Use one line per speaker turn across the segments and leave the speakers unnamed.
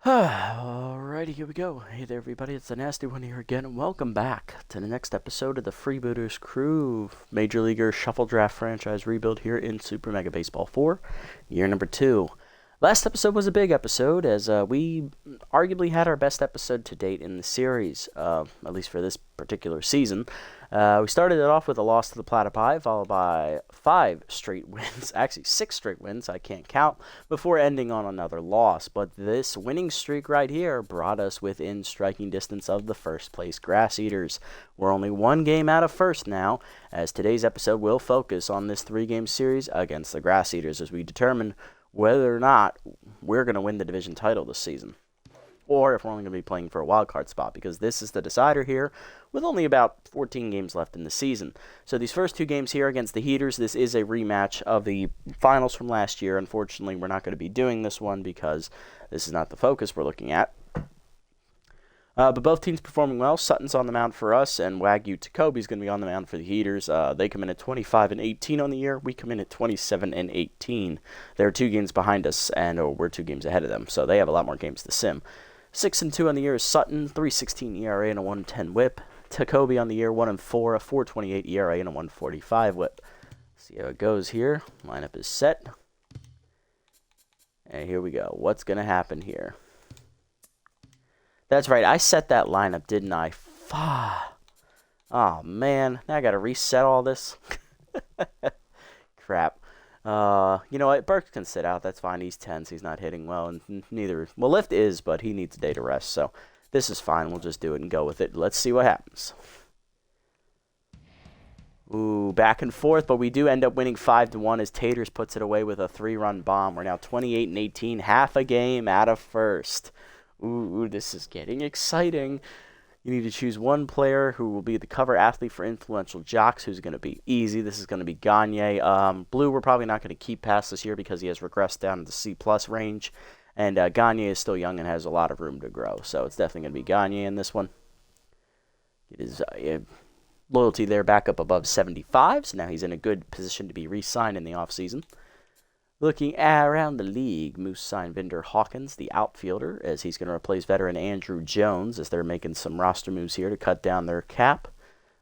Alrighty, here we go. Hey there, everybody. It's the Nasty One here again, and welcome back to the next episode of the Freebooters crew Major Leaguer Shuffle Draft franchise rebuild here in Super Mega Baseball 4, year number 2. Last episode was a big episode, as we arguably had our best episode to date in the series, at least for this particular season. We started it off with a loss to the Platypi, followed by 5 straight wins, actually 6 straight wins, I can't count, before ending on another loss. But this winning streak right here brought us within striking distance of the first place Grass Eaters. We're only 1 game out of first now, as today's episode will focus on this 3-game series against the Grass Eaters as we determine whether or not we're going to win the division title this season, or if we're only going to be playing for a wild card spot, because this is the decider here with only about 14 games left in the season. So these first 2 games here against the Heaters, this is a rematch of the finals from last year. Unfortunately, we're not going to be doing this one because this is not the focus we're looking at. But both teams performing well. Sutton's on the mound for us, and Wagyu Takobi's going to be on the mound for the Heaters. They come in at 25-18 on the year. We come in at 27-18. They're 2 games behind us, and we're 2 games ahead of them, so they have a lot more games to sim. 6-2 on the year is Sutton, 3.16 ERA and a 1.10 WHIP. Takobi on the year, 1-4, a 4.28 ERA and a 1.45 WHIP. See how it goes here. Lineup is set, and here we go. What's going to happen here? That's right, I set that lineup, didn't I? Oh, man. Now I got to reset all this. Crap. You know what? Burke can sit out. That's fine. He's tense. He's not hitting well. And neither... Well, Lift is, but he needs a day to rest. So this is fine. We'll just do it and go with it. Let's see what happens. Ooh, back and forth, but we do end up winning 5-1 as Taters puts it away with a 3-run bomb. We're now 28-18, half a game out of first. Ooh, this is getting exciting. You need to choose one player who will be the cover athlete for Influential Jocks, who's going to be easy. This is going to be Gagne. Blue, we're probably not going to keep past this year because he has regressed down to the C+ range. And Gagne is still young and has a lot of room to grow. So it's definitely going to be Gagne in this one. It is loyalty there back up above 75. So now he's in a good position to be re-signed in the offseason. Looking around the league, Moose signed Vinder Hawkins, the outfielder, as he's going to replace veteran Andrew Jones, as they're making some roster moves here to cut down their cap.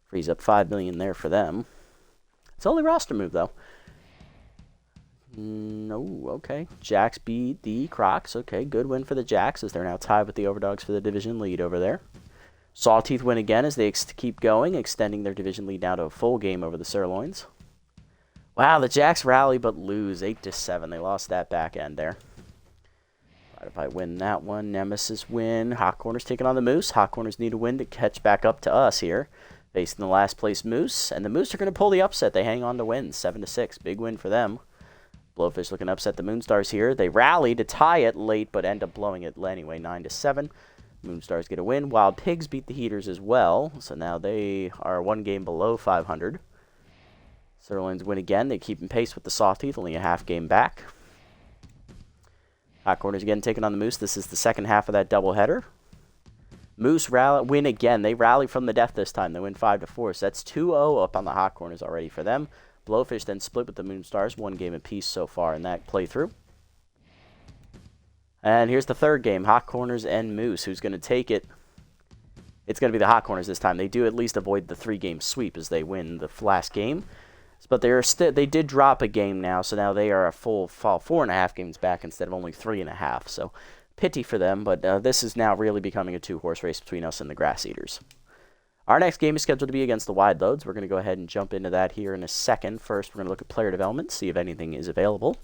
Frees up $5 million there for them. It's only roster move, though. No, okay. Jacks beat the Crocs. Okay, good win for the Jacks, as they're now tied with the Overdogs for the division lead over there. Sawteeth win again as they keep going, extending their division lead now to a full game over the Sirloins. Wow, the Jacks rally but lose 8-7. They lost that back end there. Right, if I win that one, Nemesis win. Hot Corners taking on the Moose. Hot Corners need a win to catch back up to us here, facing the last place Moose. And the Moose are going to pull the upset. They hang on to win 7-6. Big win for them. Blowfish looking to upset the Moonstars here. They rally to tie it late, but end up blowing it anyway, 9-7. Moonstars get a win. Wild Pigs beat the Heaters as well, so now they are 1 game below 500. Sirloins win again. They keep in pace with the Sawteeth, only a half game back. Hot Corners again taking on the Moose. This is the second half of that doubleheader. Moose win again. They rally from the death this time. They win 5-4. So that's 2-0 up on the Hot Corners already for them. Blowfish then split with the Moonstars. 1 game apiece so far in that playthrough. And here's the third game. Hot Corners and Moose. Who's going to take it? It's going to be the Hot Corners this time. They do at least avoid the 3-game sweep as they win the last game. But they did drop a game now, so now they are a full 4.5 games back instead of only 3.5. So pity for them, but this is now really becoming a 2-horse race between us and the Grass Eaters. Our next game is scheduled to be against the Wide Loads. We're going to go ahead and jump into that here in a second. First, we're going to look at player development, see if anything is available.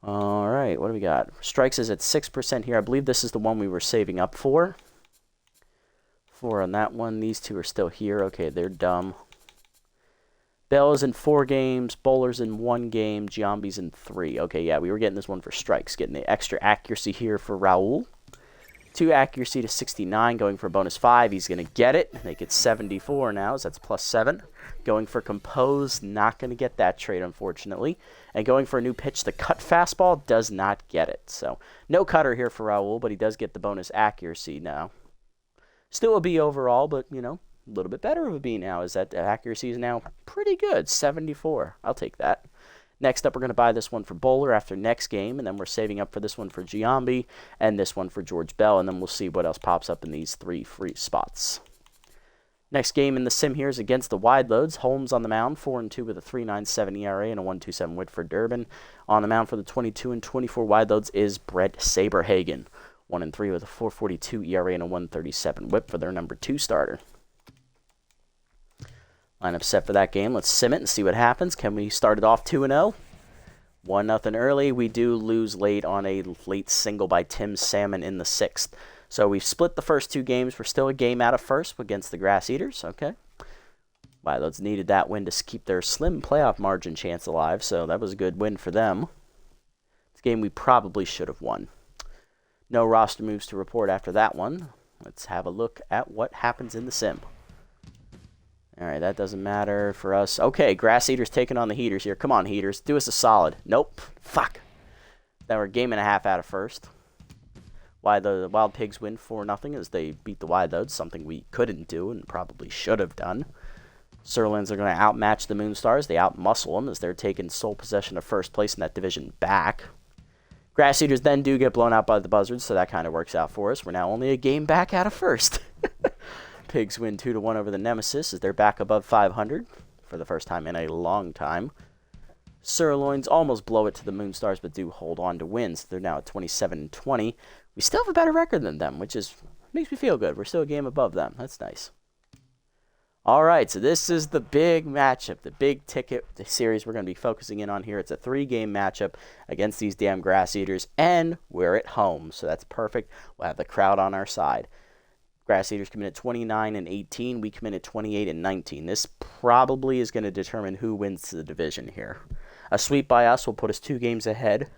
All right, what do we got? Strikes is at 6% here. I believe this is the one we were saving up for. 4 on that one. These 2 are still here. Okay, they're dumb. Bells in 4 games, Bowlers in 1 game, Giambi's in 3. Okay, yeah, we were getting this one for strikes. Getting the extra accuracy here for Raul. 2 accuracy to 69, going for a bonus 5. He's going to get it. Make it 74 now, so that's plus 7. Going for Compose, not going to get that trait, unfortunately. And going for a new pitch, the cut fastball, does not get it. So, no cutter here for Raul, but he does get the bonus accuracy now. Still a B overall, but, you know, a little bit better of a B now, as that accuracy is now pretty good, 74. I'll take that. Next up, we're going to buy this one for Bowler after next game, and then we're saving up for this one for Giambi and this one for George Bell, and then we'll see what else pops up in these 3 free spots. Next game in the sim here is against the Wide Loads. Holmes on the mound, 4-2 with a 3.97 ERA and a 1.27 WHIP for Durbin. On the mound for the 22 and 24 Wide Loads is Brett Saberhagen, 1-3 with a 4.42 ERA and a 1.37 WHIP for their number 2 starter. Lineup set for that game. Let's sim it and see what happens. Can we start it off 2-0? 1-0 early. We do lose late on a late single by Tim Salmon in the 6th. So we've split the first 2 games. We're still a game out of first against the Grass Eaters. Okay. Wildloads needed that win to keep their slim playoff margin chance alive, so that was a good win for them. It's a game we probably should have won. No roster moves to report after that one. Let's have a look at what happens in the sim. All right, that doesn't matter for us. Okay, Grass Eaters taking on the Heaters here. Come on, Heaters. Do us a solid. Nope. Fuck. Now we're a game and a half out of first. Why the Wild Pigs win 4-0 as they beat the Wide Loads, something we couldn't do and probably should have done. Sirlins are going to outmatch the Moonstars. They outmuscle them as they're taking sole possession of first place in that division back. Grass Eaters then do get blown out by the Buzzards, so that kind of works out for us. We're now only a game back out of first. Pigs win 2-1 over the Nemesis as they're back above 500 for the first time in a long time. Sirloins almost blow it to the Moonstars, but do hold on to wins. They're now at 27-20. We still have a better record than them, which makes me feel good. We're still a game above them. That's nice. All right, so this is the big matchup, the big ticket series we're going to be focusing in on here. It's a 3-game matchup against these damn Grass Eaters, and we're at home, so that's perfect. We'll have the crowd on our side. Grass Eaters come in at 29-18. We come in at 28-19. This probably is going to determine who wins the division here. A sweep by us will put us 2 games ahead.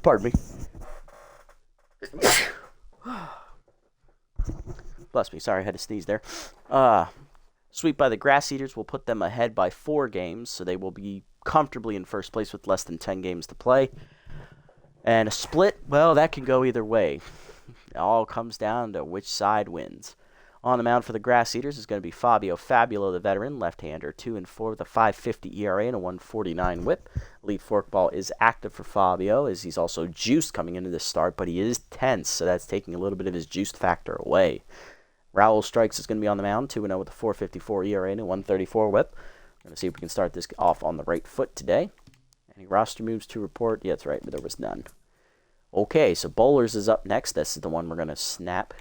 Pardon me. Bless me. Sorry, I had to sneeze there. Sweep by the Grass Eaters will put them ahead by 4 games, so they will be comfortably in first place with less than 10 games to play. And a split, well, that can go either way. It all comes down to which side wins. On the mound for the Grass Eaters is going to be Fabio Fabulo, the veteran, left-hander, 2-4 with a 5.50 ERA and a 1.49 WHIP. Lead forkball is active for Fabio, as he's also juiced coming into this start, but he is tense, so that's taking a little bit of his juiced factor away. Raul Strikes is going to be on the mound, 2-0 with a 4.54 ERA and a 1.34 WHIP. We're going to see if we can start this off on the right foot today. Any roster moves to report? Yeah, that's right, but there was none. Okay, so Bowlers is up next. This is the one we're going to snap.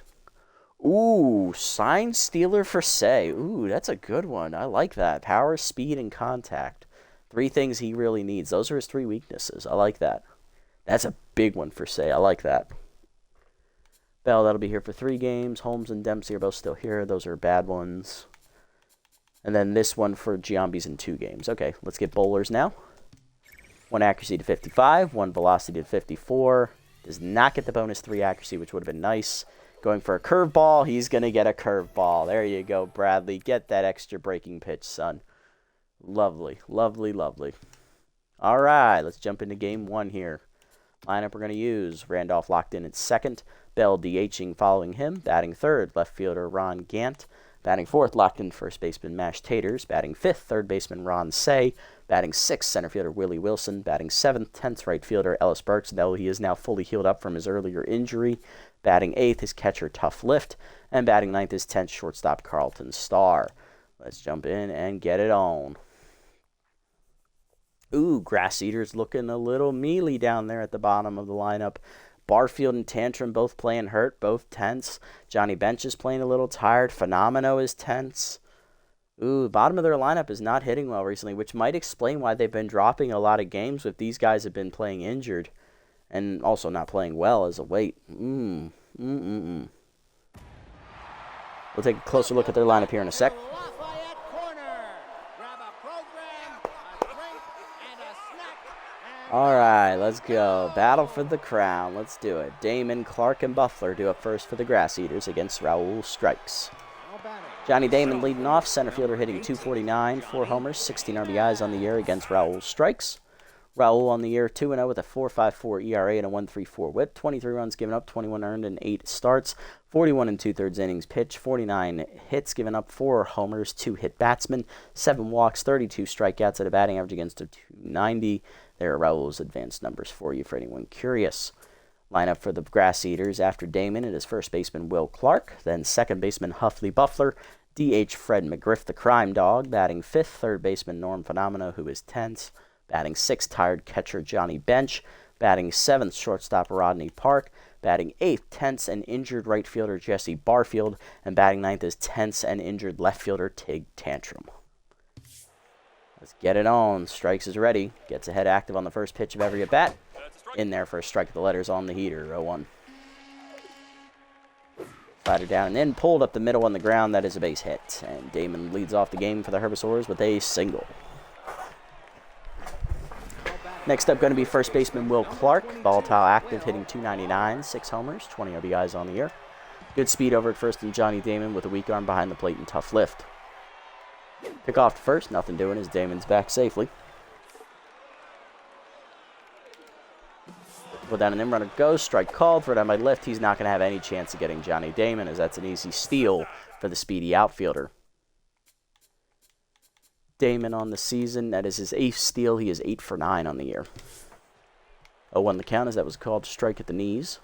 Ooh, Sign Stealer for Say. Ooh, that's a good one. I like that. Power, speed, and contact. 3 things he really needs. Those are his 3 weaknesses. I like that. That's a big one for Say. I like that. Bell, that'll be here for 3 games. Holmes and Dempsey are both still here. Those are bad ones. And then this one for Giambi's in 2 games. Okay, let's get Bowlers now. 1 accuracy to 55. 1 velocity to 54. Does not get the bonus 3 accuracy, which would have been nice. Going for a curveball, he's going to get a curveball. There you go, Bradley. Get that extra breaking pitch, son. Lovely, lovely, lovely. All right, let's jump into game 1 here. Lineup we're going to use. Randolph locked in at second. Bell DHing following him. Batting third, left fielder Ron Gant. Batting fourth, locked in first baseman Mash Taters. Batting fifth, third baseman Ron Say. Batting sixth, center fielder Willie Wilson. Batting seventh, 10th right fielder Ellis Burks, though he is now fully healed up from his earlier injury. Batting eighth is catcher Tough Lift. And batting ninth is 10th shortstop Carlton Starr. Let's jump in and get it on. Ooh, Grass Eaters looking a little mealy down there at the bottom of the lineup. Barfield and Tantrum both playing hurt, both tense. Johnny Bench is playing a little tired. Phenomeno is tense. Ooh, the bottom of their lineup is not hitting well recently, which might explain why they've been dropping a lot of games if these guys have been playing injured and also not playing well as of late. We'll take a closer look at their lineup here in a sec. All right, let's go. Battle for the crown. Let's do it. Damon, Clark, and Buffler do up first for the Grass Eaters against Raul Strikes. Johnny Damon leading off. Center fielder hitting .249, 4 homers, 16 RBIs on the year against Raul Strikes. Raul on the year, 2-0 with a 4.54 ERA and a 1.34 whip. 23 runs given up, 21 earned, and 8 starts. 41 2/3 innings pitched, 49 hits given up, 4 homers, 2 hit batsmen, 7 walks, 32 strikeouts at a batting average against a 290. There are Raul's advanced numbers for you for anyone curious. Lineup for the Grass Eaters: after Damon, it is first baseman Will Clark, then second baseman Huffley Buffler, DH Fred McGriff, the crime dog, batting 5th, third baseman Norm Phenomena, who is tense, batting 6th, tired catcher Johnny Bench, batting 7th, shortstop Rodney Park, batting 8th, tense and injured right fielder Jesse Barfield, and batting 9th is tense and injured left fielder Tig Tantrum. Let's get it on. Strikes is ready. Gets ahead active on the first pitch of every at-bat. In there for a strike at the letters on the heater, 0-1. Slider down and in, pulled up the middle on the ground. That is a base hit. And Damon leads off the game for the Herbisaurs with a single. Next up, going to be first baseman Will Clark. Volatile active, hitting .299, 6 homers, 20 RBIs on the year. Good speed over at first, and Johnny Damon with a weak arm behind the plate and tough lift. Pick off to first, nothing doing as Damon's back safely. Go down and in, runner goes, strike called for down by lift. He's not going to have any chance of getting Johnny Damon, as that's an easy steal for the speedy outfielder. Damon on the season, that is his 8th steal. He is 8 for 9 on the year. 0-1 the count, as that was called strike at the knees.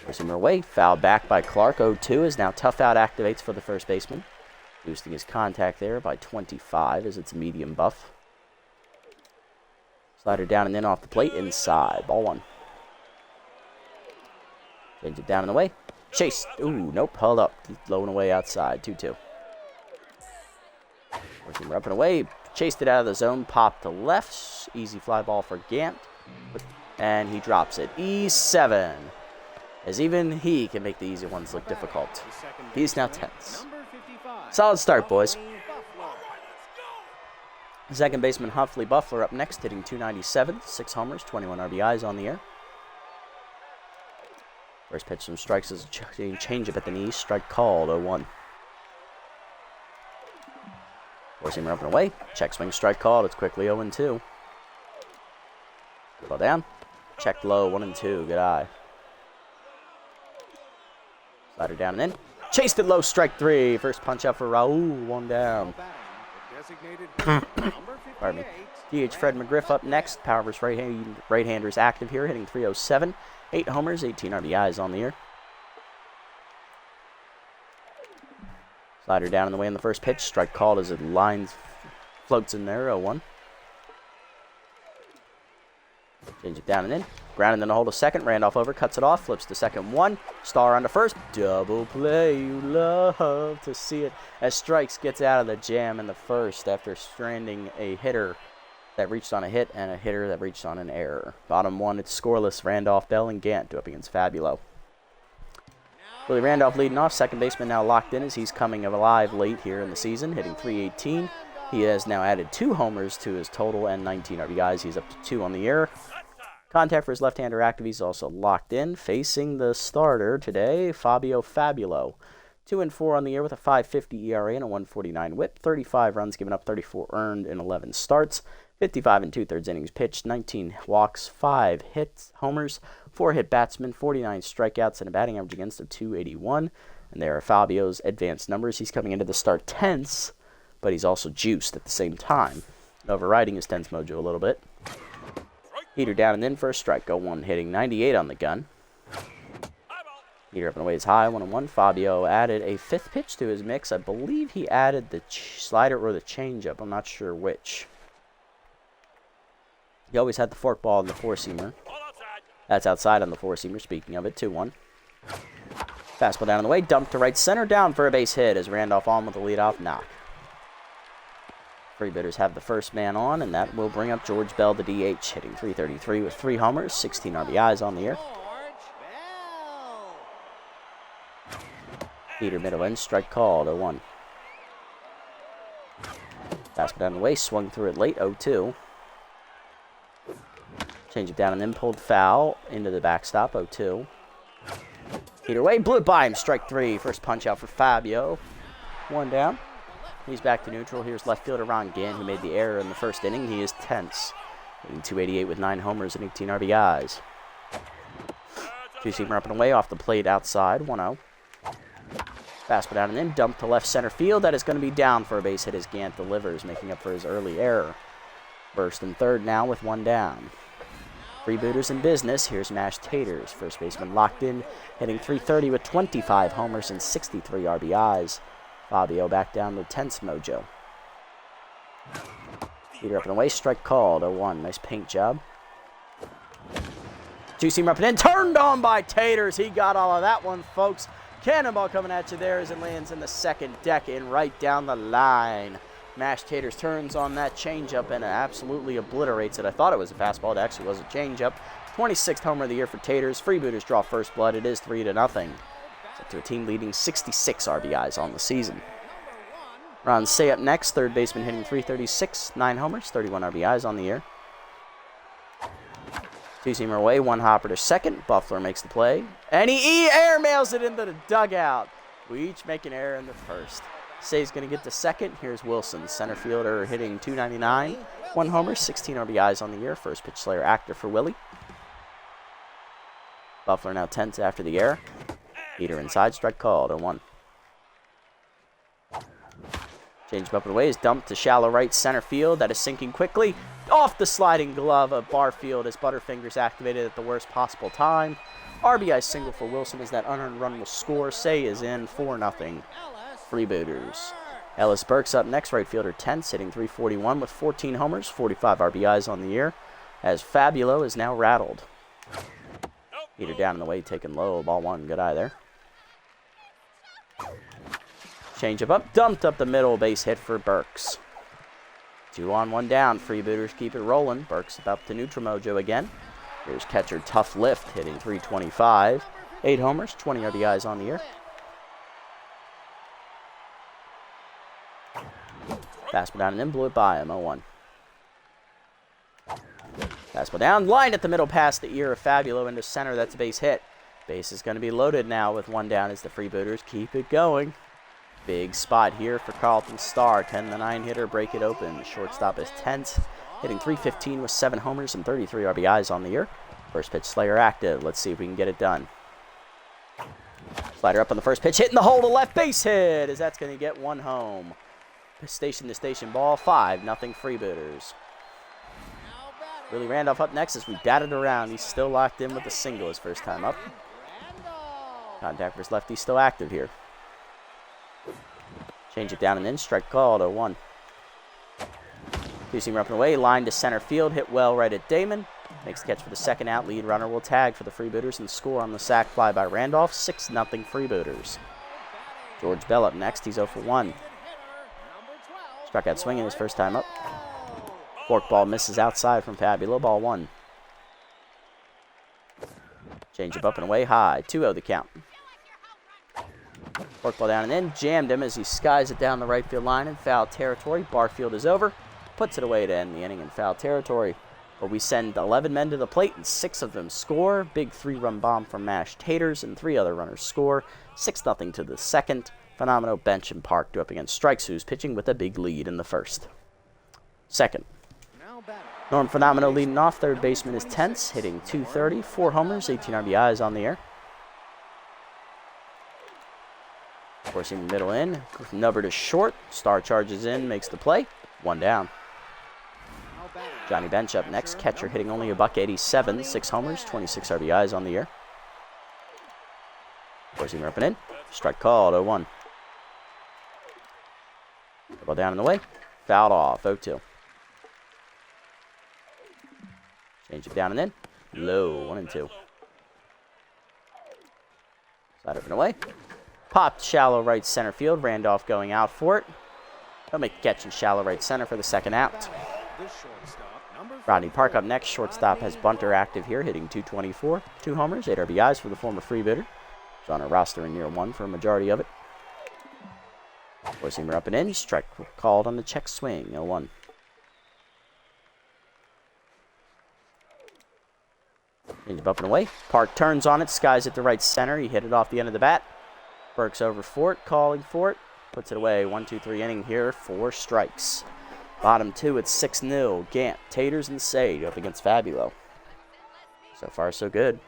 Puts him away, foul back by Clark. 0-2 is now tough out activates for the first baseman, boosting his contact there by 25 as it's a medium buff. Slider down and in off the plate, inside. Ball 1. Change it down and away. Chase. Ooh, nope. Held up. Low and away outside. 2-2. Working him up and away. Chased it out of the zone. Popped to left. Easy fly ball for Gant. And he drops it. E7. As even he can make the easy ones look difficult. He's now tense. Solid start, boys. Second baseman Huffley Buffler up next, hitting .297, 6 homers, 21 RBIs on the year. First pitch, some strikes as a changeup at the knees. Strike called, 0-1. Four-seamer up and away. Check swing, strike called. It's quickly 0-2. Ball down. Checked low, 1-2. Good eye. Slider down and in. Chased it low, strike 3. First punch out for Raul, 1 down. Pardon me. DH Fred McGriff up next. Power versus right-handers active here, hitting .307. 8 homers, 18 RBIs on the year. Slider down in the way on the first pitch. Strike called as it lines floats in there, 0-1. Change it down and in. Grounding in the hold of second. Randolph over, cuts it off, flips to second 1. Star on to first. Double play, you love to see it. As Strikes gets out of the jam in the first after stranding a hitter that reached on a hit and a hitter that reached on an error. Bottom 1, it's scoreless. Randolph, Bell, and Gant up against Fabulo. Willie Randolph leading off. Second baseman now locked in as he's coming alive late here in the season, hitting .318. He has now added 2 homers to his total and 19 RBIs. He's up to 2 on the year. Contact for his left-hander active. He's also locked in. Facing the starter today, Fabio Fabulo. 2-4 on the year with a 5.50 ERA and a 1.49 whip. 35 runs given up, 34 earned in 11 starts. 55 2/3 innings pitched, 19 walks, 5 hits, homers, 4 hit batsmen, 49 strikeouts, and a batting average against of .281. And there are Fabio's advanced numbers. He's coming into the start tense, but he's also juiced at the same time, overriding his tense mojo a little bit. Heater down and in for a strike. 0-1, hitting .98 on the gun. Heater up and away is high, 1-1. Fabio added a 5th pitch to his mix. I believe he added the slider or the changeup. I'm not sure which. He always had the forkball and the four-seamer. That's outside on the four-seamer, speaking of it. 2-1. Fastball down in the way. Dumped to right center. Down for a base hit as Randolph on with a leadoff knock. Freebooters have the first man on, and that will bring up George Bell, the DH, hitting .333 with 3 homers, 16 RBIs on the year. Heater middle end, strike called, 0-1. Fastball down the way, swung through it late, 0-2. Change it down and then pulled foul into the backstop, 0-2. Heater away, blew it by him, strike 3. First punch out for Fabio. 1 down. He's back to neutral. Here's left fielder Ron Gant, who made the error in the first inning. He is tense, hitting .288 with 9 homers and 18 RBIs. Two-seamer up and away off the plate outside, 1-0. Fastball down and in, dump to left center field. That is going to be down for a base hit as Gant delivers, making up for his early error. First and third now with 1 down. Freebooters in business. Here's Mashed Taters. First baseman locked in, hitting .330 with 25 homers and 63 RBIs. Fabio back down to tense mojo. Leader up and away, strike called, 0-1. Nice paint job. Two-seamer up and in, turned on by Taters. He got all of that one, folks. Cannonball coming at you there as it lands in the second deck and right down the line. Mashed Taters turns on that changeup and absolutely obliterates it. I thought it was a fastball. It actually was a changeup. 26th homer of the year for Taters. Freebooters draw first blood. It is 3-0. Up to a team leading 66 RBIs on the season. Ron Say up next. Third baseman hitting .336. 9 homers, 31 RBIs on the year. Two-seamer away, 1 hopper to second. Buffler makes the play. And he air mails it into the dugout. We each make an error in the first. Say's going to get to second. Here's Wilson, center fielder, hitting .299. 1 homer, 16 RBIs on the year. First pitch Slayer active for Willie. Buffler now tense after the error. Heater inside, strike called, 0-1. Change up and away is dumped to shallow right center field. That is sinking quickly. Off the sliding glove of Barfield as Butterfingers activated at the worst possible time. RBI single for Wilson as that unearned run will score. Say is in 4-0. Freebooters. Ellis Burks up next, right fielder tense, hitting .341 with 14 homers, 45 RBIs on the year, as Fabulo is now rattled. Heater down in the way, taken low, ball 1, good eye there. Change up, dumped up the middle, base hit for Burks. 2 on, 1 down, Freebooters keep it rolling. Burks up to neutral mojo again. Here's catcher Tough Lift, hitting .325, 8 homers, 20 RBIs on the year. Fastball down and in, blew it by him, 0-1. Fastball down, lined at the middle past the ear of Fabulo into center, that's a base hit. Base is going to be loaded now with 1 down as the Freebooters keep it going. Big spot here for Carlton Starr, 10-9 hitter, break it open. Shortstop is tense, hitting .315 with 7 homers and 33 RBIs on the year. First pitch Slayer active, let's see if we can get it done. Slider up on the first pitch, hitting the hole to left, base hit, as that's going to get 1 home. Station to station ball, 5-0 Freebooters. Willie Randolph up next as we batted around. He's still locked in with a single his first time up. Contact versus lefty still active here. Change it down and in, strike called, 0-1. Two-seamer up and away, line to center field, hit well right at Damon. Makes the catch for the second out. Lead runner will tag for the Freebooters and score on the sac fly by Randolph. 6-0 Freebooters. George Bell up next. He's 0 for 1. Struck out swinging his first time up. Forkball misses outside from Fabulo. Ball 1. Change up and away high. 2-0 the count. Forkball down and in. Jammed him as he skies it down the right field line in foul territory. Barfield is over. Puts it away to end the inning in foul territory. But we send 11 men to the plate and 6 of them score. Big 3-run bomb from Mashed Taters and 3 other runners score. 6-0 to the second. Phenomenal bench and Park do up against Strikes, who's pitching with a big lead in the first. Second. Norm Phenomenal leading off. Third baseman is tense, hitting .230, 4 homers, 18 RBIs on the year. Forcing the middle in. Nubbard is short. Star charges in, makes the play. 1 down. Johnny Bench up next. Catcher hitting only a .187, 6 homers, 26 RBIs on the year. Forcing him up and in. Strike called, 0-1. Ball down in the way. Fouled off, 0-2. Change it down and in. Low, 1-2. Slide up and away. Popped shallow right center field. Randolph going out for it. He'll make the catch in shallow right center for the second out. Rodney Park up next. Shortstop has bunter active here, hitting .224. 2 homers, 8 RBIs for the former Freebooter. He's on a roster in year 1 for a majority of it. Four-seamer up and in. Strike called on the check swing. 0-1. Change up and away. Park turns on it. Skies at the right center. He hit it off the end of the bat. Burks over for it. Calling for it. puts it away. 1-2-3 inning here, 4 strikes. Bottom 2, it's 6-0. Gant, Taters, and Sade up against Fabulo. So far, so good.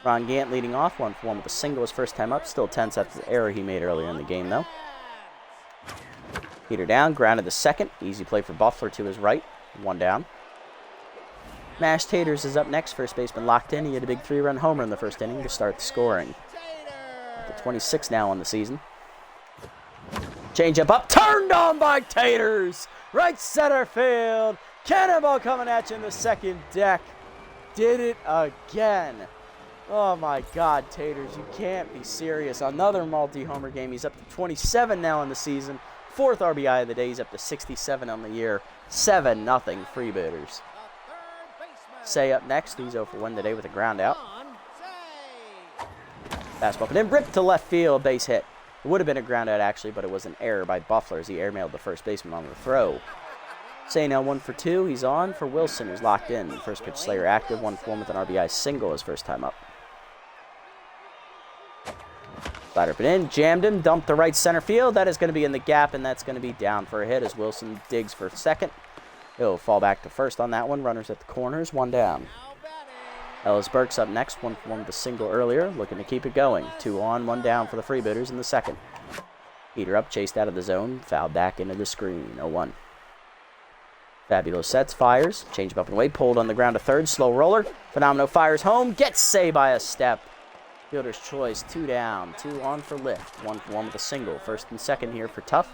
Ron Gant leading off, 1-for-1 with a single his first time up. Still tense after the error he made earlier in the game, though. Peter down, grounded to second. Easy play for Buffler to his right. 1 down. Mash Taters is up next. First baseman locked in. He had a big 3-run homer in the first inning to start the scoring. Up to 26 now on the season. Change up, turned on by Taters. Right center field. Cannonball coming at you in the second deck. Did it again. Oh my God, Taters, you can't be serious. Another multi-homer game. He's up to 27 now in the season. 4th RBI of the day. He's up to 67 on the year. 7-0 Freebooters. Say up next. He's 0-for-1 today with a ground out. Fastball, and then ripped to left field. Base hit. It would have been a ground out actually, but it was an error by Buffler as he airmailed the first baseman on the throw. Say now 1-for-2. He's on for Wilson, who's locked in. First pitch Slayer active. 1-for-1 with an RBI single his first time up. Slider up and in, jammed him, dumped to right center field. That is going to be in the gap, and that's going to be down for a hit as Wilson digs for second. He'll fall back to first on that one. Runners at the corners, 1 down. Ellis Burks up next, 1-for-1 with a single earlier, looking to keep it going. 2 on, 1 down for the Freebooters in the second. Peter up, chased out of the zone, fouled back into the screen, 0-1. Fabulo sets, fires, change up and away, pulled on the ground to third, slow roller. Phenomenal fires home, gets saved by a step. Fielder's choice, 2 down, 2 on for Lift. 1-for-1 with a single. First and second here for Tough.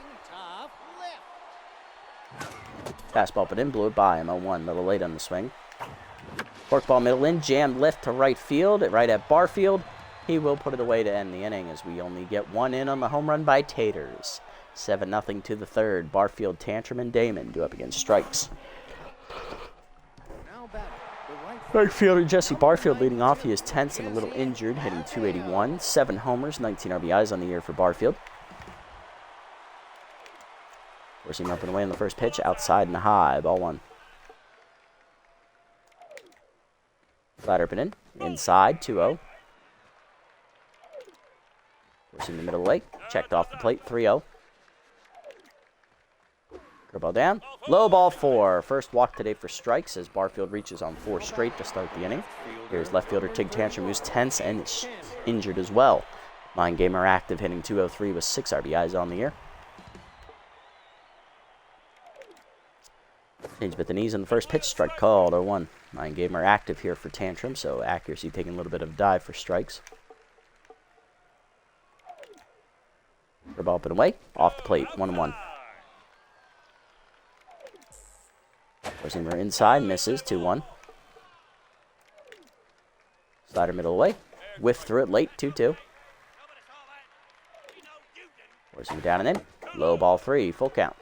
Fastball but in, blew it by him. 0-1, a little late on the swing. Forkball middle in, jammed Lift to right field, right at Barfield. He will put it away to end the inning as we only get 1 in on the home run by Taters. 7-0 to the third. Barfield, Tantrum, and Damon do up against strikes. Right fielder Jesse Barfield leading off. He is tense and a little injured, hitting .281. 7 homers, 19 RBIs on the year for Barfield. Forcing him up and away on the first pitch, outside and high, ball 1. Slider up and in, inside, 2-0. Forcing the middle of the lake, checked off the plate, 3-0. Curveball down. Low ball 4. First walk today for strikes as Barfield reaches on 4 straight to start the inning. Here's left fielder Tig Tantrum, who's tense and injured as well. Mind Gamer active, hitting .203 with 6 RBIs on the year. Change at the knees on the first pitch. Strike called, 0-1. Mind Gamer active here for Tantrum, so accuracy taking a little bit of a dive for strikes. Curveball up and away. Off the plate, 1-1. Forcing inside, misses, 2-1. Slider middle away. Whiff through it late, 2-2. Forcing down and in. Low ball 3, full count.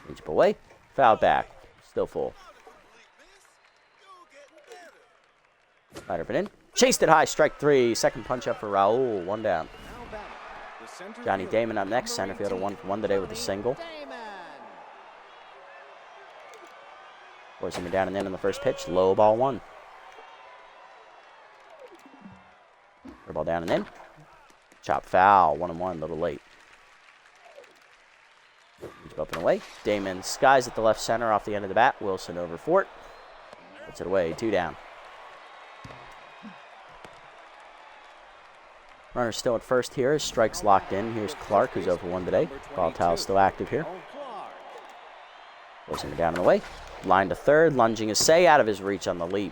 Change up away. Foul back. Still full. Slider up and in. Chased it high, strike 3. Second punch up for Raul, 1 down. Johnny Damon up next. Center fielder 1-for-1 today with a single. Forcing him down and in on the first pitch. Low ball 1. Ball down and in. Chop foul. 1-1. A little late. He's up and away. Damon skies at the left center off the end of the bat. Wilson over for it. Puts it away. 2 down. Runner still at first here. His strike's locked in. Here's Clark, who's over 1 today. Volatile still active here. Forcing him down and away. Line to third, lunging a say out of his reach on the leap.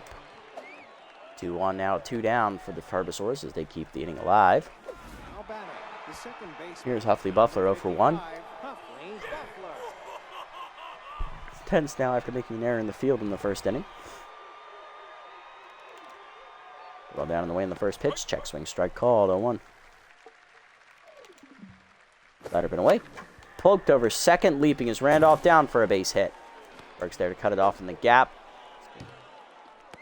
2-1 now, 2 down for the Herbisaurs as they keep the inning alive. Here's Huffley Buffler 0-for-1. Tense now after making an error in the field in the first inning. Well down in the way in the first pitch. Check swing strike called, 0-1. Slider been away. Poked over second, leaping is Randolph down for a base hit. Burks there to cut it off in the gap.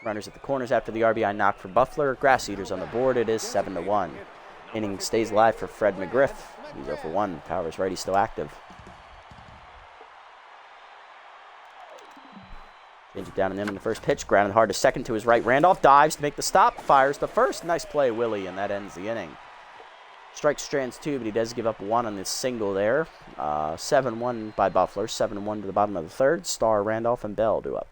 Runners at the corners after the RBI knock for Buffler. Grass Eaters on the board. It is 7-1. Inning stays alive for Fred McGriff. He's 0-for-1. Powers righty still active. Change it down and in the first pitch. Grounded hard to second to his right. Randolph dives to make the stop. Fires the first. Nice play, Willie, and that ends the inning. Strikes Strands 2, but he does give up 1 on this single there. 7-1 by Buffalo. 7-1 to the bottom of the third. Starr, Randolph, and Bell do up.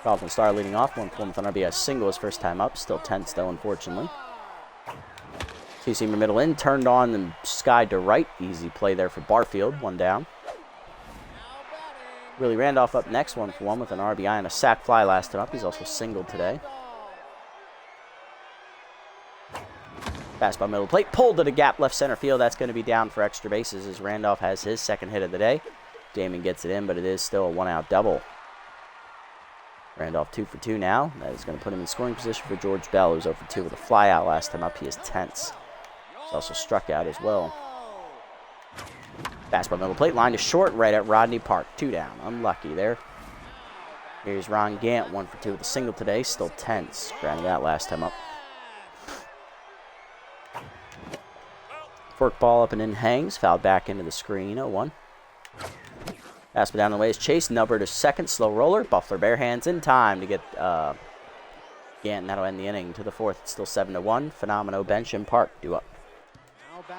Carlton Starr leading off. 1-for-1 with an RBI single his first time up. Still tense, though, unfortunately. Two-seamer middle in. Turned on and skied to right. Easy play there for Barfield. 1 down. Willie Randolph up next. 1-for-1 with an RBI and a sac fly last time up. He's also singled today. Fastball middle plate, pulled to the gap left center field. That's going to be down for extra bases as Randolph has his second hit of the day. Damon gets it in, but it is still a 1-out double. Randolph 2 for 2 now. That is going to put him in scoring position for George Bell, who's 0 for 2 with a fly out last time up. He is tense. He's also struck out as well. Fastball middle plate, line to short, right at Rodney Park. 2 down. Unlucky there. Here's Ron Gant, 1 for 2 with a single today. Still tense. Grounded out last time up. Fork ball up and in hangs. Fouled back into the screen. 0-1. Fastball down the way is Chase. Nubber to second. Slow roller. Buffler bare hands in time to get Gant. That'll end the inning to the fourth. It's still 7-1. Phenomeno bench and Park do up.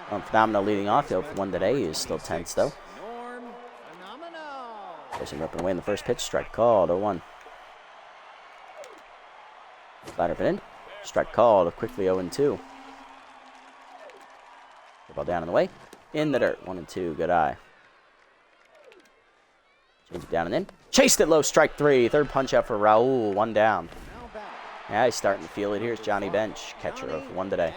Phenomeno leading off. 0 for 1 today. He is still tense though. There's him ripping away in the first pitch. Strike called. 0-1. Slider up and in. Strike called. Quickly 0-2. Ball down in the way. In the dirt. 1-2. Good eye. Change it down and in. Chased it low. Strike 3. Third punch out for Raul. 1 down. Yeah, he's starting to feel it. Here's Johnny Bench. Catcher of 1 today.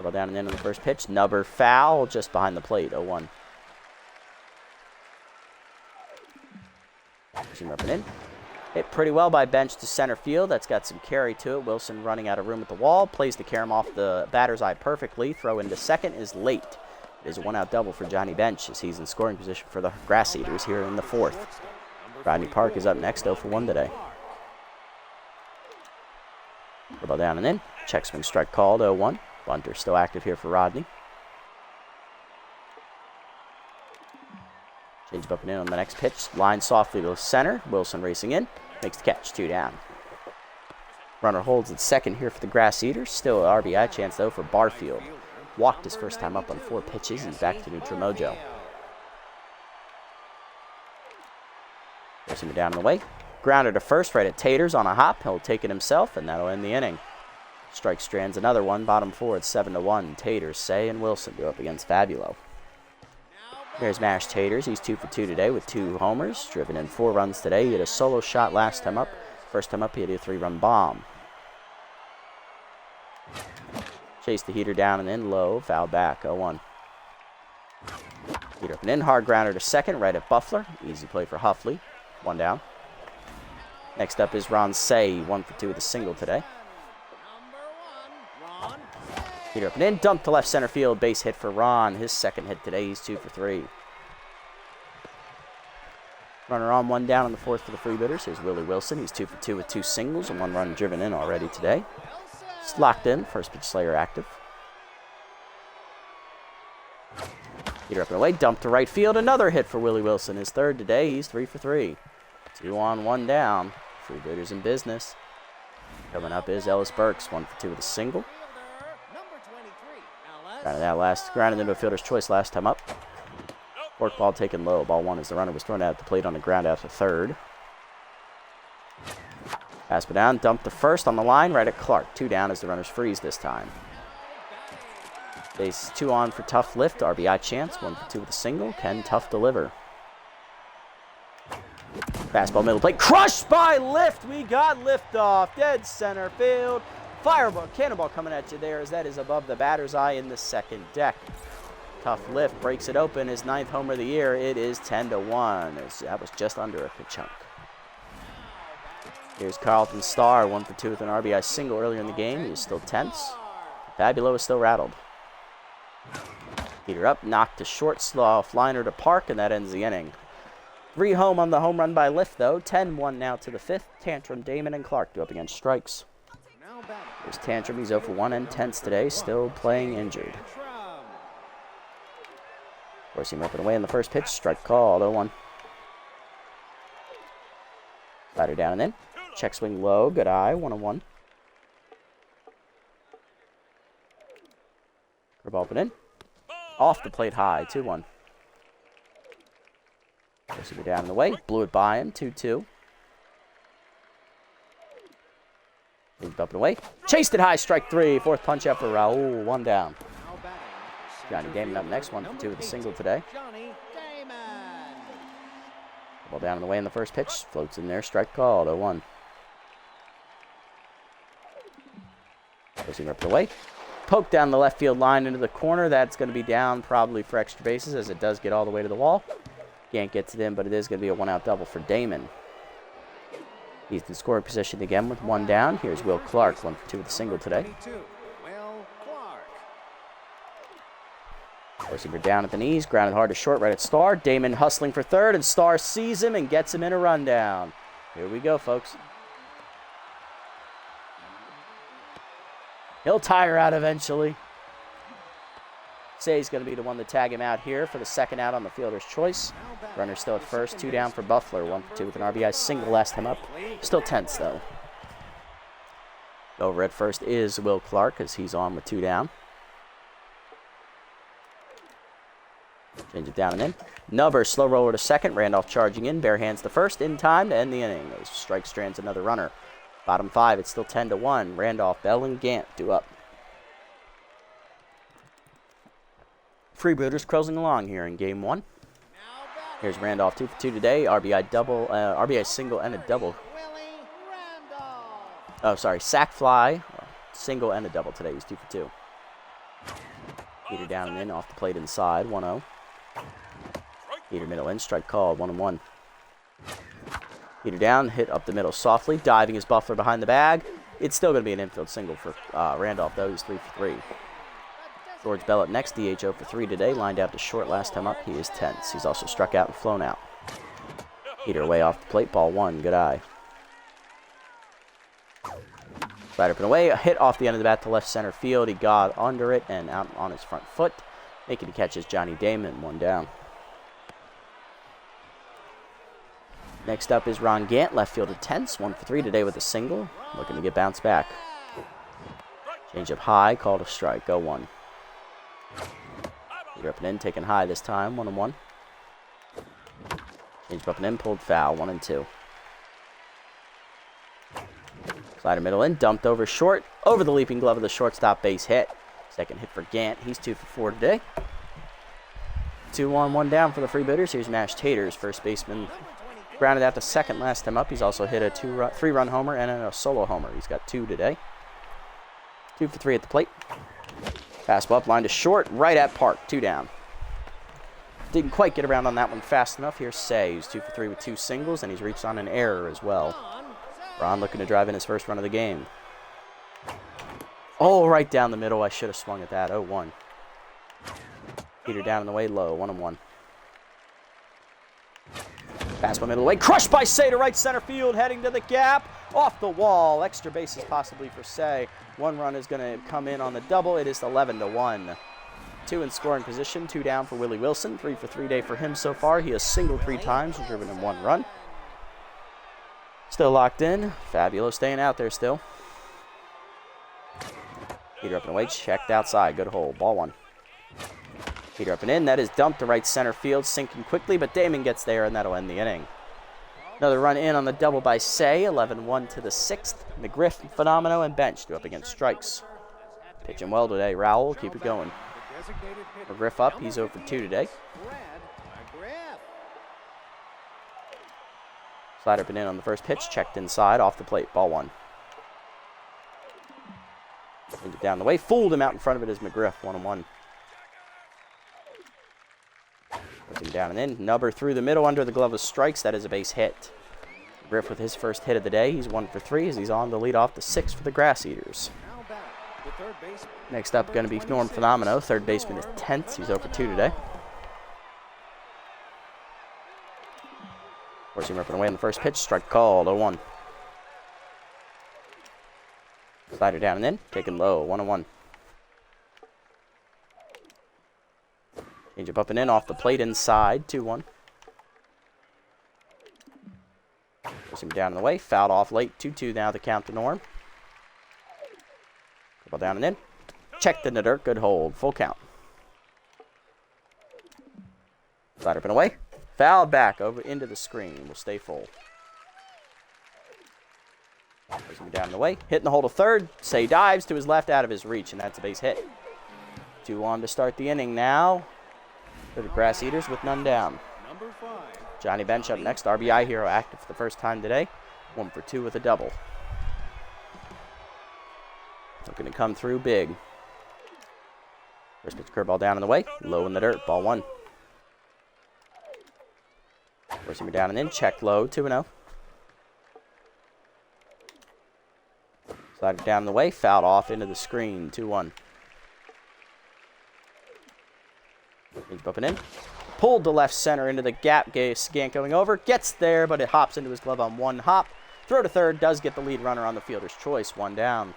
Ball down and in on the first pitch. Nubber foul just behind the plate. 0-1. Pushing up and in. Hit pretty well by Bench to center field. That's got some carry to it. Wilson running out of room at the wall. Plays the carom off the batter's eye perfectly. Throw into second is late. It is a 1-out double for Johnny Bench as he's in scoring position for the Grass Eaters here in the fourth. Rodney Park is up next, 0 for 1 today. Ball down and in. Check swing strike called, 0-1. Bunter still active here for Rodney. Change up and in on the next pitch. Line softly to center. Wilson racing in. Makes the catch. 2 down. Runner holds at second here for the Grass Eaters. Still an RBI chance, though, for Barfield. Walked his first time up on 4 pitches. He's back to neutral mojo. Racing it down in the way. Grounded to first right at Taters on a hop. He'll take it himself, and that'll end the inning. Strike Strands another one. Bottom 4 at 7-1. Taters, Say, and Wilson go up against Fabulo. There's Mash Taters. He's 2 for 2 today with 2 homers. Driven in 4 runs today. He had a solo shot last time up. First time up, he had a 3-run bomb. Chase the heater down and in low. Foul back. 0-1. Heater up and in. Hard grounder to second. Right at Buffler. Easy play for Huffley. 1 down. Next up is Ron Say. 1 for 2 with a single today. Heater up and in. Dump to left center field. Base hit for Ron. His second hit today. He's 2 for 3. Runner on, 1 down in the fourth for the Freebooters. Here's Willie Wilson. He's 2 for 2 with 2 singles and 1 run driven in already today. It's locked in. First pitch Slayer active. Heater up and away. Dump to right field. Another hit for Willie Wilson. His third today. He's 3 for 3. 2 on, 1 down. Freebooters in business. Coming up is Ellis Burks. 1 for 2 with a single. Grounded into a fielder's choice last time up. Fork ball taken low. Ball 1 as the runner was thrown out at the plate on the ground after third. Pass it down. Dump to first on the line right at Clark. 2 down as the runners freeze this time. Base 2 on for Tough lift. RBI chance. 1 for 2 with a single. Can Tough deliver? Fastball middle plate. Crushed by Lift. We got Lift off. Dead center field. Fireball, cannonball coming at you there as that is above the batter's eye in the second deck. Tough Lift breaks it open. His 9th homer of the year. It is 10-1. That was just under a chunk. Here's Carlton Starr, 1 for 2 with an RBI single earlier in the game. He's still tense. Fabulo is still rattled. Heater up, knocked to short, slow liner to Park, and that ends the inning. 3 home on the home run by Lift, though. 10-1 now to the 5th. Tantrum, Damon, and Clark go up against strikes. There's Tantrum. He's 0 for 1 and tense today, still playing injured. Four-seam up and away in the first pitch. Strike called. 0-1. Slider down and in. Check swing low. Good eye. 1-1. Curveball up and in. Off the plate high. 2-1. Four-seamer down and away. Blew it by him. 2-2. Moved up and away. Chased it high. Strike 3. Fourth punch out for Raul. 1 down. Johnny Damon up next. 1-for-2 with a single today. Ball down and away in the first pitch. Floats in there. Strike called. 0-1. Four-seamer up and away. Poke down the left field line into the corner. That's going to be down probably for extra bases as it does get all the way to the wall. Gant gets it in, but it is going to be a 1-out double for Damon. He's in scoring position again with 1 down. Here's Will Clark, 1-for-2 with a single today. Four-seamer down at the knees, grounded hard to short right at Starr. Damon hustling for third, and Starr sees him and gets him in a rundown. Here we go, folks. He'll tire out eventually. Say's going to be the one to tag him out here for the second out on the fielder's choice. Runner still at first, 2 down for Buffler, 1-for-2 with an RBI single last time up. Still tense, though. Over at first is Will Clark as he's on with 2 down. Change it down and in. Nubber, slow roller to second. Randolph charging in. Bare hands to first in time to end the inning. As strike strands another runner. Bottom 5, it's still 10-1. Randolph, Bell, and Gant due up. Freebooters cruising along here in game 1. Here's Randolph, 2-for-2 today. RBI double, RBI single and a double. Oh, sorry, sac fly, single and a double today. He's 2-for-2. Heater down and in, off the plate inside, 1-0. Heater middle in, strike called, 1-1. Heater down, hit up the middle softly, diving his Buffler behind the bag. It's still going to be an infield single for Randolph, though. He's 3-for-3. George Bell up next, DH 0-for-3 today. Lined out to short last time up. He is tense. He's also struck out and flown out. Heater away off the plate, ball 1. Good eye. Right up and away. A hit off the end of the bat to left center field. He got under it and out on his front foot. Making the catch is Johnny Damon, 1 down. Next up is Ron Gant, left fielder tense. 1-for-3 today with a single. Looking to get bounced back. Change up high, called a strike. 0-1. Heater up and in, taken high this time. 1-1. Change up and in, pulled foul. 1-2. Slider middle in, dumped over short. Over the leaping glove of the shortstop, base hit. Second hit for Gant. He's 2-for-4 today. 2-1 down for the Freebooters. Here's Nash Taters, first baseman. Grounded out to second last time up. He's also hit a 3-run homer and a solo homer. He's got 2 today. 2-for-3 at the plate. Fastball up, line to short, right at Park. 2 down. Didn't quite get around on that one fast enough. Here's Say, who's 2-for-3 with 2 singles, and he's reached on an error as well. Ron looking to drive in his first run of the game. Oh, right down the middle. I should have swung at that. 0-1. Heater down in the way, low. 1-1. Fastball middle away. Crushed by Say to right center field. Heading to the gap. Off the wall. Extra bases possibly for Say. 1 run is going to come in on the double. It is 11-1. 2 in scoring position. 2 down for Willie Wilson. 3-for-3 day for him so far. He has singled 3 times and driven in 1 run. Still locked in. Fabio staying out there still. Heater up and away. Checked outside. Good hole. Ball 1. Heater up and in. That is dumped to right center field. Sinking quickly, but Damon gets there, and that'll end the inning. Another run in on the double by Say. 11-1 to the 6th. McGriff, Phenomeno, and Bench do up against strikes. Pitching well today. Raul, keep it going. McGriff up. He's 0-for-2 today. Slider up and in on the first pitch. Checked inside. Off the plate. Ball 1. Brings it down the way. Fooled him out in front of it is McGriff. 1-1. Puts him down and in. Nubber through the middle under the glove of strikes. That is a base hit. McGriff with his first hit of the day. He's 1-for-3 as he's on the lead off the 6th for the Grass Eaters. Next up going to be Norm Phenomeno. Third baseman is tense. He's 0-for-2 today. Forcing him up and away on the first pitch. Strike called. 0-1. Slider down and in. Taken low. 1-1. Change up and in off the plate inside. 2-1. Puts him down and away. Fouled off late. 2-2 now the count to Norm. Ball down and in. Checked in the dirt. Good hold. Full count. Slide up and away. Fouled back over into the screen. Will stay full. Puts him down and away. Hitting the hole to third. Say dives to his left out of his reach, and that's a base hit. 2-1 to start the inning now. For the Grass Eaters with none down. Johnny Bench up next. RBI hero active for the first time today. 1 for 2 with a double. Looking to come through big. First pitch curveball down and away. Low in the dirt. Ball 1. Forcing me down and in. Check low. 2-0. Slide it down the way. Fouled off into the screen. 2-1. He's bumping in. Pulled to left center into the gap. Scant going over. Gets there, but it hops into his glove on one hop. Throw to third. Does get the lead runner on the fielder's choice. 1 down.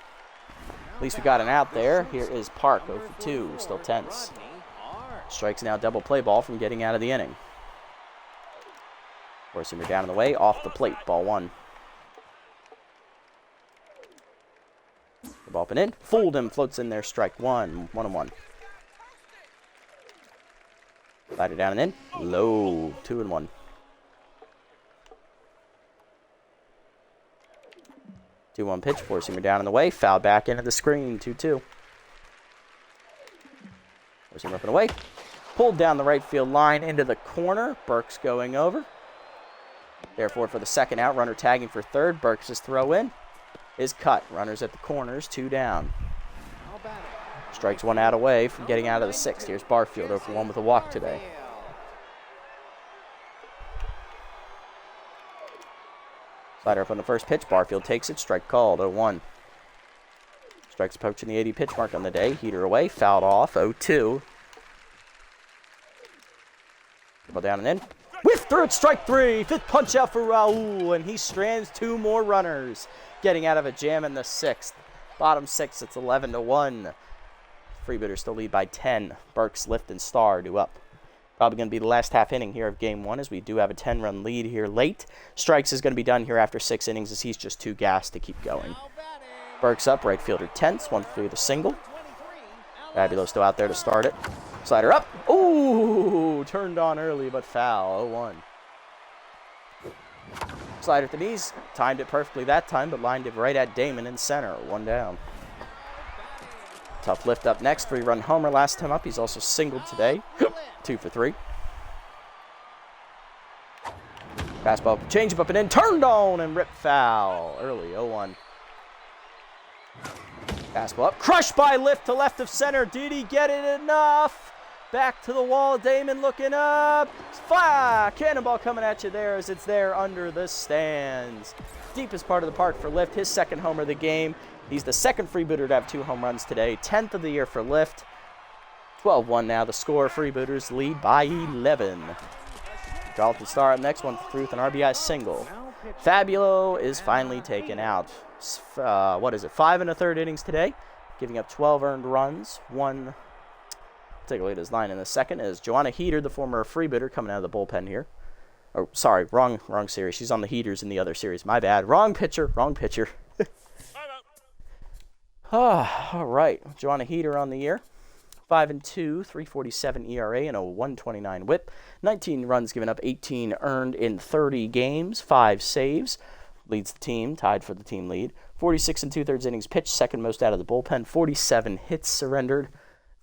At least we got an out there. Here is Park, 0 for 2. Still tense. Strikes now double play ball from getting out of the inning. Forcing her down in the way. Off the plate. Ball 1. The ball up and in. Fooled him. Floats in there. Strike 1. 1-1. Slide it down and in. Low. 2-1. 2-1 pitch, forcing her down in the way. Foul back into the screen. 2-2. Forcing her up and away. Pulled down the right field line into the corner. Burks going over. Therefore, for the second out, runner tagging for third. Burks' throw in is cut. Runners at the corners. 2 down. Strikes 1 out away from getting out of the 6th. Here's Barfield, 0 for 1 with a walk today. Slider up on the first pitch. Barfield takes it. Strike called. 0-1. Strikes approaching the 80 pitch mark on the day. Heater away. Fouled off. 0-2. Ball down and in. Whiff through it. Strike 3. Fifth punch out for Raul. And he strands 2 more runners. Getting out of a jam in the 6th. Bottom 6. It's 11-1. Freebooters still lead by 10. Burks, Lift, and Starr do up. Probably going to be the last half inning here of Game 1 as we do have a 10-run lead here late. Strikes is going to be done here after 6 innings as he's just too gassed to keep going. Burks up, right fielder tense, 1 for 3 with a single. Fabulous still out there to start it. Slider up. Ooh, turned on early but foul. 0-1. Slider at the knees. Timed it perfectly that time but lined it right at Damon in center. 1 down. Tough lift up next. 3-run homer last time up. He's also singled today. 2 for 3. Fastball, change up and in. Turned on and ripped foul. Early, 0-1. Fastball up. Crushed by Lift to left of center. Did he get it enough? Back to the wall. Damon looking up. Fire! Cannonball coming at you there as it's there under the stands. Deepest part of the park for Lift. His 2nd homer of the game. He's the 2nd Freebooter to have 2 home runs today. 10th of the year for Lift. 12-1 now. The score, Freebooters lead by 11. Dalton Starr up next, 1 for 3 with an RBI single. Fabulo is finally taken out. 5 1/3 innings today, giving up 12 earned runs. Take a look at his line in the second is Joanna Heater, the former Freebooter, coming out of the bullpen here. Oh, sorry, wrong series. She's on the Heaters in the other series. My bad. Wrong pitcher. All right, Joanna Heater on the year. 5-2, 3.47 ERA and a 1.29 WHIP. 19 runs given up, 18 earned in 30 games, 5 saves. Leads the team, tied for the team lead. 46 2/3 innings pitched, 2nd most out of the bullpen. 47 hits surrendered,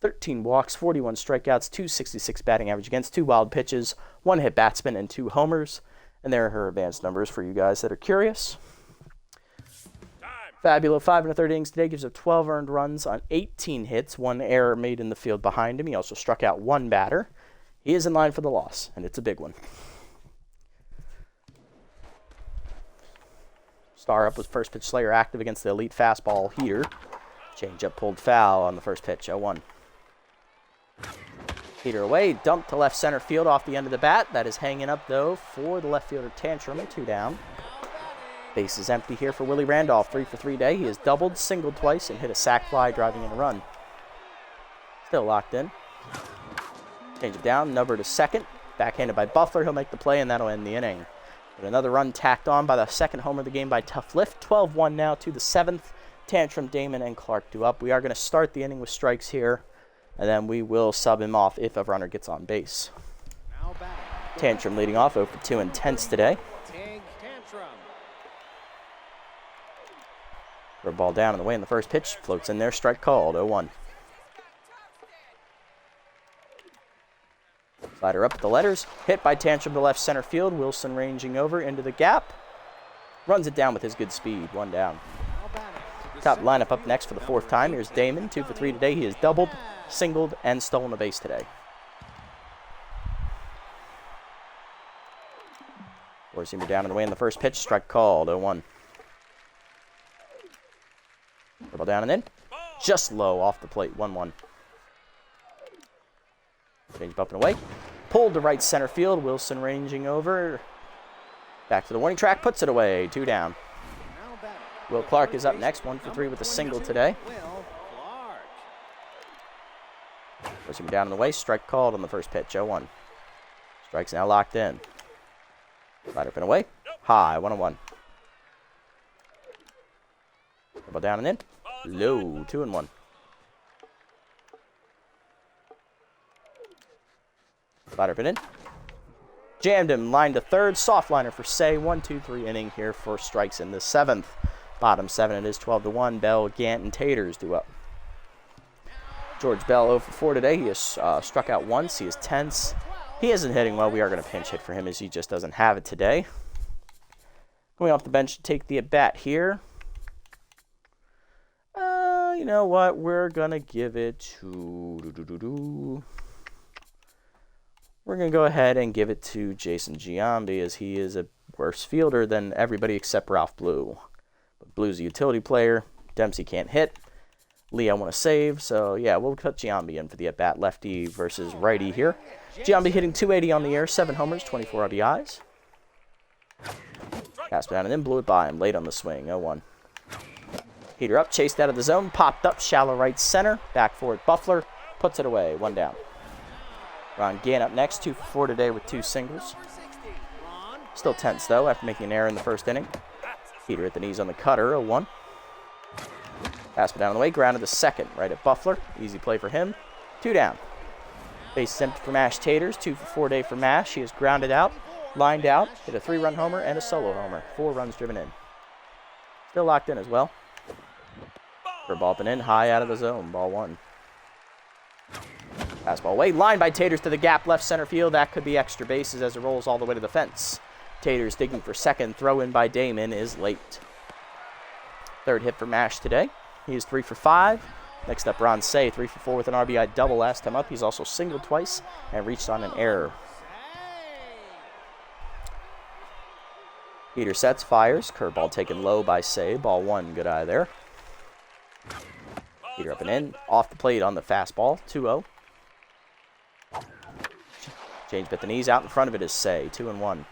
13 walks, 41 strikeouts, 266 batting average against, 2 wild pitches, 1 hit batsman, and 2 homers. And there are her advanced numbers for you guys that are curious. Fabulous 5 1/3 innings today, gives up 12 earned runs on 18 hits, 1 error made in the field behind him. He also struck out 1 batter. He is in line for the loss, and it's a big one. Star up with first pitch Slayer active against the elite fastball Heater. Changeup pulled foul on the first pitch, 0-1. Heater away, dumped to left center field off the end of the bat. That is hanging up, though, for the left fielder Tantrum, 2 down. Base is empty here for Willie Randolph, 3 for 3 day. He has doubled, singled twice, and hit a sac fly driving in a run. Still locked in. Change it down, number to second. Backhanded by Buffler, he'll make the play, and that'll end the inning. But another run tacked on by the second homer of the game by Tough Lift. 12-1 now to the 7th. Tantrum, Damon, and Clark due up. We are going to start the inning with strikes here, and then we will sub him off if a runner gets on base. Tantrum leading off 0 for 2 and tenths today. For a ball down and away in the first pitch. Floats in there, strike called, 0-1. Slider up at the letters. Hit by Tantrum to left center field. Wilson ranging over into the gap. Runs it down with his good speed, 1 down. Top lineup up next for the 4th time. Here's Damon, 2 for 3 today. He has doubled, singled, and stolen a base today. Four-seamer down and away in the first pitch. Strike called, 0-1. Ball down and in. Just low off the plate, 1-1. Change up and away. Pulled to right center field. Wilson ranging over. Back to the warning track. Puts it away, 2 down. Will Clark is up next, 1 for 3 with a single today. Pushing him down and away. Strike called on the first pitch, 0-1. Strike's now locked in. Slider up and away. High, 1-1. Ball down and in. Low, 2-1. Slider up and in. Jammed him, line to third. Soft liner for Say. 1-2-3 inning here for strikes in the 7th. Bottom 7, it is 12-1. Bell, Gant, and Taters due up. George Bell 0 for 4 today. He has struck out once. He is tense. He isn't hitting well. We are going to pinch hit for him as he just doesn't have it today. Coming off the bench to take the at-bat here. You know what? We're going to give it to... We're going to go ahead and give it to Jason Giambi as he is a worse fielder than everybody except Ralph Blue. But Blue's a utility player. Dempsey can't hit. Lee, I want to save. So, yeah, we'll put Giambi in for the at-bat. Lefty versus righty here. Giambi hitting .280 on the air. 7 homers, 24 RBIs. Passed down and then blew it by him. Late on the swing. 0-1. Heater up. Chased out of the zone. Popped up. Shallow right center. Back forward. Buffler. Puts it away. 1 down. Ron Gant up next, 2 for 4 today with 2 singles. Still tense, though, after making an error in the first inning. Heater at the knees on the cutter, 0-1. Pass down the way, grounded to second, right at Buffler. Easy play for him. 2 down. Base empty for Mash Taters, 2 for 4 day for Mash. He is grounded out, lined out, hit a 3-run homer and a solo homer. 4 runs driven in. Still locked in as well. For a ball up and in, high out of the zone, ball 1. Fastball away, line by Taters to the gap, left center field. That could be extra bases as it rolls all the way to the fence. Taters digging for second, throw in by Damon is late. 3rd hit for Mash today. He is 3 for 5. Next up, Ron Say, 3 for 4 with an RBI double last time up. He's also singled twice and reached on an error. Heater sets, fires. Curveball taken low by Say. Ball 1, good eye there. Heater up and in. Off the plate on the fastball, 2-0. Change at the knees. Out in front of it is Say. 2-1.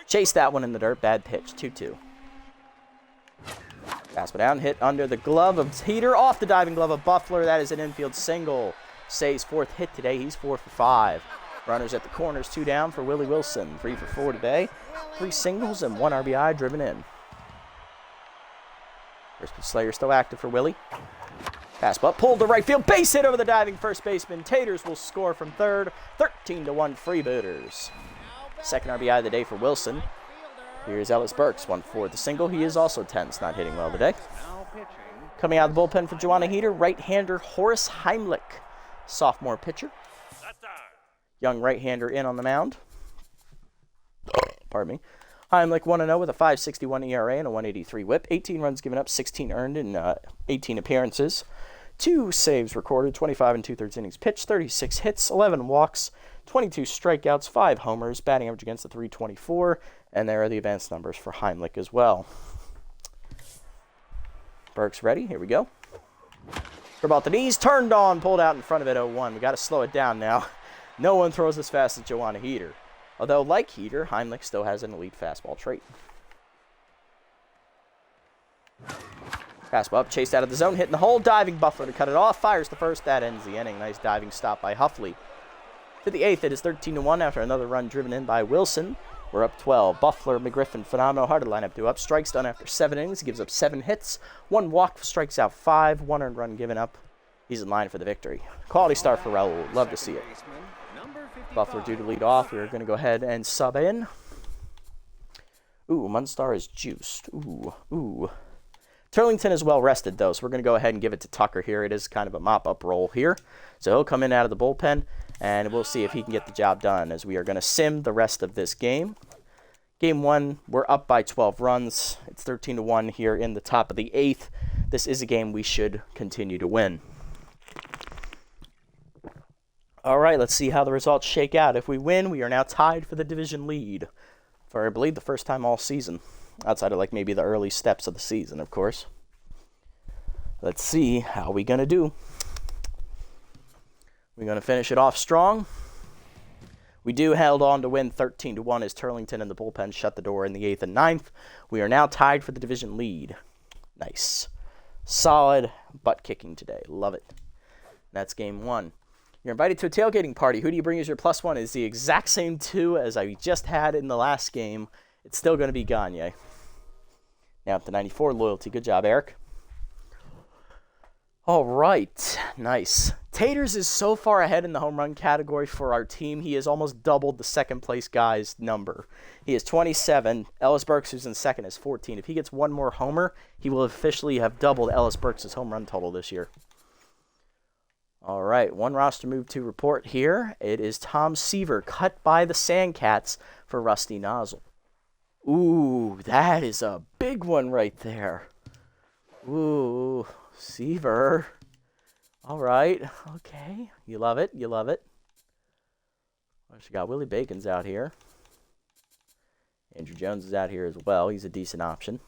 Chase that one in the dirt. Bad pitch. 2-2. Fastball down. Hit under the glove of Heater. Off the diving glove of Buffler. That is an infield single. Say's 4th hit today. He's 4 for 5. Runners at the corners. 2 down for Willie Wilson. 3 for 4 today. 3 singles and 1 RBI driven in. First pitch Slayer still active for Willie. Fastball pulled to right field. Base hit over the diving first baseman. Taters will score from third. 13-1 Freebooters. 2nd RBI of the day for Wilson. Here's Ellis Burks, 1 for the single. He is also tense, not hitting well today. Coming out of the bullpen for Joanna Heater, right-hander Horace Heimlich, sophomore pitcher. Young right-hander in on the mound. Pardon me. Heimlich 1-0 with a 5.61 ERA and a 1.83 whip. 18 runs given up, 16 earned in 18 appearances. 2 saves recorded, 25 and 2/3 innings pitched, 36 hits, 11 walks, 22 strikeouts, 5 homers, batting average against the .324, and there are the advanced numbers for Heimlich as well. Burke's ready. Here we go. For about the knees, turned on, pulled out in front of it, 0-1. We got to slow it down now. No one throws as fast as Joanna Heater. Although, like Heater, Heimlich still has an elite fastball trait. Fastball up, chased out of the zone, hitting the hole, diving Buffler to cut it off, fires the first, that ends the inning. Nice diving stop by Huffley. To the 8th, it is 13-1 after another run driven in by Wilson. We're up 12. Buffler, McGriffin, phenomenal. Hard to line up 2 up. Strikes done after 7 innings. He gives up 7 hits, 1 walk, strikes out 5, 1 earned run given up. He's in line for the victory. Quality start for Raul. Love to see it. Buffler due to lead off. We're going to go ahead and sub in. Ooh, Munstar is juiced. Ooh. Turlington is well rested, though, so we're going to go ahead and give it to Tucker here. It is kind of a mop-up role here. So he'll come in out of the bullpen, and we'll see if he can get the job done as we are going to sim the rest of this game. Game 1, we're up by 12 runs. It's 13-1 here in the top of the 8th. This is a game we should continue to win. All right, let's see how the results shake out. If we win, we are now tied for the division lead for, I believe, the first time all season. Outside of, like, maybe the early steps of the season, of course. Let's see how we going to do. We're going to finish it off strong. We do held on to win 13-1 as Turlington and the bullpen shut the door in the 8th and 9th. We are now tied for the division lead. Nice. Solid butt kicking today. Love it. That's game 1. You're invited to a tailgating party. Who do you bring as your +1? It's the exact same 2 as I just had in the last game. It's still going to be Gagne. Now up to 94, loyalty. Good job, Eric. All right. Nice. Taters is so far ahead in the home run category for our team. He has almost doubled the second-place guy's number. He has 27. Ellis Burks, who's in second, is 14. If he gets one more homer, he will officially have doubled Ellis Burks' home run total this year. All right. One roster move to report here. It is Tom Seaver, cut by the Sandcats for Rusty Nozzle. Ooh, that is a big one right there. Ooh, Seaver. All right. Okay. You love it. You love it. Well, she got Willie Bacon's out here. Andrew Jones is out here as well. He's a decent option.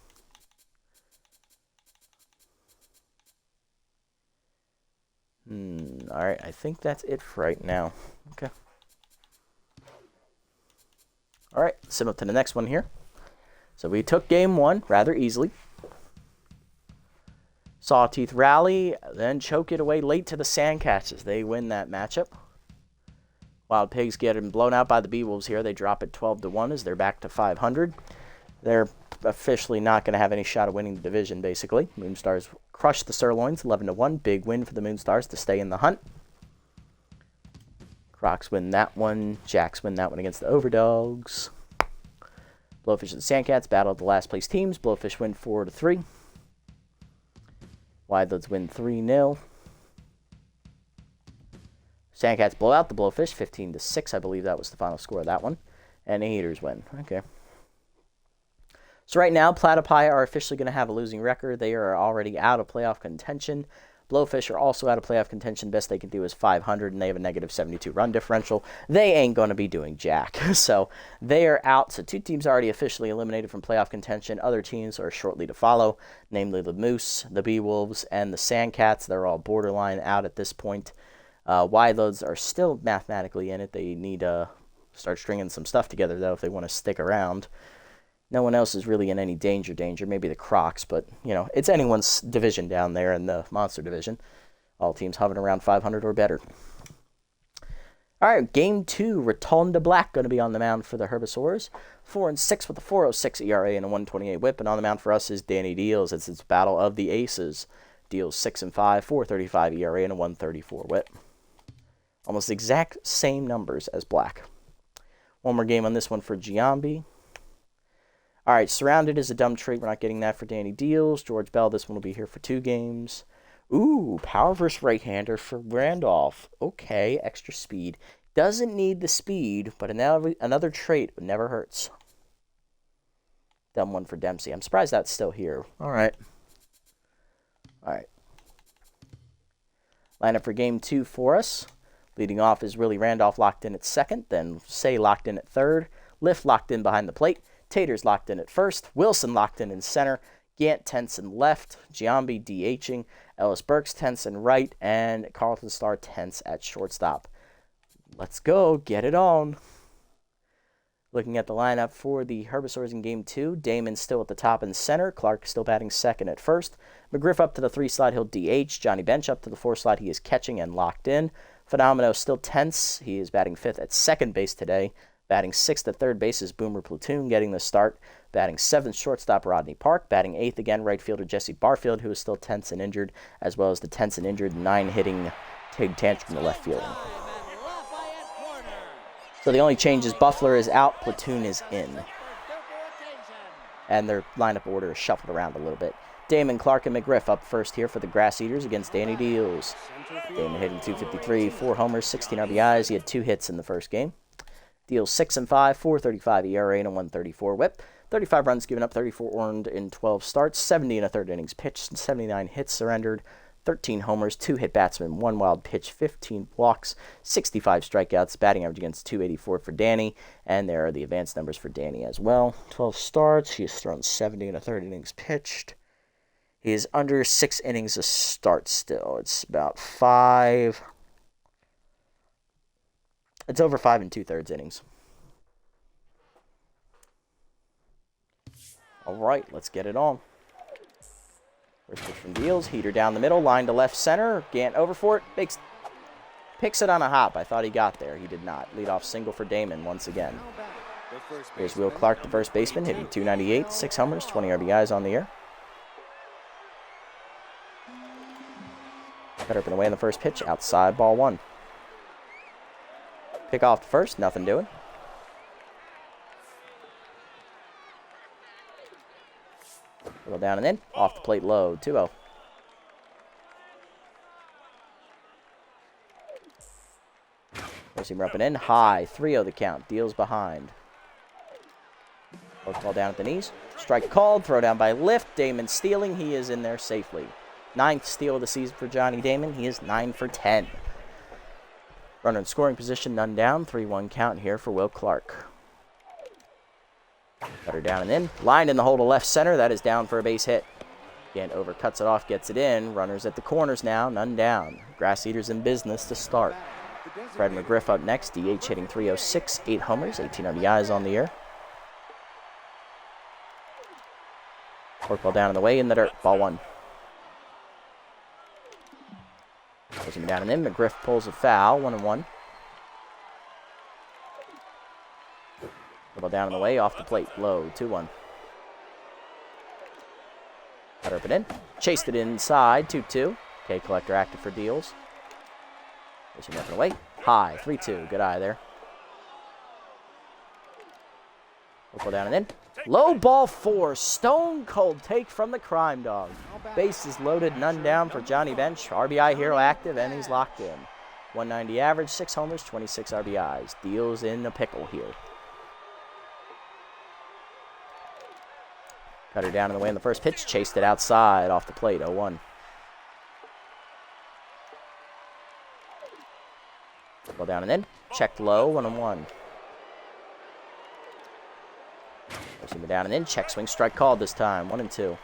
All right. I think that's it for right now. Okay. All right. Sim up to the next one here. So we took game 1 rather easily. Sawteeth rally, then choke it away late to the Sandcats as they win that matchup. Wild Pigs getting blown out by the Bee-Wolves here. They drop it 12-1 as they're back to 500. They're officially not going to have any shot of winning the division, basically. Moonstars crushed the Sirloins 11-1. Big win for the Moonstars to stay in the hunt. Crocs win that one. Jacks win that one against the Overdogs. Blowfish and the Sandcats battled the last place teams. Blowfish win 4-3. Widelands win 3-0. Sandcats blow out the Blowfish 15-6. I believe that was the final score of that one. And the Heaters win. Okay. So right now, Platypi are officially going to have a losing record. They are already out of playoff contention. Blowfish are also out of playoff contention. Best they can do is 500, and they have a negative 72 run differential. They ain't going to be doing jack. So they are out. So 2 teams are already officially eliminated from playoff contention. Other teams are shortly to follow, namely the Moose, the Bee-Wolves, and the Sandcats. They're all borderline out at this point. Wideloads are still mathematically in it. They need to start stringing some stuff together, though, if they want to stick around. No one else is really in any danger. Maybe the Crocs, but, you know, it's anyone's division down there in the Monster Division. All teams hovering around 500 or better. All right, Game 2, Rotunda Black going to be on the mound for the Herbisaurs. 4-6 with a 4.06 ERA and a 1.28 whip. And on the mound for us is Danny Deals. It's battle of the aces. Deals 6-5, 4.35 ERA and a 1.34 whip. Almost the exact same numbers as Black. One more game on this one for Giambi. All right, Surrounded is a dumb trait. We're not getting that for Danny Deals. George Bell, this one will be here for 2 games. Ooh, power versus right-hander for Randolph. Okay, extra speed. Doesn't need the speed, but another trait never hurts. Dumb one for Dempsey. I'm surprised that's still here. All right. Lineup for Game 2 for us. Leading off is Willie Randolph locked in at second. Then Say locked in at third. Lift locked in behind the plate. Taters locked in at first. Wilson locked in center. Gant tense in left. Giambi DHing. Ellis Burks tense in right. And Carlton Starr tense at shortstop. Let's go. Get it on. Looking at the lineup for the Herbisaurs in Game 2, Damon still at the top and center. Clark still batting second at first. McGriff up to the 3 slot, he'll DH. Johnny Bench up to the 4 slot, he is catching and locked in. Phenomeno still tense. He is batting 5th at second base today. Batting 6th at third base is Boomer Platoon getting the start. Batting 7th, shortstop Rodney Park. Batting 8th again, right fielder Jesse Barfield, who is still tense and injured, as well as the tense and injured 9-hitting Tig Tantrum in the left field. So the only change is Buffler is out, Platoon is in. And their lineup order is shuffled around a little bit. Damon, Clark, and McGriff up first here for the Grass Eaters against Danny Deals. Damon hitting .253, 4 homers, 16 RBIs. He had 2 hits in the first game. Deals 6-5, 4.35 ERA and a 1.34 WHIP. 35 runs given up, 34 earned in 12 starts, 70 1/3 innings pitched, 79 hits surrendered. 13 homers, 2 hit batsmen, 1 wild pitch, 15 walks, 65 strikeouts, batting average against .284 for Danny, and there are the advanced numbers for Danny as well. 12 starts, he has thrown 70 1/3 innings pitched. He is under 6 innings a start still. It's about 5. It's over 5 2/3 innings. All right, let's get it on. First pitch from Deals, heater down the middle, line to left center. Gant over for it, picks it on a hop. I thought he got there. He did not. Leadoff single for Damon once again. Here's Will Clark, the first baseman, hitting .298, 6 homers, 20 RBIs on the year. Cut up and away on the first pitch, outside, ball 1. Pick off to first, nothing doing. Little down and in, off the plate low, 2-0. Seamer up and in, high, 3-0 the count, Deals behind. Ball down at the knees, strike called, throw down by Lift, Damon stealing, he is in there safely. 9th steal of the season for Johnny Damon, he is 9 for 10. Runner in scoring position, none down, 3-1 count here for Will Clark. Cutter down and in. Line in the hole to left center. That is down for a base hit. Again, overcuts it off, gets it in. Runners at the corners now, none down. Grass Eaters in business to start. Fred McGriff up next. DH hitting .306, 8 homers, 18 RBIs on the year. Fork ball down in the way in the dirt. Ball 1. Goes him down and in. McGriff pulls a foul. 1-1. Ball down in the way, off the plate, low, 2-1. Cut up and in. Chased it inside, 2-2. K Collector active for Deals. Pushing up and away. High, 3-2. Good eye there. Ball down and in. Low ball 4. Stone cold take from the Crime Dog. Bases loaded, none down for Johnny Bench. RBI hero active, and he's locked in. 190 average, 6 homers, 26 RBIs. Deals in a pickle here. Cutter down in the way in the first pitch. Chased it outside off the plate. 0-1. Ball down and in. Checked low. 1-1. Pushing it down and in. Check swing. Strike called this time. 1-2.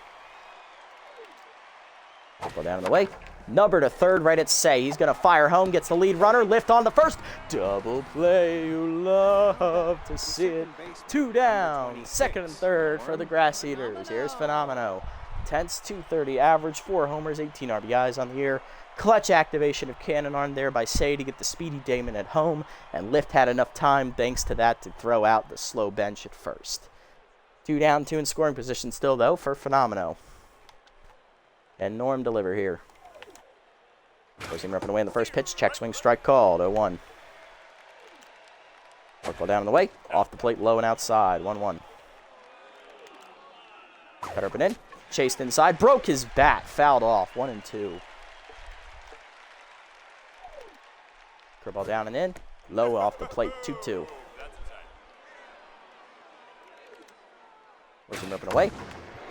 Ball down in the way. Number to third right at Say. He's going to fire home. Gets the lead runner. Lift on the first. Double play. You love to see it. 2 down. Second and third for the Grass Eaters. Here's Phenomeno. Tense, .230 average. 4 homers, 18 RBIs on the year. Clutch activation of Cannon Arm there by Say to get the speedy Damon at home. And Lift had enough time, thanks to that, to throw out the slow Bench at first. 2 down, 2 in scoring position still, though, for Phenomeno. And Norm deliver here. Goes him up and away in the first pitch. Check swing, strike called. 0-1. Work ball down in the way. Off the plate, low and outside. 1-1. Cut up and in. Chased inside. Broke his bat. Fouled off. 1-2. Curveball down and in. Low off the plate. 2-2. Works him up and away.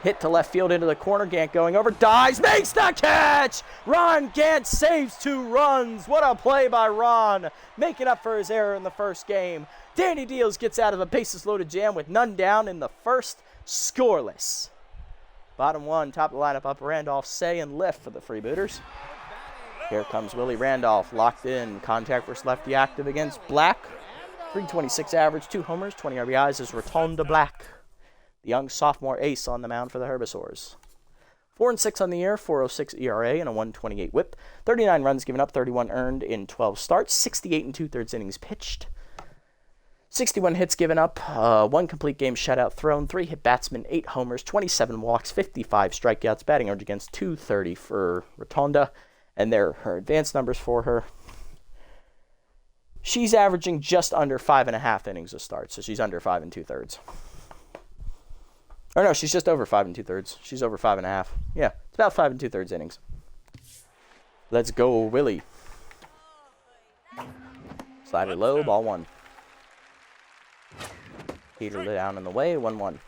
Hit to left field into the corner. Gant going over. Dives. Makes the catch. Ron Gant saves 2 runs. What a play by Ron. Making up for his error in the first game. Danny Deals gets out of a bases-loaded jam with none down in the first. Scoreless. Bottom 1, top of the lineup up Randolph, Say, and Lift for the Freebooters. Here comes Willie Randolph. Locked in. Contact versus lefty active against Black. .326 average, 2 homers, 20 RBIs is Rotonda Black, the young sophomore ace on the mound for the Herbisaurs. 4-6 on the year, 4.06 ERA, and a 1.28 WHIP. 39 runs given up, 31 earned in 12 starts, 68 2/3 innings pitched. 61 hits given up, 1 complete game shutout thrown, 3 hit batsmen, 8 homers, 27 walks, 55 strikeouts, batting average against .230 for Rotonda, and there are her advanced numbers for her. She's averaging just under 5.5 innings a start, so she's under 5 2/3. Or no, she's just over 5 2/3. She's over 5.5. Yeah, it's about 5 2/3 innings. Let's go, Willie. Slider low, ball 1. Heater down in the way, 1-1.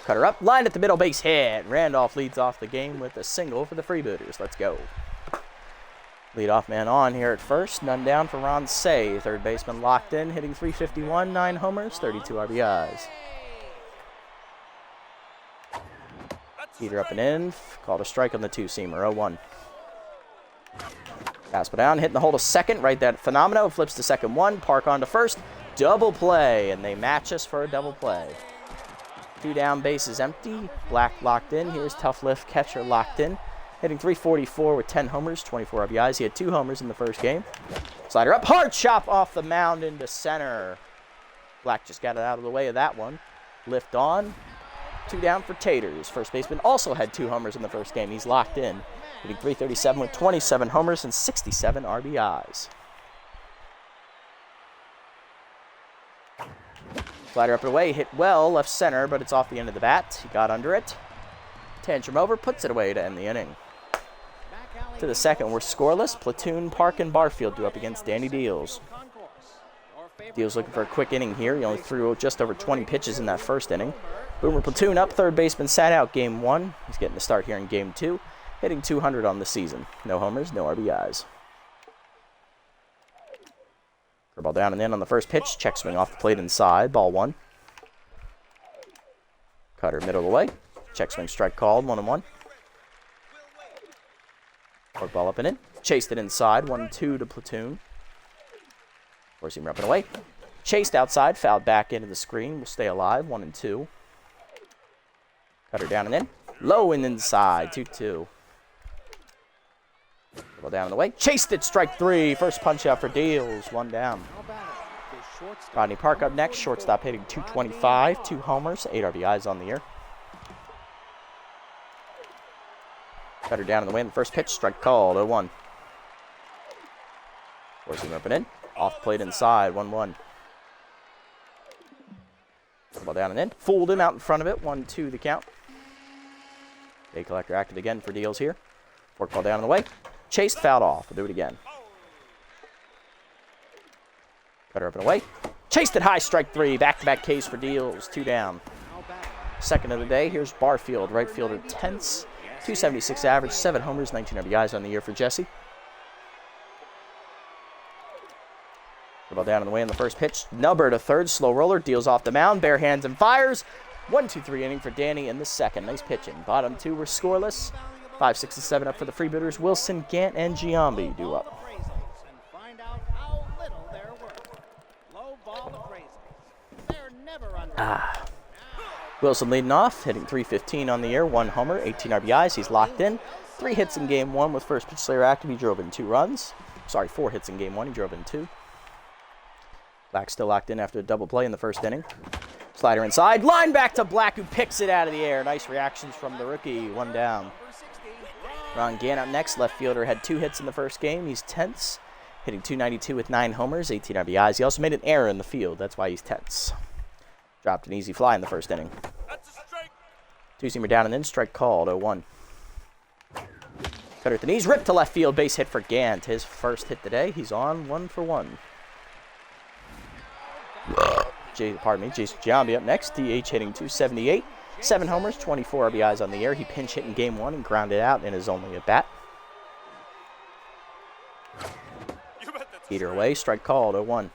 Cutter up, line at the middle, base hit. Randolph leads off the game with a single for the Freebooters. Let's go. Leadoff man on here at first. None down for Ron Say. Third baseman locked in, hitting .351, 9 homers, 32 RBIs. Heater up and in. Called a strike on the 2-seamer, 0-1. Fastball down, hitting the hole to second. Right that Phenomeno flips to second 1. Park on to first. Double play, and they match us for a double play. 2 down, bases empty. Black locked in. Here's Tough Lift Catcher locked in. Hitting .344 with 10 homers, 24 RBIs. He had 2 homers in the first game. Slider up, hard chop off the mound into center. Black just got it out of the way of that one. Lift on. 2 down for Taters. First baseman also had 2 homers in the first game. He's locked in. Hitting .337 with 27 homers and 67 RBIs. Slider up and away, hit well, left center, but it's off the end of the bat. He got under it. Tantrum over, puts it away to end the inning. To the second, we're scoreless. Platoon, Park, and Barfield do up against Danny Deals. Deals looking for a quick inning here. He only threw just over 20 pitches in that first inning. Boomer Platoon up, third baseman sat out game 1. He's getting the start here in game 2. Hitting .200 on the season. No homers, no RBIs. Ball down and in on the first pitch. Check swing off the plate inside. Ball 1. Cutter middle of the way. Check swing strike called. 1-1. Fork ball up and in. Chased it inside. 1-2 to Platoon. Four-seamer up and away. Chased outside. Fouled back into the screen. Will stay alive. 1-2. Cutter down and in. Low and inside. 2-2. Ball down and away. Chased it. Strike 3. First punch out for Deals. 1 down. Rodney Park up next. Shortstop hitting .225. 2 homers. 8 RBIs on the year. Cutter down in the way in the first pitch. Strike called. 0-1. Four-seamer up and in. Off the plate inside. 1-1. Ball down and in. Fooled him out in front of it. 1-2 the count. Day collector active again for Deals here. Fork ball down and away. Chased, fouled off. We'll do it again. Cutter up and away. Chased it high, strike 3. Back-to-back Ks for Deals. 2 down. Second of the day. Here's Barfield. Right fielder, tense. .276 average, 7 homers, 19 RBIs on the year for Jesse. Ball down and away in the first pitch. Nubber to third. Slow roller. Deals off the mound. Bare hands and fires. 1-2-3 inning for Danny in the second. Nice pitching. Bottom 2 were scoreless. 5, 6, and 7 up for the Freebooters. Wilson, Gant, and Giambi do up. Wilson leading off, hitting .315 on the year, 1 homer, 18 RBIs. He's locked in. 3 hits in game 1 with first pitch Slayer active. He drove in 2 runs. Sorry, 4 hits in game 1. He drove in 2. Black still locked in after a double play in the first inning. Slider inside. Line back to Black, who picks it out of the air. Nice reactions from the rookie. 1 down. Ron Gant up next. Left fielder had 2 hits in the first game. He's tense, hitting .292 with 9 homers, 18 RBIs. He also made an error in the field. That's why he's tense. Dropped an easy fly in the first inning. 2-seamer down and in. Strike called. 0-1. Cutter at the knees. Ripped to left field. Base hit for Gant. His first hit today. He's on 1 for 1. Jason Giambi up next. DH hitting .278. 7 homers, 24 RBIs on the year. He pinch hit in game 1 and grounded out in his only at bat. Heater away, strike called, 0-1.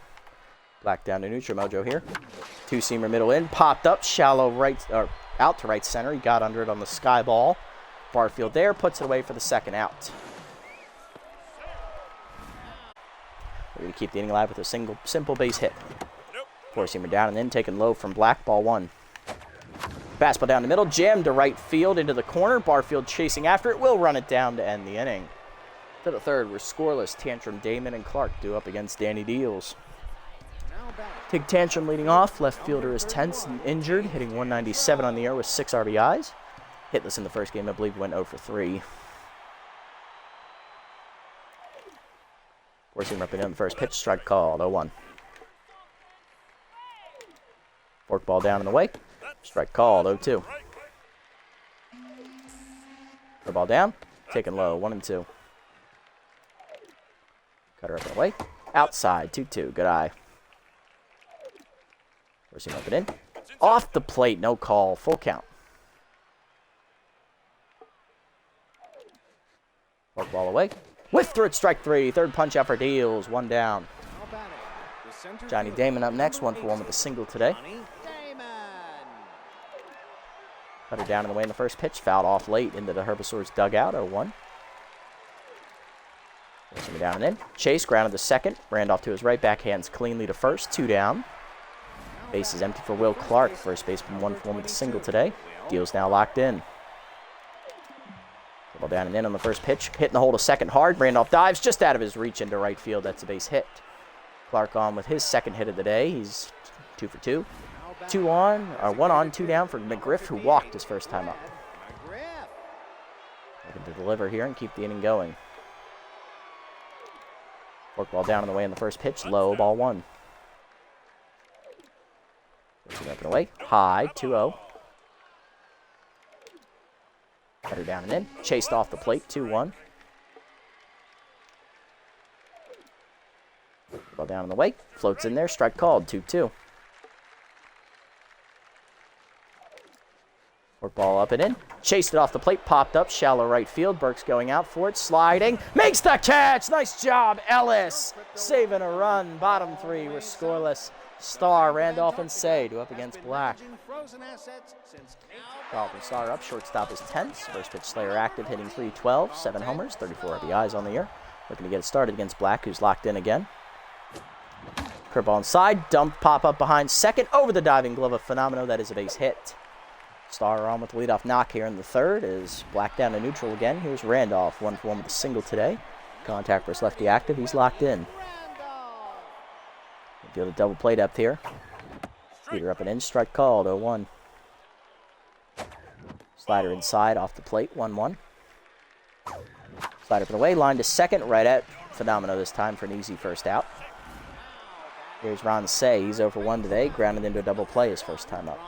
Black down to neutral mojo here. 2-seamer middle in, popped up, shallow right, or out to right center. He got under it on the sky ball. Barfield there, puts it away for the second out. We're going to keep the inning alive with a simple base hit. Four-seamer down and in, taken low from Black, ball 1. Fastball down the middle, jammed to right field into the corner. Barfield chasing after it, will run it down to end the inning. To the third, we're scoreless. Tantrum, Damon, and Clark due up against Danny Deals. Tig Tantrum leading off. Left fielder is tense and injured, hitting 197 on the year with 6 RBIs. Hitless in the first game, I believe, went 0 for 3. Four-seamer up and in the first pitch, strike called, 0-1. Fork ball down and away. Strike called, 0-2. Ball down, taken low, 1-2. Cutter up and away. Outside, 2-2, good eye. Four-seamer up and in. Off the plate, no call, full count. Fork ball away. Whiff through it, strike 3. Third punch out for Deals, 1 down. Johnny Damon up next, 1 for 1 with a single today. Cutter down and away in the first pitch, fouled off late into the Herbisaurs dugout, 0-1. Down and in. Chase grounded to second, ran off to his right, backhands cleanly to first, 2 down. Base is empty for Will Clark, first baseman, 1 for 1 with a single today. Deals now locked in. Ball down and in on the first pitch, hitting the hole to second hard. Randolph dives just out of his reach into right field. That's a base hit. Clark on with his second hit of the day. He's 2 for 2. 1 on, 2 down for McGriff, who walked his first time up. Looking to deliver here and keep the inning going. Fork ball down on the way in the first pitch, low, ball 1. Up and away, high, 2-0. Cutter down and in, chased off the plate, 2-1. Ball down on the way, floats in there, strike called, 2-2. Fork ball up and in, chased it off the plate, popped up, shallow right field. Burke's going out for it, sliding, makes the catch. Nice job, Ellis, saving a run. Bottom 3, we're scoreless. Starr, Randolph, and Say do up against Black. Carlton Starr up, shortstop is tense. First pitch Slayer active, hitting .312, 7 homers, 34 RBIs on the year. Looking to get it started against Black, who's locked in again. Curveball inside, dump, pop up behind second, over the diving glove of Phenomeno. That is a base hit. Starr on with the leadoff knock here in the third. Is Black down to neutral again. Here's Randolph, 1 for 1 with a single today. Contact versus lefty active, he's locked in. Field a double play depth here. Peter up and in, strike called, 0-1. Slider inside, off the plate, 1-1. Slider up and away, line to second, right at Phenomeno this time for an easy first out. Here's Ron Say, he's 0 for 1 today, grounded into a double play his first time up.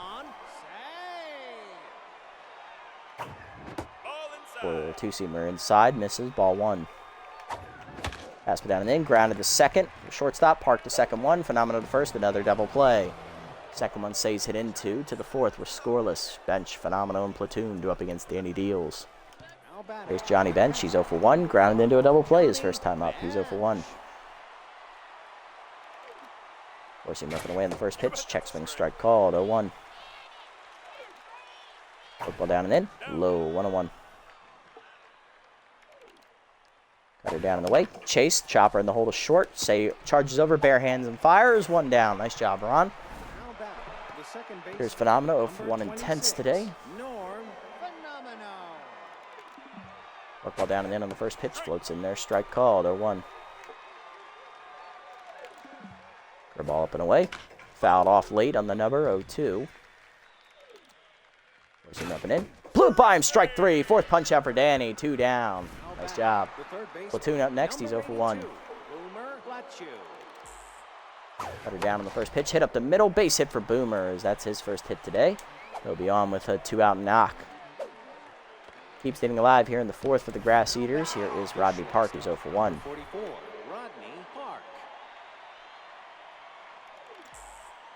For a 2-seamer inside, misses, ball 1. Pass down and in, grounded to second. Shortstop, parked to second 1. Phenomeno to first, another double play. Second one Say's hit into. To the fourth, we're scoreless. Bench, Phenomeno, and Platoon do up against Danny Deals. There's Johnny Bench, he's 0 for 1. Grounded into a double play his first time up. He's 0 for 1. Forcing up and away in the first pitch. Check swing strike called, 0-1. Football down and in. Low, 1-1. Cutter down and away. Chase, chopper in the hole to short. Say charges over, bare hands and fires. 1 down. Nice job, Ron. Here's Phenomeno, 0 for 1 intense today. Ball down and in on the first pitch. Floats in there. Strike called, 0-1. Ball up and away. Fouled off late on the number, 0-2. Forcing up and in. Blew by him, strike 3. Fourth punch out for Danny, 2 down. Nice job. Platoon up next, he's 0 for 1. Cutter down on the first pitch, hit up the middle, base hit for Boomer, as that's his first hit today. He'll be on with a 2-out knock. Keeps hitting alive here in the fourth for the Grass Eaters. Here is Rodney Park, who's 0 for 1.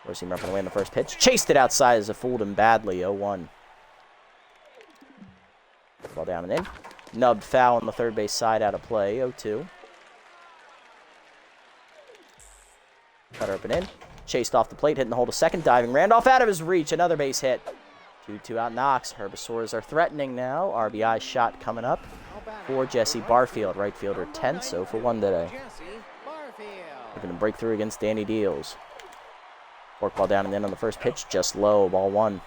Forcing him up and away in the first pitch. Chased it outside as it fooled him badly, 0-1. Ball down and in. Nubbed foul on the third base side, out of play, 0-2. Cutter up and in. Chased off the plate, hitting the hole to second. Diving Randolph out of his reach. Another base hit. 2-out knocks. Herbisaurs are threatening now. RBI shot coming up for Jesse Barfield. Right fielder tense, 0 for 1 today. Looking to break through against Danny Deals. Forkball down and in on the first pitch. Just low. Ball 1.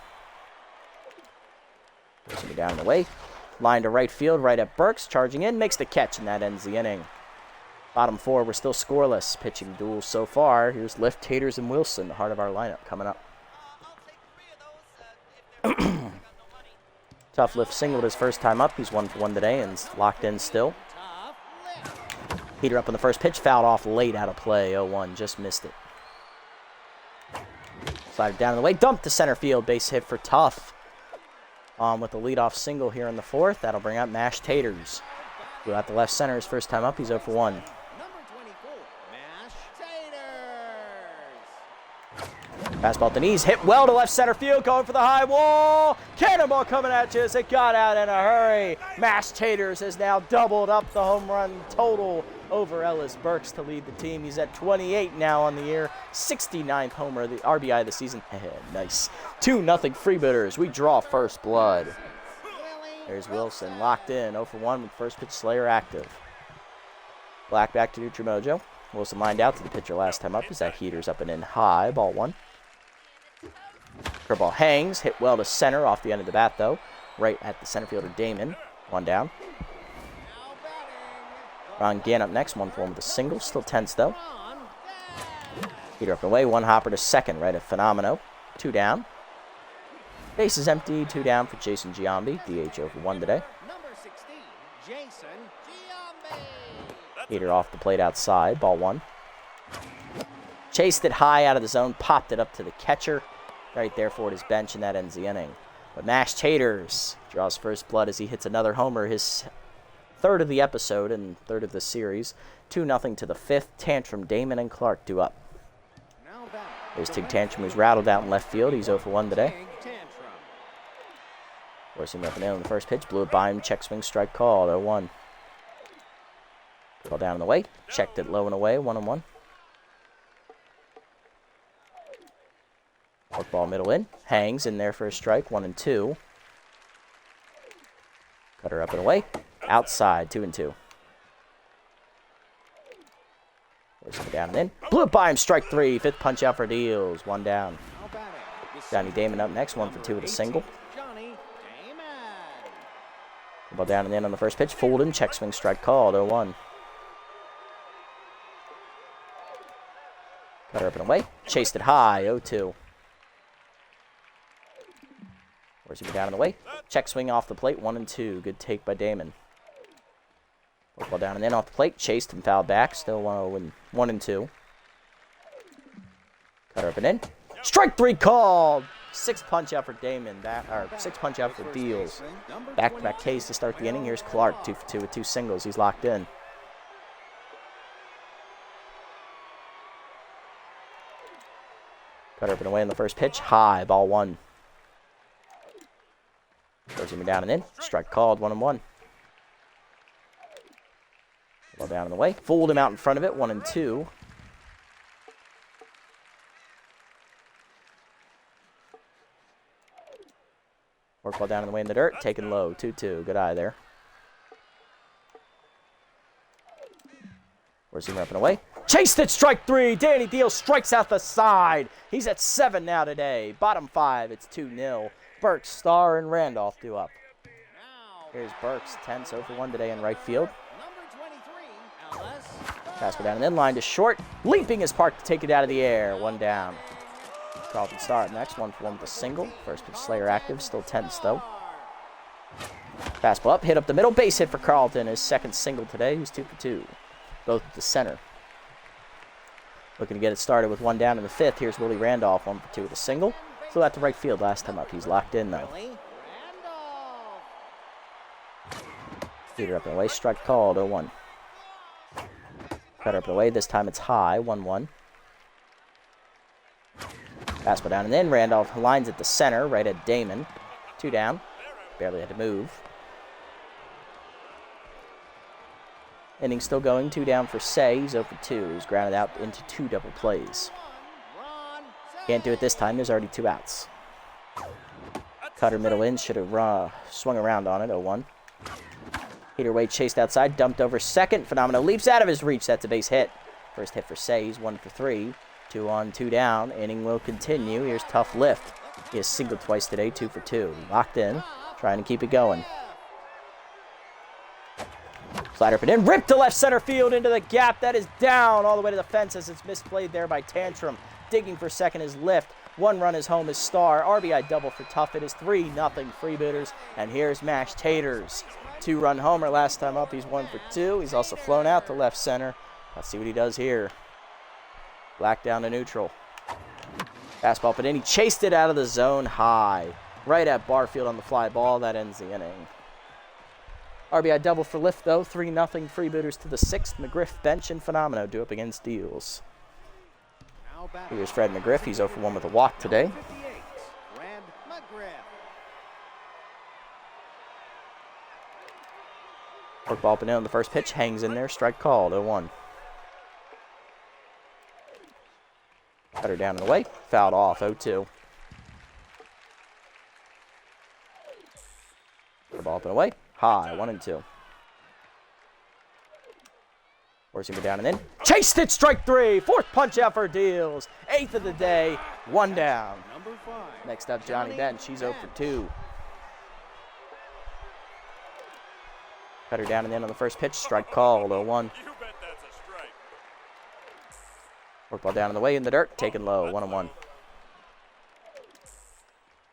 Pushing it down and away. Line to right field. Right at Burks. Charging in. Makes the catch. And that ends the inning. Bottom 4. We're still scoreless. Pitching duels so far. Here's Lift, Taters, and Wilson. The heart of our lineup coming up. Tough Lift singled his first time up. He's 1 for 1 today and locked in still. Heater up on the first pitch. Fouled off late out of play. 0-1. Just missed it. Slided down in the way. Dumped to center field. Base hit for Tough. On with the leadoff single here in the 4th. That'll bring out Mashed Taters. Blew out the left center his first time up. He's 0 for 1. Fastball at the knees, hit well to left center field, going for the high wall. Cannonball coming at you as it got out in a hurry. Mashed Taters has now doubled up the home run total over Ellis Burks to lead the team. He's at 28 now on the year. 69th homer, the RBI of the season. Nice. 2-0 Freebooters. We draw first blood. There's Wilson locked in, 0 for 1 with first pitch Slayer active. Black back to Nutrimojo. Wilson lined out to the pitcher last time up as that heater's up and in high. Ball 1. Curveball hangs, hit well to center off the end of the bat though. Right at the center fielder Damon. 1 down. Ron Gann up next, 1 for 1 with a single. Still tense though. Heater up and away, 1 hopper to second, right at Phenomeno. 2 down. Base is empty, 2 down for Jason Giambi. DH 0 for 1 today. Heater off the plate outside, ball 1. Chased it high out of the zone, popped it up to the catcher. Right there for his bench, and that ends the inning. But Mashed Taters draws first blood as he hits another homer, his 3rd of the episode and 3rd of the series. 2-0 to the 5th. Tantrum, Damon, and Clark due up. There's Tig Tantrum, who's rattled out in left field. He's 0 for 1 today. Forcing up and in on the first pitch. Blew it by him. Check swing strike called. 0-1. Ball down in the way. Checked it low and away. 1-1. Ball middle in. Hangs in there for a strike. 1-2. Cutter up and away. Outside. 2-2. Forcing it down and in. Blew it by him. Strike 3. 5th punch out for Deals. 1 down. Johnny Damon up next. 1 for 2 with a single. Ball down and in on the first pitch. Fooled him. Check swing strike called. 0-1. Cutter up and away. Chased it high. 0-2. Forcing it down in the way. Check swing off the plate. 1-2. Good take by Damon. Ball down and in off the plate. Chased and fouled back. Still 1-2. Cutter up and in. Strike 3 called. 6th punch out for Damon. 6th punch out for Deals. Back-to-back Ks to start the inning. Here's Clark. 2 for 2 with 2 singles. He's locked in. Cutter up and away in the first pitch. High. Ball 1. Forcing him down and in. Strike called. 1-1. Ball down in the way. Fooled him out in front of it. 1-2. Work ball down in the way in the dirt. Taken low. 2-2. Good eye there. Forcing him up and away. Chased it. Strike 3. Danny Deal strikes out the side. He's at 7 now today. Bottom 5. It's 2-0. Burks, Starr, and Randolph due up. Here's Burks, 10, 0 for 1 today in right field. Fastball down and in, line to short. Leaping his park to take it out of the air. 1 down. Carlton Starr up next, 1 for 1 with a single. First pitch Slayer active, still tense though. Fastball up, hit up the middle. Base hit for Carlton, his 2nd single today. He's 2 for 2. Both to the center. Looking to get it started with 1 down in the 5th. Here's Willie Randolph, 1 for 2 with a single. Flew out to right field last time up. He's locked in though. Heater up and away. Strike called. 0-1. Cutter up and away. This time it's high. 1-1. Fastball down and in. Randolph lines at the center. Right at Damon. 2 down. Barely had to move. Inning still going. 2 down for Say. He's 0 for 2. He's grounded out into 2 double plays. Can't do it this time. There's already 2 outs. Cutter middle in. Should have swung around on it. 0-1. Heater Wade chased outside. Dumped over second. Phenomeno leaps out of his reach. That's a base hit. First hit for Say, he's 1 for 3. 2 on, 2 down. Inning will continue. Here's Tough Lift. He has singled twice today, 2 for 2. Locked in, trying to keep it going. Slide up and in, ripped to left center field into the gap. That is down all the way to the fence as it's misplayed there by Tantrum. Digging for second is Lift. 1 run is home is Star. RBI double for Tough. It is 3-0 Freebooters. And here's Mashed Taters. 2-run homer last time up. He's 1 for 2. He's also flown out to left center. Let's see what he does here. Black down to neutral. Fastball, but in. He chased it out of the zone high. Right at Barfield on the fly ball. That ends the inning. RBI double for Lift, though. 3-0 Freebooters to the 6th. McGriff, Bench, and Phenomeno do up against Deals. Here's Fred McGriff. He's 0 for 1 with a walk today. Forkball up and in on the first pitch. Hangs in there. Strike called. 0-1. Cutter down and away. Fouled off. 0-2. Ball up and away. High. 1-2. Forcing it down and in. Chased it. Strike 3. 4th punch out for Deals. 8th of the day. 1 down. Next up, Johnny Bench. He's 0 for 2. Cutter down and in on the first pitch. Strike called. 0-1. Forkball down and away in the dirt. Taken low. 1-1.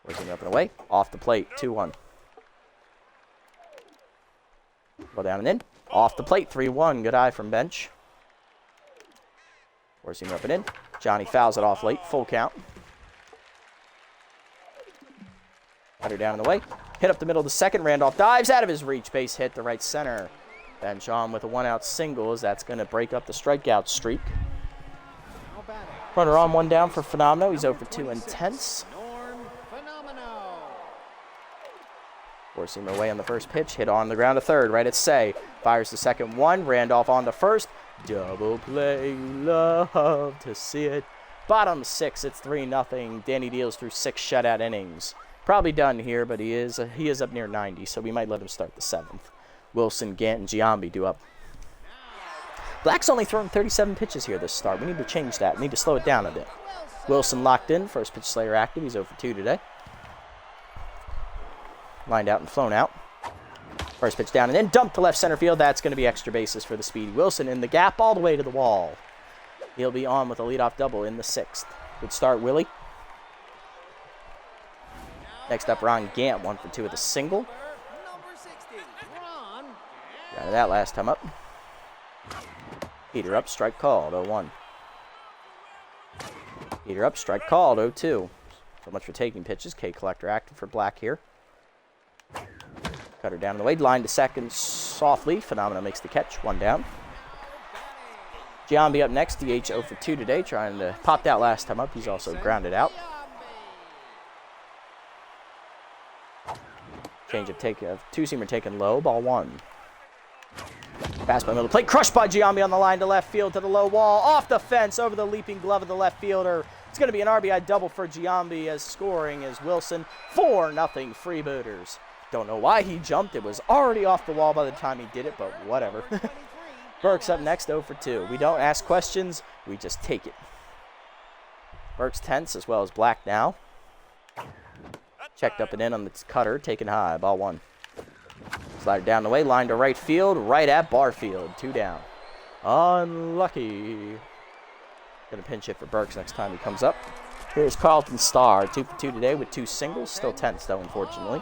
Forcing up and away. Off the plate. 2-1. Ball down and in. Off the plate, 3-1. Good eye from Bench. Forcing up and in. Johnny fouls it off late. Full count. Cutter down and away. Hit up the middle of the second. Randolph dives out of his reach. Base hit to right center. Bench on with a 1-out single as that's going to break up the strikeout streak. Runner on, 1 down for Phenomeno. He's 0 for 2 intense. Forcing him away on the first pitch. Hit on the ground to third. Right at Say. Fires the second one. Randolph on to first. Double play. Love to see it. Bottom 6. It's 3-0. Danny Deals through 6 shutout innings. Probably done here, but he is up near 90, so we might let him start the 7th. Wilson, Gant, and Giambi do up. Black's only thrown 37 pitches here this start. We need to change that. We need to slow it down a bit. Wilson locked in. First pitch Slayer active. He's 0 for 2 today. Lined out and flown out. First pitch down and in. Dumped to left center field. That's going to be extra bases for the speedy Wilson in the gap all the way to the wall. He'll be on with a leadoff double in the 6th. Good start, Willie. Next up, Ron Gant, 1 for 2 with a single. Got to that last time up. Heater up, strike called, 0-1. Heater up, strike called, 0-2. So much for taking pitches. K Collector active for Black here. Cutter down the way, line to second softly. Phenomeno makes the catch, 1 down. Giambi up next, DH 0 for 2 today, trying to pop that last time up. He's also grounded out. Change of take, two-seamer taken low, ball 1. Fastball middle of the plate, crushed by Giambi on the line to left field to the low wall, off the fence, over the leaping glove of the left fielder. It's going to be an RBI double for Giambi as scoring is Wilson. 4-0 Freebooters. Don't know why he jumped. It was already off the wall by the time he did it, but whatever. Burke's up next, 0 for 2. We don't ask questions, we just take it. Burke's tense as well as Black now. Checked up and in on the cutter, taken high, ball 1. Slider down the way, line to right field, right at Barfield, 2 down. Unlucky. Gonna pinch hit for Burks next time he comes up. Here's Carlton Starr, 2 for 2 today with 2 singles. Still tense though, unfortunately.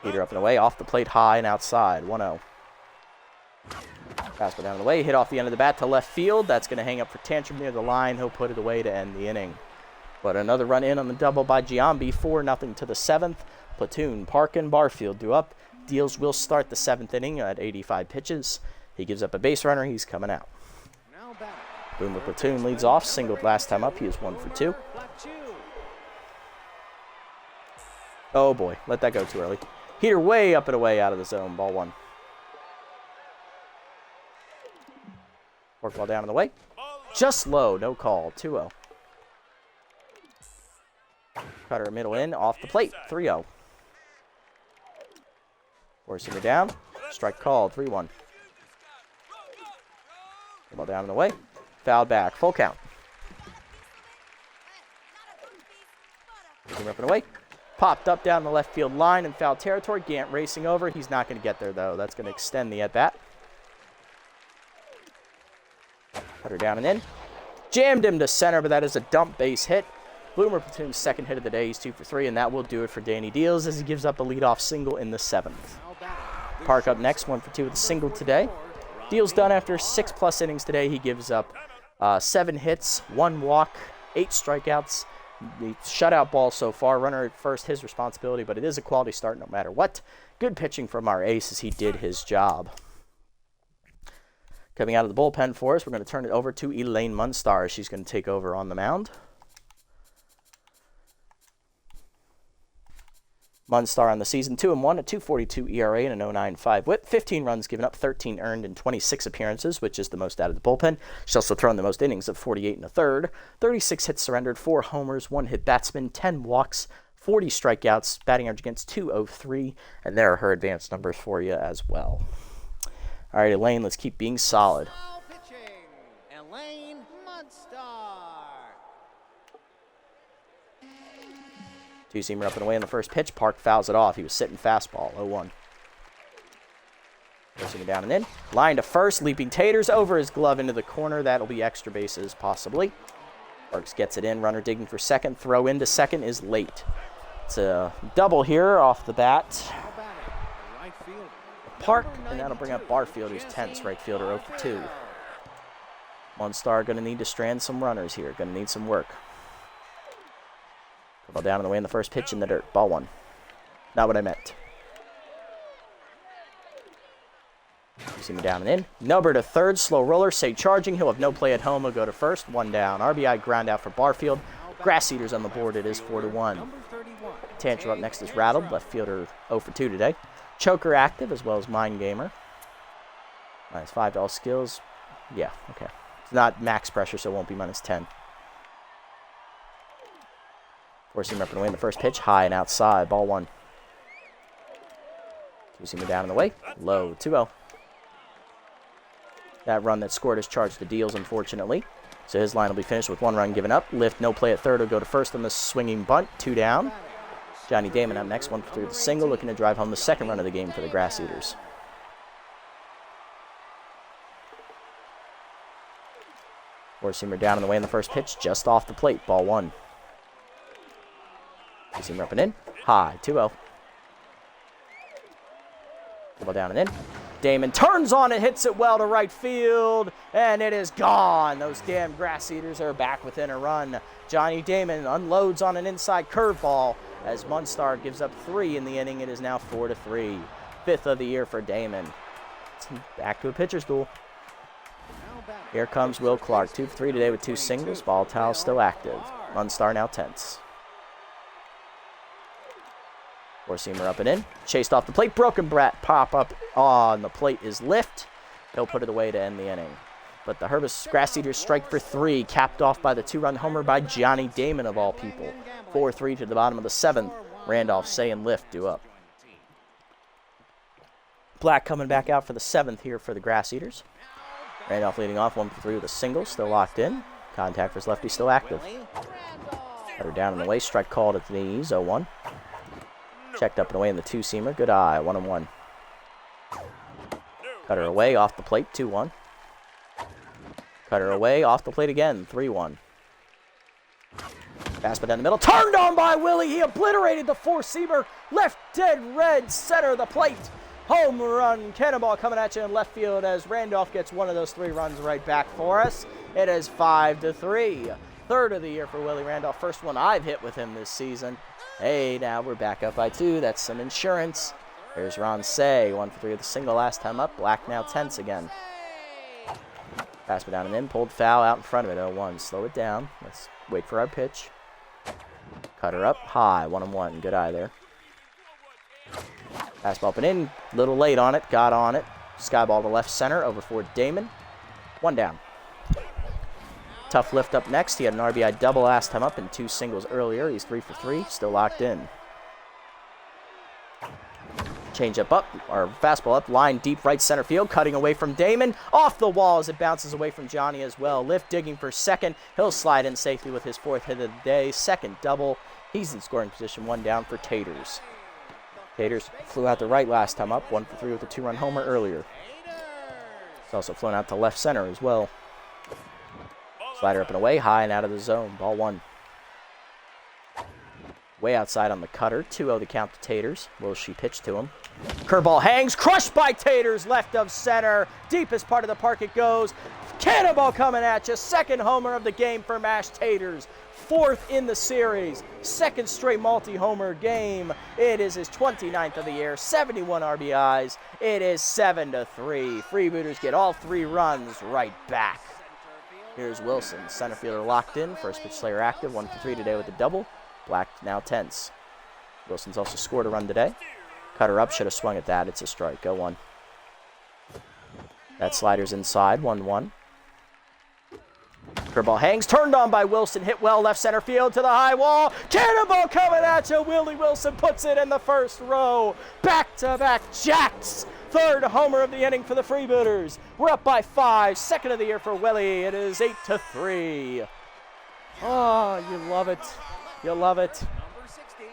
Heater up and away, off the plate, high and outside, 1-0. Fastball down the way, hit off the end of the bat to left field. That's going to hang up for Tantrum near the line. He'll put it away to end the inning. But another run in on the double by Giambi, 4-0 to the 7th. Platoon, Park, and Barfield do up. Deals will start the 7th inning at 85 pitches. He gives up a base runner. He's coming out. Boomer Platoon leads off, singled last time up. He is 1 for 2. Oh boy, let that go too early. Heater way up and away out of the zone, ball 1. Forkball down in the way. Just low, no call, 2-0. Cutter middle in, off the plate, 3-0. Forcing it down, strike called, 3-1. down in the way. Fouled back. Full count. Up and away. Popped up down the left field line in foul territory. Gant racing over. He's not going to get there, though. That's going to extend the at-bat. Cutter down and in. Jammed him to center, but that is a dump base hit. Bloomer Platoon's second hit of the day. He's 2 for 3, and that will do it for Danny Deals as he gives up a leadoff single in the 7th. Park up next, 1 for 2 with a single today. Deals done after 6+ innings today. He gives up 7 hits, 1 walk, 8 strikeouts. The shutout ball so far. Runner at first, his responsibility, but it is a quality start no matter what. Good pitching from our ace as he did his job. Coming out of the bullpen for us, we're going to turn it over to Elaine Munstar. She's going to take over on the mound. Munstar on the season, 2-1, a 2.42 ERA and an 0.95 WHIP. 15 runs given up, 13 earned in 26 appearances, which is the most out of the bullpen. She's also thrown the most innings of 48 1/3. 36 hits surrendered, 4 homers, 1 hit batsman, 10 walks, 40 strikeouts, batting average against .203, and there are her advanced numbers for you as well. All right, Elaine, let's keep being solid.
Elaine Munstar.
Two-seamer up and away on the first pitch. Park fouls it off. He was sitting fastball, 0-1. Forcing it down and in. Line to first. Leaping taters over his glove into the corner. That'll be extra bases, possibly. Parks gets it in. Runner digging for second. Throw into second is late. It's a double here off the bat. Park, and that'll bring up Barfield, who's tense. Right fielder 0 for 2. Munstar going to need to strand some runners here. Going to need some work. Ball down on the way in the first pitch in the dirt. Ball 1. Not what I meant. You see me down and in. Nubber to third. Slow roller. Say charging. He'll have no play at home. He'll go to first. 1 down. RBI ground out for Barfield. Grass Eaters on the board. It is 4-1. Tantrum up next is rattled. Left fielder 0 for 2 today. Choker active as well as Mind Gamer. Minus 5 to all skills. Yeah, okay. It's not max pressure, so it won't be minus 10. Forcing up and away in the first pitch. High and outside. Ball 1. Two-seamer down in the way. Low. 2-0. That run that scored has charged the Deals, unfortunately. So his line will be finished with 1 run given up. Lift, no play at third. Will go to first on the swinging bunt. 2 down. Johnny Damon up next. 1 for 3 with a single. Looking to drive home the second run of the game for the Grass Eaters. Four-seamer down in the way in the first pitch. Just off the plate. Ball 1. Two-seamer up and in. High. 2-0. Ball down and in. Damon turns on it, hits it well to right field, and it is gone. Those damn Grass Eaters are back within a run. Johnny Damon unloads on an inside curveball as Munstar gives up 3 in the inning. It is now 4-3. 5th of the year for Damon. Back to a pitcher's duel. Here comes Will Clark. 2 for 3 today with 2 singles. Volatile still active. Munstar now tense. Four-seamer up and in. Chased off the plate. Broken Brat pop up on the plate is lift. He'll put it away to end the inning. But the Grass Eaters strike for 3, capped off by the 2-run homer by Johnny Damon of all people. 4-3 to the bottom of the 7th. Randolph, Say, and Lift due up. Black coming back out for the 7th here for the Grass Eaters. Randolph leading off 1 for 3 with a single, still locked in. Contact for his lefty still active. Cutter down in the way, strike called at the knees, 0-1. Checked up and away in the 2-seamer, good eye, 1-1. Cutter away, off the plate, 2-1. Cutter away, off the plate again, 3-1. Fastball down the middle, turned on by Willie. He obliterated the 4-seamer, left dead red center of the plate. Home run, cannonball coming at you in left field as Randolph gets one of those 3 runs right back for us. It is 5-3. 3rd of the year for Willie Randolph. First one I've hit with him this season. Hey, now we're back up by 2. That's some insurance. Here's Ron Say, 1 for 3 with a single last time up. Black now tense again. Fastball down and in, pulled foul out in front of it, 0-1. Slow it down. Let's wait for our pitch. Cutter up, high, 1-1. Good eye there. Fastball up and in, little late on it, got on it. Skyball to left center, over for Damon. 1 down. Tough lift up next. He had an RBI double last time up and 2 singles earlier. He's 3 for 3, still locked in. Change up, or fastball up, line deep right center field, cutting away from Damon. Off the wall as it bounces away from Johnny as well. Lift digging for second. He'll slide in safely with his 4th hit of the day. Second double. He's in scoring position, 1 down for Taters. Taters flew out to right last time up, 1 for 3 with a 2-run homer earlier. He's also flown out to left center as well. Slider up and away, high and out of the zone. Ball 1. Way outside on the cutter. 2-0 the count to Taters. Will she pitch to him? Curveball hangs. Crushed by Taters. Left of center. Deepest part of the park it goes. Cannonball coming at you. 2nd homer of the game for Mash Taters. 4th in the series. 2nd straight multi-homer game. It is his 29th of the year. 71 RBIs. It is 7-3. Freebooters get all 3 runs right back. Here's Wilson. Center fielder locked in. First pitch slayer active. 1 for 3 today with a double. Black now tense. Wilson's also scored a run today. Cutter up, should have swung at that. It's a strike. 0-1. That slider's inside. 1-1. Curveball hangs. Turned on by Wilson. Hit well left center field to the high wall. Cannonball coming at you. Willie Wilson puts it in the first row. Back-to-back jacks. 3rd homer of the inning for the Freebooters. We're up by 5. 2nd of the year for Willie. It is 8-3. Oh, you love it. You'll love it.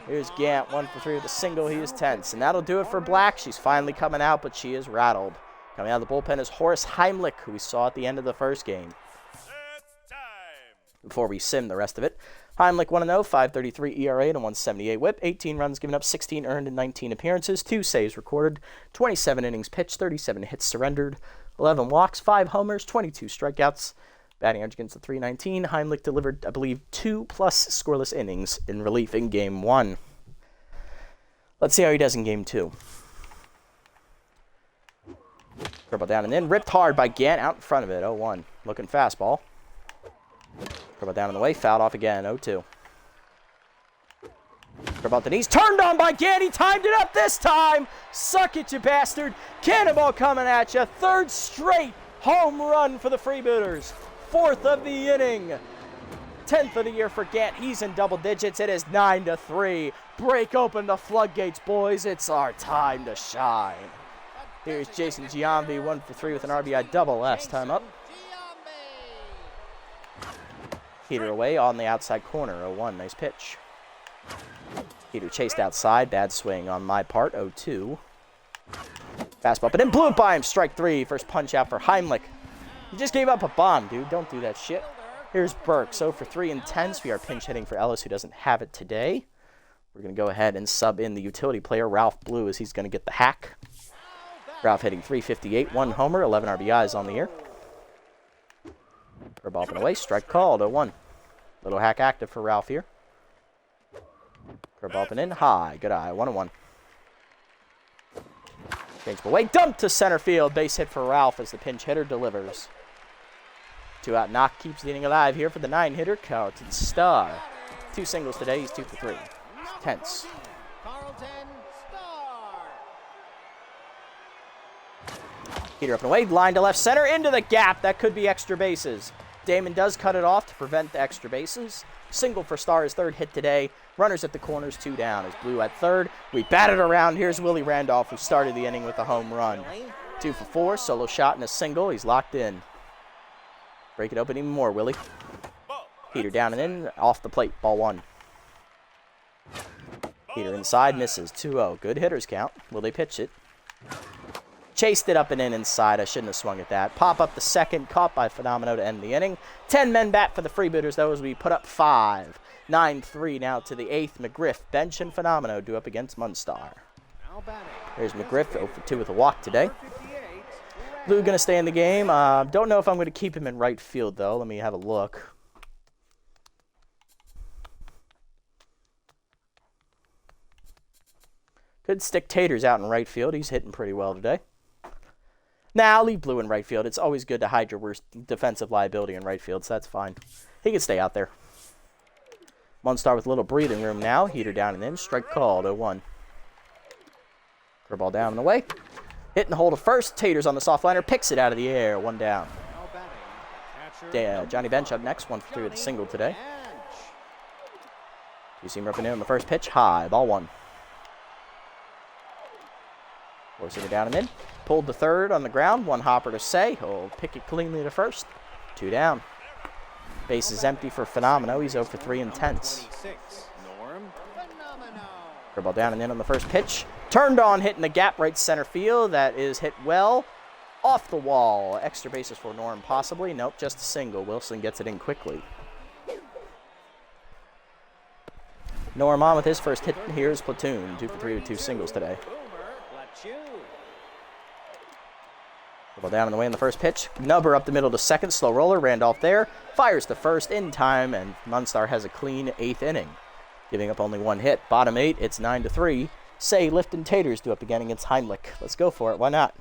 Here's Gant, 1 for 3 with a single. He is tense. And that'll do it for Black. She's finally coming out, but she is rattled. Coming out of the bullpen is Horace Heimlich, who we saw at the end of the first game. Before we sim the rest of it, Heimlich 1-0, 5.33 ERA and a 1.78 whip. 18 runs given up, 16 earned in 19 appearances. 2 saves recorded. 27 innings pitched, 37 hits surrendered. 11 walks, 5 homers, 22 strikeouts. Batting average against the .319. Heimlich delivered, I believe, 2+ scoreless innings in relief in Game 1. Let's see how he does in Game 2. Curveball down and in. Ripped hard by Gant out in front of it. 0-1. Looking fastball. Curveball down in the way. Fouled off again. 0-2. Curveball to knees. Turned on by Gant. He timed it up this time. Suck it, you bastard. Cannonball coming at you. 3rd straight home run for the Freebooters. 4th of the inning. 10th of the year for Gant. He's in double digits. It is 9-3. Break open the floodgates, boys. It's our time to shine. Here's Jason Giambi, 1 for 3 with an RBI double last time up. Heater away on the outside corner. 0-1. Nice pitch. Heater chased outside. Bad swing on my part. 0-2. Fastball, but then blew it by him. Strike 3. First punch out for Heimlich. You just gave up a bomb, dude. Don't do that shit. Here's Burke. So for 3 and 10s, we are pinch hitting for Ellis, who doesn't have it today. We're going to go ahead and sub in the utility player, Ralph Blue, as he's going to get the hack. Ralph hitting .358, 1 homer, 11 RBIs on the year. Curveball up and away. Strike called. 0-1. Little hack active for Ralph here. Curveball up and in. High. Good eye. 1-1. Changeable away. Dumped to center field. Base hit for Ralph as the pinch hitter delivers. 2 out knock keeps the inning alive here for the 9-hitter, Carlton Starr. 2 singles today. He's 2 for 3. Tense. Heater up and away. Line to left center. Into the gap. That could be extra bases. Damon does cut it off to prevent the extra bases. Single for Starr, his 3rd hit today. Runners at the corners, 2 down. As Blue at 3rd. We batted around. Here's Willie Randolph, who started the inning with a home run. 2 for 4. Solo shot and a single. He's locked in. Break it open even more, Willie. Heater down and in. Off the plate. Ball 1. Heater inside. Misses. 2-0. Good hitters count. Will they pitch it? Chased it up and in inside. I shouldn't have swung at that. Pop up the second. Caught by Phenomeno to end the inning. 10 men bat for the Freebooters, though, as we put up 5. 9-3 now to the 8th. McGriff, Bench, and Phenomeno due up against Munstar. There's McGriff, 0 for 2 with a walk today. Blue going to stay in the game. Don't know if I'm going to keep him in right field, though. Let me have a look. Could stick Taters out in right field. He's hitting pretty well today. Now, I'll leave Blue in right field. It's always good to hide your worst defensive liability in right field, so that's fine. He can stay out there. Munstar with a little breathing room now. Heater down and in. Strike called. 0-1. Curveball down and away. Hit and hold to first. Taters on the soft liner. Picks it out of the air. 1 down. Johnny Bench up next. 1 for 3 with a single today. You see him ripping in on the first pitch. High. Ball 1. Forcing it down and in. Pulled to third on the ground. One hopper to say. He'll pick it cleanly to first. 2 down. Base is empty for Phenomeno. He's 0 for 3 in tenths. Ball down and in on the first pitch. Turned on, hitting the gap right center field. That is hit well. Off the wall. Extra bases for Norm possibly. Nope, just a single. Wilson gets it in quickly. Norm on with his first hit. Here's Platoon. 2 for 3 with 2 singles today. Ball down and away in the first pitch. Nubber up the middle to second. Slow roller. Randolph there. Fires to first in time, and Munstar has a clean 8th inning, giving up only 1 hit. Bottom 8, it's 9 to 3. Say, Lifton Taters do up again against Heinlich. Let's go for it. Why not?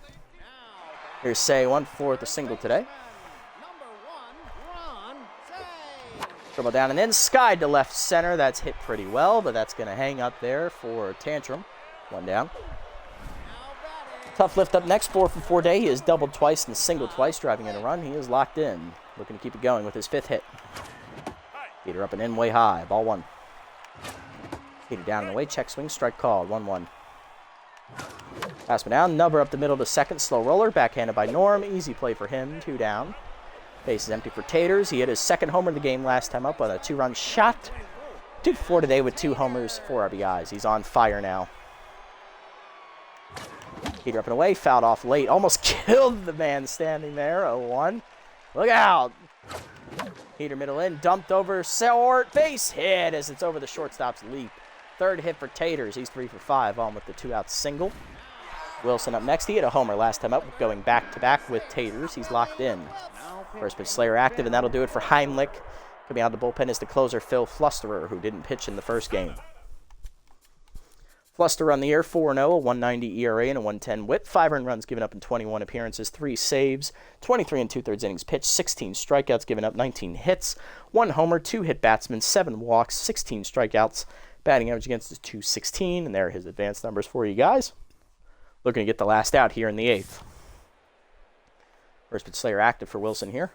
Here's Say, 1 for 4 with a single today. Dribble down and in. Skied to left center. That's hit pretty well, but that's going to hang up there for Tantrum. 1 down. Tough lift up next. 4 for 4 day. He has doubled twice and singled twice, driving in a run. He is locked in. Looking to keep it going with his 5th hit. Heater up and in way high. Ball 1. Heater down and away. Check swing. Strike called. 1-1. Pass me down. Nubber up the middle to second. Slow roller. Backhanded by Norm. Easy play for him. 2 down. Base is empty for Taters. He hit his 2nd homer of the game last time up on a 2-run shot. 2 for 4 today with 2 homers, 4 RBIs. He's on fire now. Heater up and away. Fouled off late. Almost killed the man standing there. 0-1. Look out. Heater middle in. Dumped over. Short. Base hit as it's over the shortstop's leap. 3rd hit for Taters. He's 3 for 5 on with the 2-out single. Wilson up next. He hit a homer last time up, going back-to-back with Taters. He's locked in. First pitch Slayer active, and that'll do it for Heimlich. Coming out of the bullpen is the closer, Phil Flusterer, who didn't pitch in the first game. Fluster on the year, 4-0, a 1.90 ERA and a 1.10 WHIP. 5 earned runs given up in 21 appearances, 3 saves, 23 2/3 innings pitched, 16 strikeouts given up, 19 hits, 1 homer, 2 hit batsmen, 7 walks, 16 strikeouts. Batting average against is .216, and there are his advanced numbers for you guys. Looking to get the last out here in the 8th. First pitch Slayer active for Wilson here.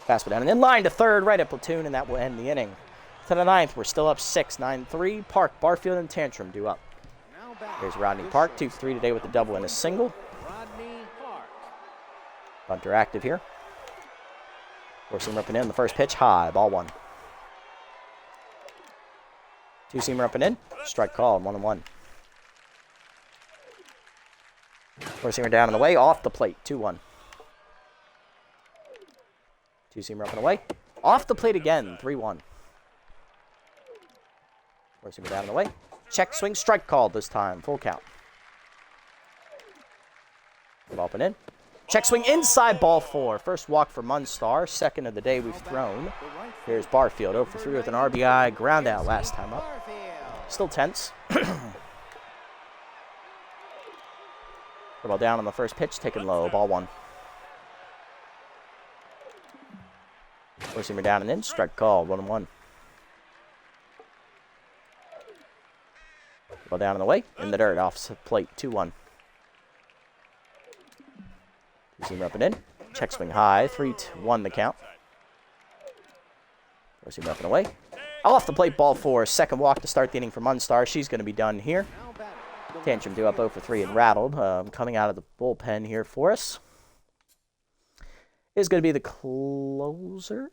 Pass it down and in line to third, right at Platoon, and that will end the inning. To the 9th, we're still up 6, 9-3. Park, Barfield, and Tantrum due up. Here's Rodney Park, 2 for 3 today with a double and a single. Bunter active here. Four-seamer up and in. The first pitch, high, ball 1. Two-seamer up and in. Strike called, 1-1. Four-seamer down and away, off the plate, 2-1. Two-seamer up and away. Off the plate again, 3-1. Four-seamer down and away. Check swing, strike called this time, full count. Ball up and in. Check swing inside, ball 4. First walk for Munstar, 2nd of the day we've thrown. Here's Barfield, 0 for 3 with an RBI, ground out last time up. Still tense. Ball down on the first pitch, taken low, ball 1. Four-seamer down and in, strike called, 1-1. Ball down in the way, in the dirt, off the plate, 2-1. Two-seamer up and in, check swing high, 3-1 the count. Four-seamer up and away. Off the plate, ball 4, 2nd walk to start the inning for Munstar. She's going to be done here. Tantrum due up 0 for 3 and rattled. Coming out of the bullpen here for us is going to be the closer.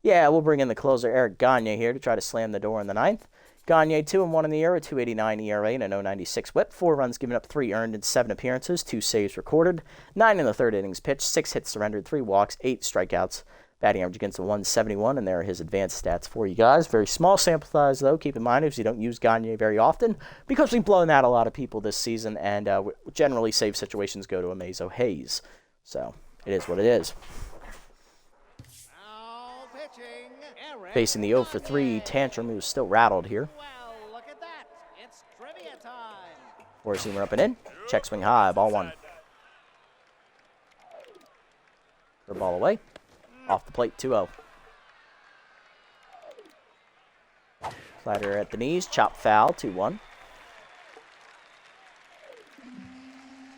Yeah, we'll bring in the closer, Eric Gagne, here to try to slam the door in the 9th. Gagne, 2-1 in the year, a 2.89 ERA and a 0.96 WHIP. 4 runs given up, 3 earned in 7 appearances, 2 saves recorded, 9 in the 3rd innings pitched, 6 hits surrendered, 3 walks, 8 strikeouts. Batting average against a 171, and there are his advanced stats for you guys. Very small sample size, though. Keep in mind, if you don't use Gagne very often, because we've blown out a lot of people this season, and generally save situations go to Amazo Hayes. So, it is what it is. Facing the 0 for 3 Tantrum, who's still rattled here. Four-seamer up and in. Check swing high, ball 1. For ball away. Off the plate, 2-0. Slider at the knees, chop foul, 2-1.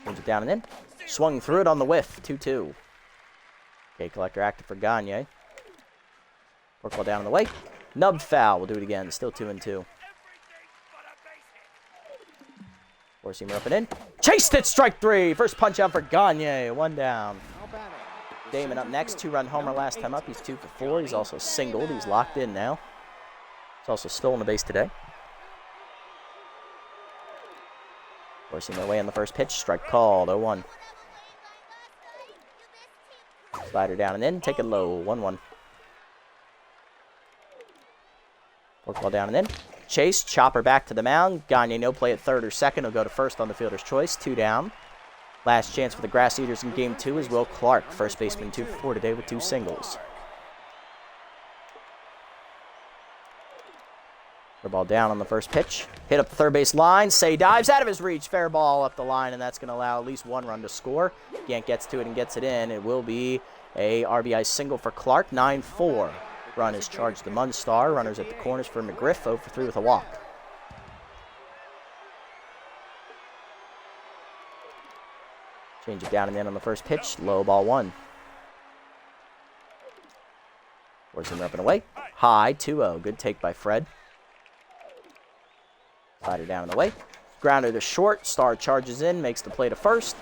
Brings it down and in. Swung through it on the whiff, 2-2. Okay, collector active for Gagne. Work ball down on the way. Nubbed foul, we'll do it again, still 2-2. Four-seamer up and in. Chased it, strike three. First punch out for Gagne, 1 down. Damon up next, 2-run homer last time up. He's 2 for 4. He's also singled. He's locked in now. He's also stolen a base today. Forcing away on the first pitch. Strike called, 0-1. Slider down and in. Take it low, 1-1. Forkball down and in. Chase, chopper back to the mound. Gagne no play at third or second. He'll go to first on the fielder's choice. 2 down. Last chance for the Grass Eaters in Game 2 is Will Clark. First baseman 2 for 4 today with 2 singles. Ball down on the first pitch. Hit up the third base line. Say dives out of his reach. Fair ball up the line, and that's going to allow at least 1 run to score. Gant gets to it and gets it in. It will be a RBI single for Clark. 9-4. Run is charged to Munstar. Runners at the corners for McGriff. 0 for 3 with a walk. Change it down and in on the first pitch. Low ball 1. Forcing him up and away. High 2-0. Good take by Fred. Slider down and away. Grounder to short. Star charges in. Makes the play to first.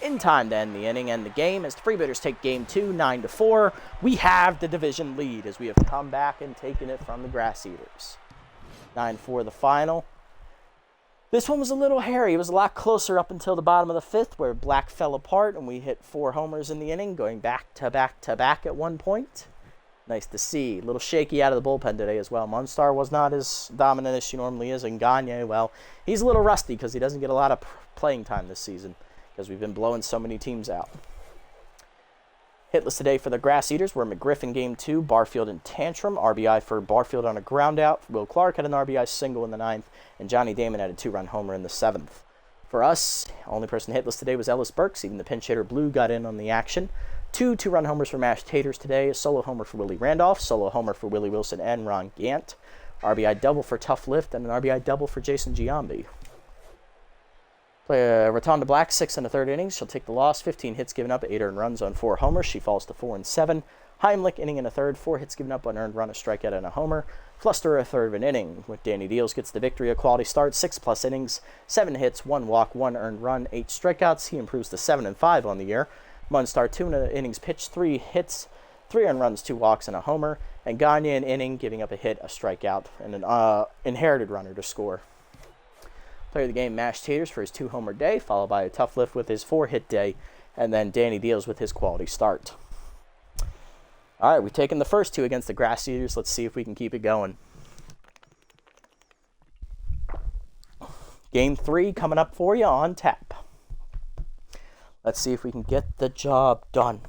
In time to end the inning and the game as the Freebooters take Game 2, 9-4. We have the division lead as we have come back and taken it from the Grass Eaters. 9-4 the final. This one was a little hairy. It was a lot closer up until the bottom of the 5th where Black fell apart and we hit 4 homers in the inning, going back to back to back at one point. Nice to see. A little shaky out of the bullpen today as well. Munstar was not as dominant as she normally is, and Gagne, well, he's a little rusty because he doesn't get a lot of playing time this season because we've been blowing so many teams out. Hitless today for the Grass Eaters were McGriff in Game 2, Barfield in Tantrum, RBI for Barfield on a ground out. Will Clark had an RBI single in the 9th, and Johnny Damon had a 2-run homer in the 7th. For us, only person hitless today was Ellis Burks. Even the pinch hitter Blue got in on the action. 2 2-run homers for Mashed Taters today, a solo homer for Willie Randolph, solo homer for Willie Wilson and Ron Gant, RBI double for Tough Lift, and an RBI double for Jason Giambi. Play Rotunda Black, 6 1/3 innings. She'll take the loss. 15 hits given up, 8 earned runs on 4 homers. She falls to 4 and 7. Heimlich, inning and a third, 4 hits given up, 1 earned run, a strikeout, and a homer. Fluster, a third of an inning. With Danny Deals gets the victory, a quality start, 6+ innings, 7 hits, 1 walk, 1 earned run, 8 strikeouts. He improves to 7 and 5 on the year. Munstar, 2 innings pitched, 3 hits, 3 earned runs, 2 walks, and a homer. And Gagne, an inning, giving up a hit, a strikeout, and an inherited runner to score. Player of the game, Mashed Taters for his 2-homer day, followed by a Tough Lift with his 4-hit day, and then Danny Deals with his quality start. All right, we've taken the first 2 against the Grass Eaters. Let's see if we can keep it going. Game 3 coming up for you on tap. Let's see if we can get the job done.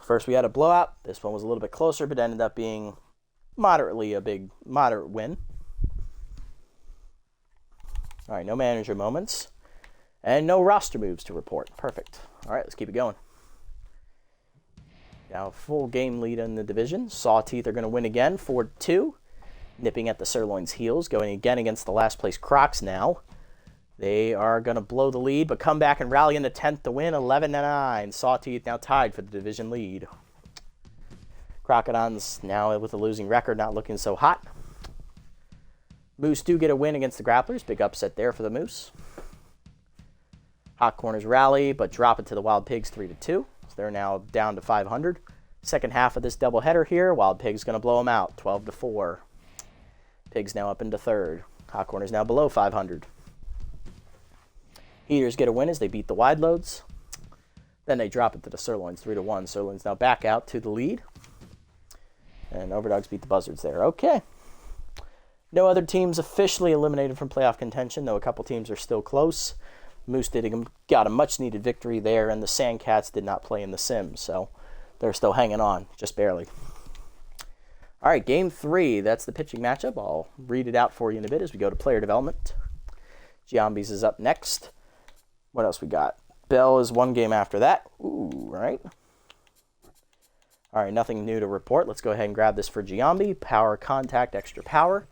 First, we had a blowout. This one was a little bit closer, but ended up being moderate win. All right, no manager moments. And no roster moves to report. Perfect. All right, let's keep it going. Now, full game lead in the division. Sawteeth are going to win again, 4-2. Nipping at the Sirloin's heels, going again against the last place Crocs now. They are going to blow the lead, but come back and rally in the 10th to win, 11-9. Sawteeth now tied for the division lead. Crocodons now with a losing record, not looking so hot. Moose do get a win against the Grapplers. Big upset there for the Moose. Hot Corners rally, but drop it to the Wild Pigs 3-2. So they're now down to 500. Second half of this doubleheader here, Wild Pigs going to blow them out, 12-4. Pigs now up into third. Hot Corners now below 500. Heaters get a win as they beat the Wide Loads. Then they drop it to the Sirloins 3-1. Sirloins now back out to the lead. And Overdogs beat the Buzzards there. Okay. No other teams officially eliminated from playoff contention, though a couple teams are still close. Moose got a much-needed victory there, and the Sandcats did not play in the Sims, so they're still hanging on, just barely. All right, Game 3, that's the pitching matchup. I'll read it out for you in a bit as we go to player development. Giambi's is up next. What else we got? Bell is 1 game after that. Ooh, right. All right, nothing new to report. Let's go ahead and grab this for Giambi. Power, contact, extra power.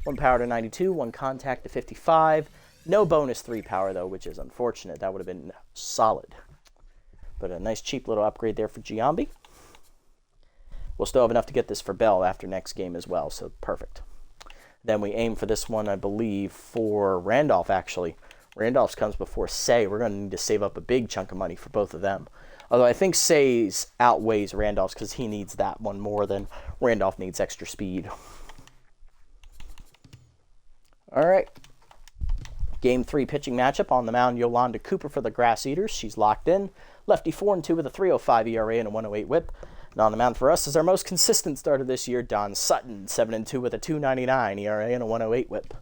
1 power to 92, 1 contact to 55. No bonus 3 power, though, which is unfortunate. That would have been solid. But a nice cheap little upgrade there for Giambi. We'll still have enough to get this for Bell after next game as well, so perfect. Then we aim for this one, I believe, for Randolph, actually. Randolph's comes before Say. We're going to need to save up a big chunk of money for both of them. Although I think Say's outweighs Randolph's because he needs that one more than Randolph needs extra speed. All right. Game 3 pitching matchup. On the mound, Yolanda Cooper for the Grass Eaters. She's locked in. Lefty 4-2 with a 3.05 ERA and a 1.08 whip. And on the mound for us is our most consistent starter this year, Don Sutton, 7-2 with a 2.99 ERA and a 1.08 whip.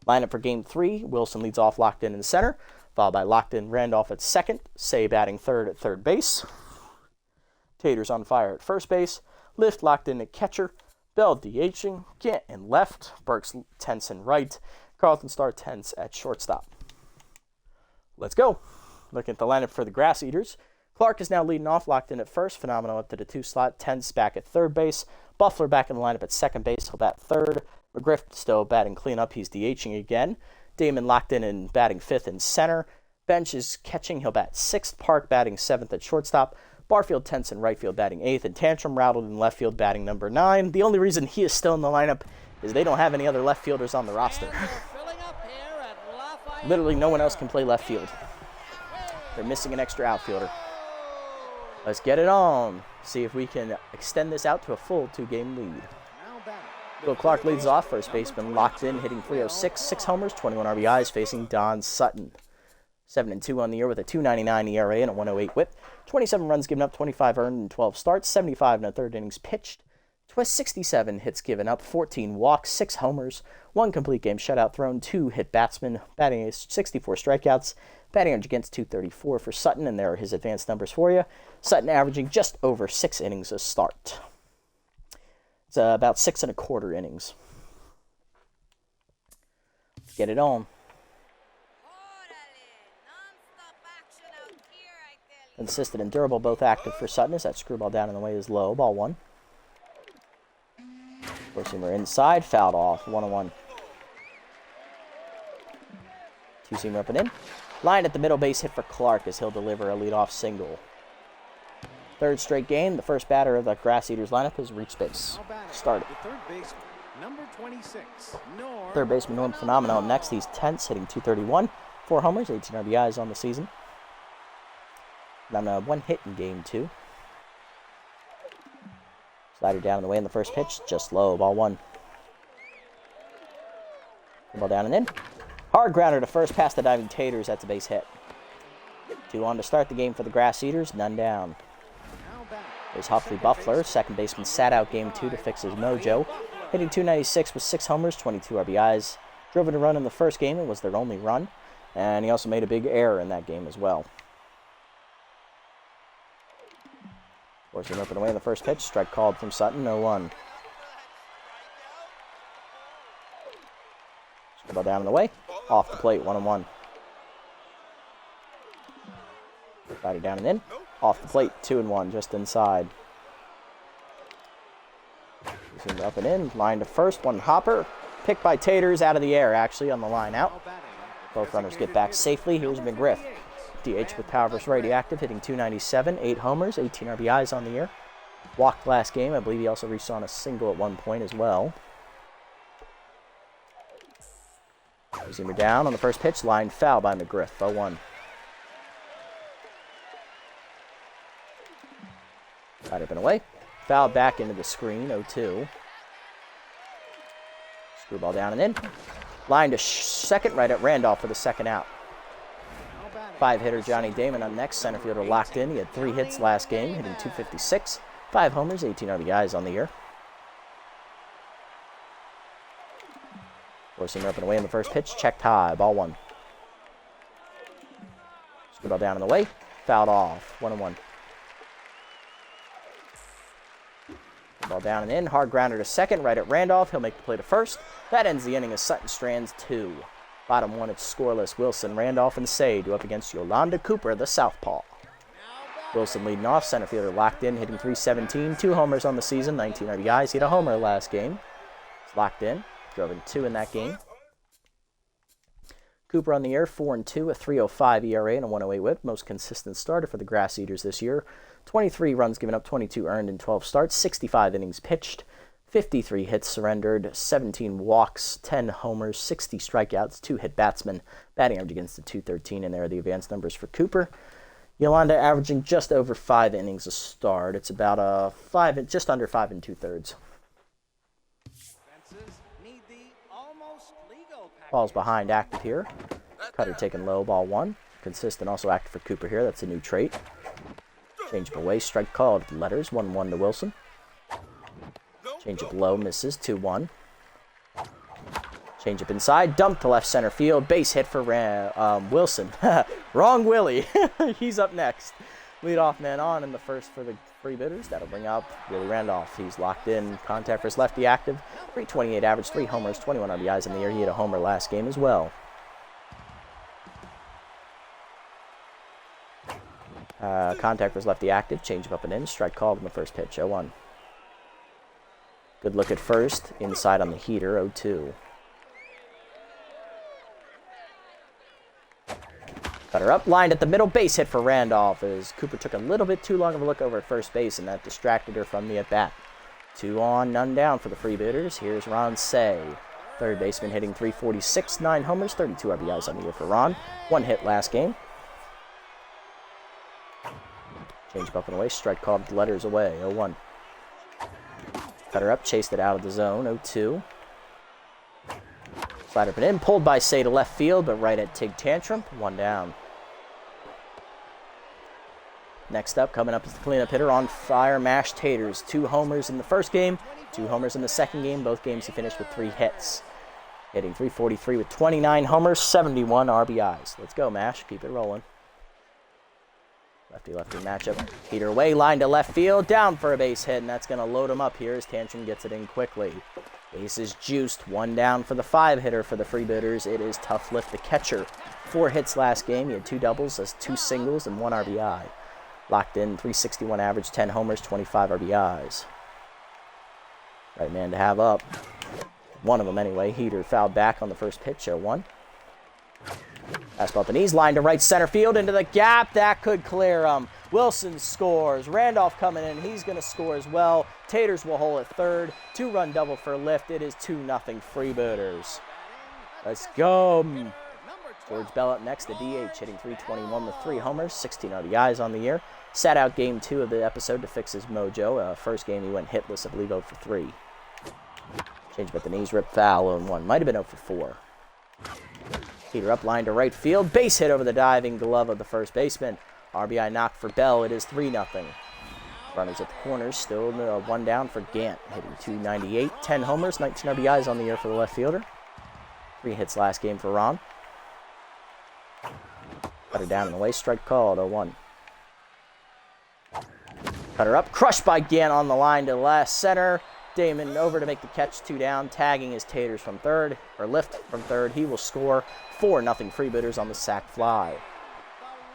Lineup for Game 3, Wilson leads off locked in center, followed by locked in Randolph at second, Say batting third at third base. Taters on fire at first base, Lift locked in at catcher, Bell DHing, Gant in left, Burks tense in right, Carlton Starr tense at shortstop. Let's go. Looking at the lineup for the Grass Eaters. Clark is now leading off, locked in at first. Phenomenal up to the 2 slot. Tense back at third base. Buffler back in the lineup at second base. He'll bat third. McGriff still batting cleanup. He's DHing again. Damon locked in and batting fifth in center. Bench is catching. He'll bat sixth. Park batting seventh at shortstop. Barfield tense in right field batting eighth. And Tantrum rattled in left field batting number 9. The only reason he is still in the lineup is they don't have any other left fielders on the roster. Literally no one else can play left field. They're missing an extra outfielder. Let's get it on. See if we can extend this out to a full 2-game lead. Will Clark leads off. First baseman locked in, hitting .306, 6 homers, 21 RBIs, facing Don Sutton. 7-2 on the year with a 2.99 ERA and a 1.08 whip. 27 runs given up, 25 earned in 12 starts, 75 in the third innings pitched. 67 hits given up, 14 walks, 6 homers, 1 complete game shutout thrown, 2 hit batsmen, batting 64 strikeouts, batting average against .234 for Sutton, and there are his advanced numbers for you. Sutton averaging just over 6 innings a start. It's about 6 1/4 innings. Get it on. Consistent and durable, both active for Sutton as that screwball down in the way is low. Ball 1. Four-seamer inside, fouled off, 1-1. Two-seamer up and in. Line at the middle base hit for Clark as he'll deliver a leadoff single. Third straight game, the first batter of the Grass Eaters lineup has reached base. Started. Third baseman Norm Phenomenal next. He's tense, hitting .231. 4 homers, 18 RBIs on the season. Then 1 hit in game 2. Slider down in the way in the first pitch, just low, ball 1. Ball down and in. Hard grounder to first, past the diving Taters, that's a base hit. 2 on to start the game for the Grass Eaters, none down. There's Huffley Buffler, second baseman sat out game 2 to fix his mojo. Hitting .296 with 6 homers, 22 RBIs. Drove in a run in the first game, it was their only run. And he also made a big error in that game as well. Forcing up and away in the first pitch. Strike called from Sutton, 0-1. Ball down in the way. Off the plate, 1-1. Body down and in. Off the plate, 2-1, just inside. Up and in. Line to first, 1 hopper. Picked by Taters, out of the air, actually, on the line out. Both runners get back safely. Here's McGriff. DH with power versus righty active, hitting .297, 8 homers, 18 RBIs on the year. Walked last game. I believe he also reached on a single at one point as well. Zoomer down on the first pitch. Line foul by McGriff, 0-1. Side up and away. Foul back into the screen, 0-2. Screwball down and in. Line to second, right at Randolph for the second out. 5-hitter Johnny Damon on next. Center fielder locked in. He had 3 hits last game, hitting .256. 5 homers, 18 RBIs on the year. Forcing up and away in the first pitch. Checked high. Ball 1. Screwball down in the way. Fouled off. 1-1. Ball down and in. Hard grounder to second. Right at Randolph. He'll make the play to first. That ends the inning as Sutton strands 2. Bottom 1, it's scoreless. Wilson, Randolph, and Say do up against Yolanda Cooper, the southpaw. Wilson leading off. Center fielder locked in, hitting .317. 2 homers on the season, 19 RBIs. He had a homer last game. He's locked in. Drove in 2 in that game. Cooper on the year, 4-2, a 3.05 ERA and a 1.08 whip. Most consistent starter for the Grass Eaters this year. 23 runs given up, 22 earned in 12 starts, 65 innings pitched. 53 hits surrendered, 17 walks, 10 homers, 60 strikeouts, 2 hit batsmen, batting average against the .213, and there are the advanced numbers for Cooper. Yolanda averaging just over 5 innings a start. It's about just under 5 2/3. Ball's behind, active here. Cutter taken low, ball 1. Consistent, also active for Cooper here. That's a new trait. Change up away, strike called. Letters 1-1 to Wilson. Change up low, misses 2-1. Change up inside, dump to left center field. Base hit for Wilson. Wrong Willie. He's up next. Leadoff man on in the first for the Freebooters. That'll bring up Willie Randolph. He's locked in. Contact for his lefty active. 328 average, 3 homers, 21 RBIs in the year. He hit a homer last game as well. Contact for his lefty active. Change up and in. Strike called in the first pitch. 0-1. Good look at first. Inside on the heater. 0-2. Cutter up, lined at the middle, base hit for Randolph as Cooper took a little bit too long of a look over at first base, and that distracted her from the at-bat. 2 on, none down for the Freebooters. Here's Ron Say. Third baseman hitting .346, 9 homers, 32 RBIs on the year for Ron. 1 hit last game. Change up and away, strike called, letters away, 0-1. Cutter up, chased it out of the zone, 0-2. Slider put in, pulled by Say to left field, but right at Tig Tantrum, 1 down. Next up, coming up is the cleanup hitter on fire, Mash Taters. 2 homers in the first game, 2 homers in the second game. Both games he finished with 3 hits. Hitting .343 with 29 homers, 71 RBIs. Let's go, Mash. Keep it rolling. Lefty-lefty matchup. Heater away, line to left field, down for a base hit, and that's going to load him up here as Tantrum gets it in quickly. Base is juiced. 1 down for the 5-hitter for the Freebooters. It is Tough Lift, the catcher. 4 hits last game. He had 2 doubles, 2 singles, and 1 RBI. Locked in, .361 average, 10 homers, 25 RBIs. Right man to have up. One of them anyway. Heater fouled back on the first pitch, 0-1. Fastball at the knees, line to right center field, into the gap. That could clear him. Wilson scores. Randolph coming in. He's going to score as well. Taters will hold at third. 2-run double for Lift. It is 2-0 Freebooters. Let's go. George Bell up next, the DH, hitting .321 with 3 homers, 16 RBIs on the year. Sat out game 2 of the episode to fix his mojo. First game he went hitless, I believe 0 for 3. Change at the knees, rip foul, 0-1. Might have been 0 for 4. Heater up, line to right field. Base hit over the diving glove of the first baseman. RBI knock for Bell. It is 3-0. Runners at the corners. Still 1 down for Gant. Hitting .298. 10 homers, 19 RBIs on the year for the left fielder. 3 hits last game for Ron. Cutter down in the way. Strike called. 0-1. Cutter up. Crushed by Gant on the line to last center. Damon over to make the catch. 2 down. Tagging his Taters from third. Or Lift from third. He will score. 4-0 Freebooters on the sac fly.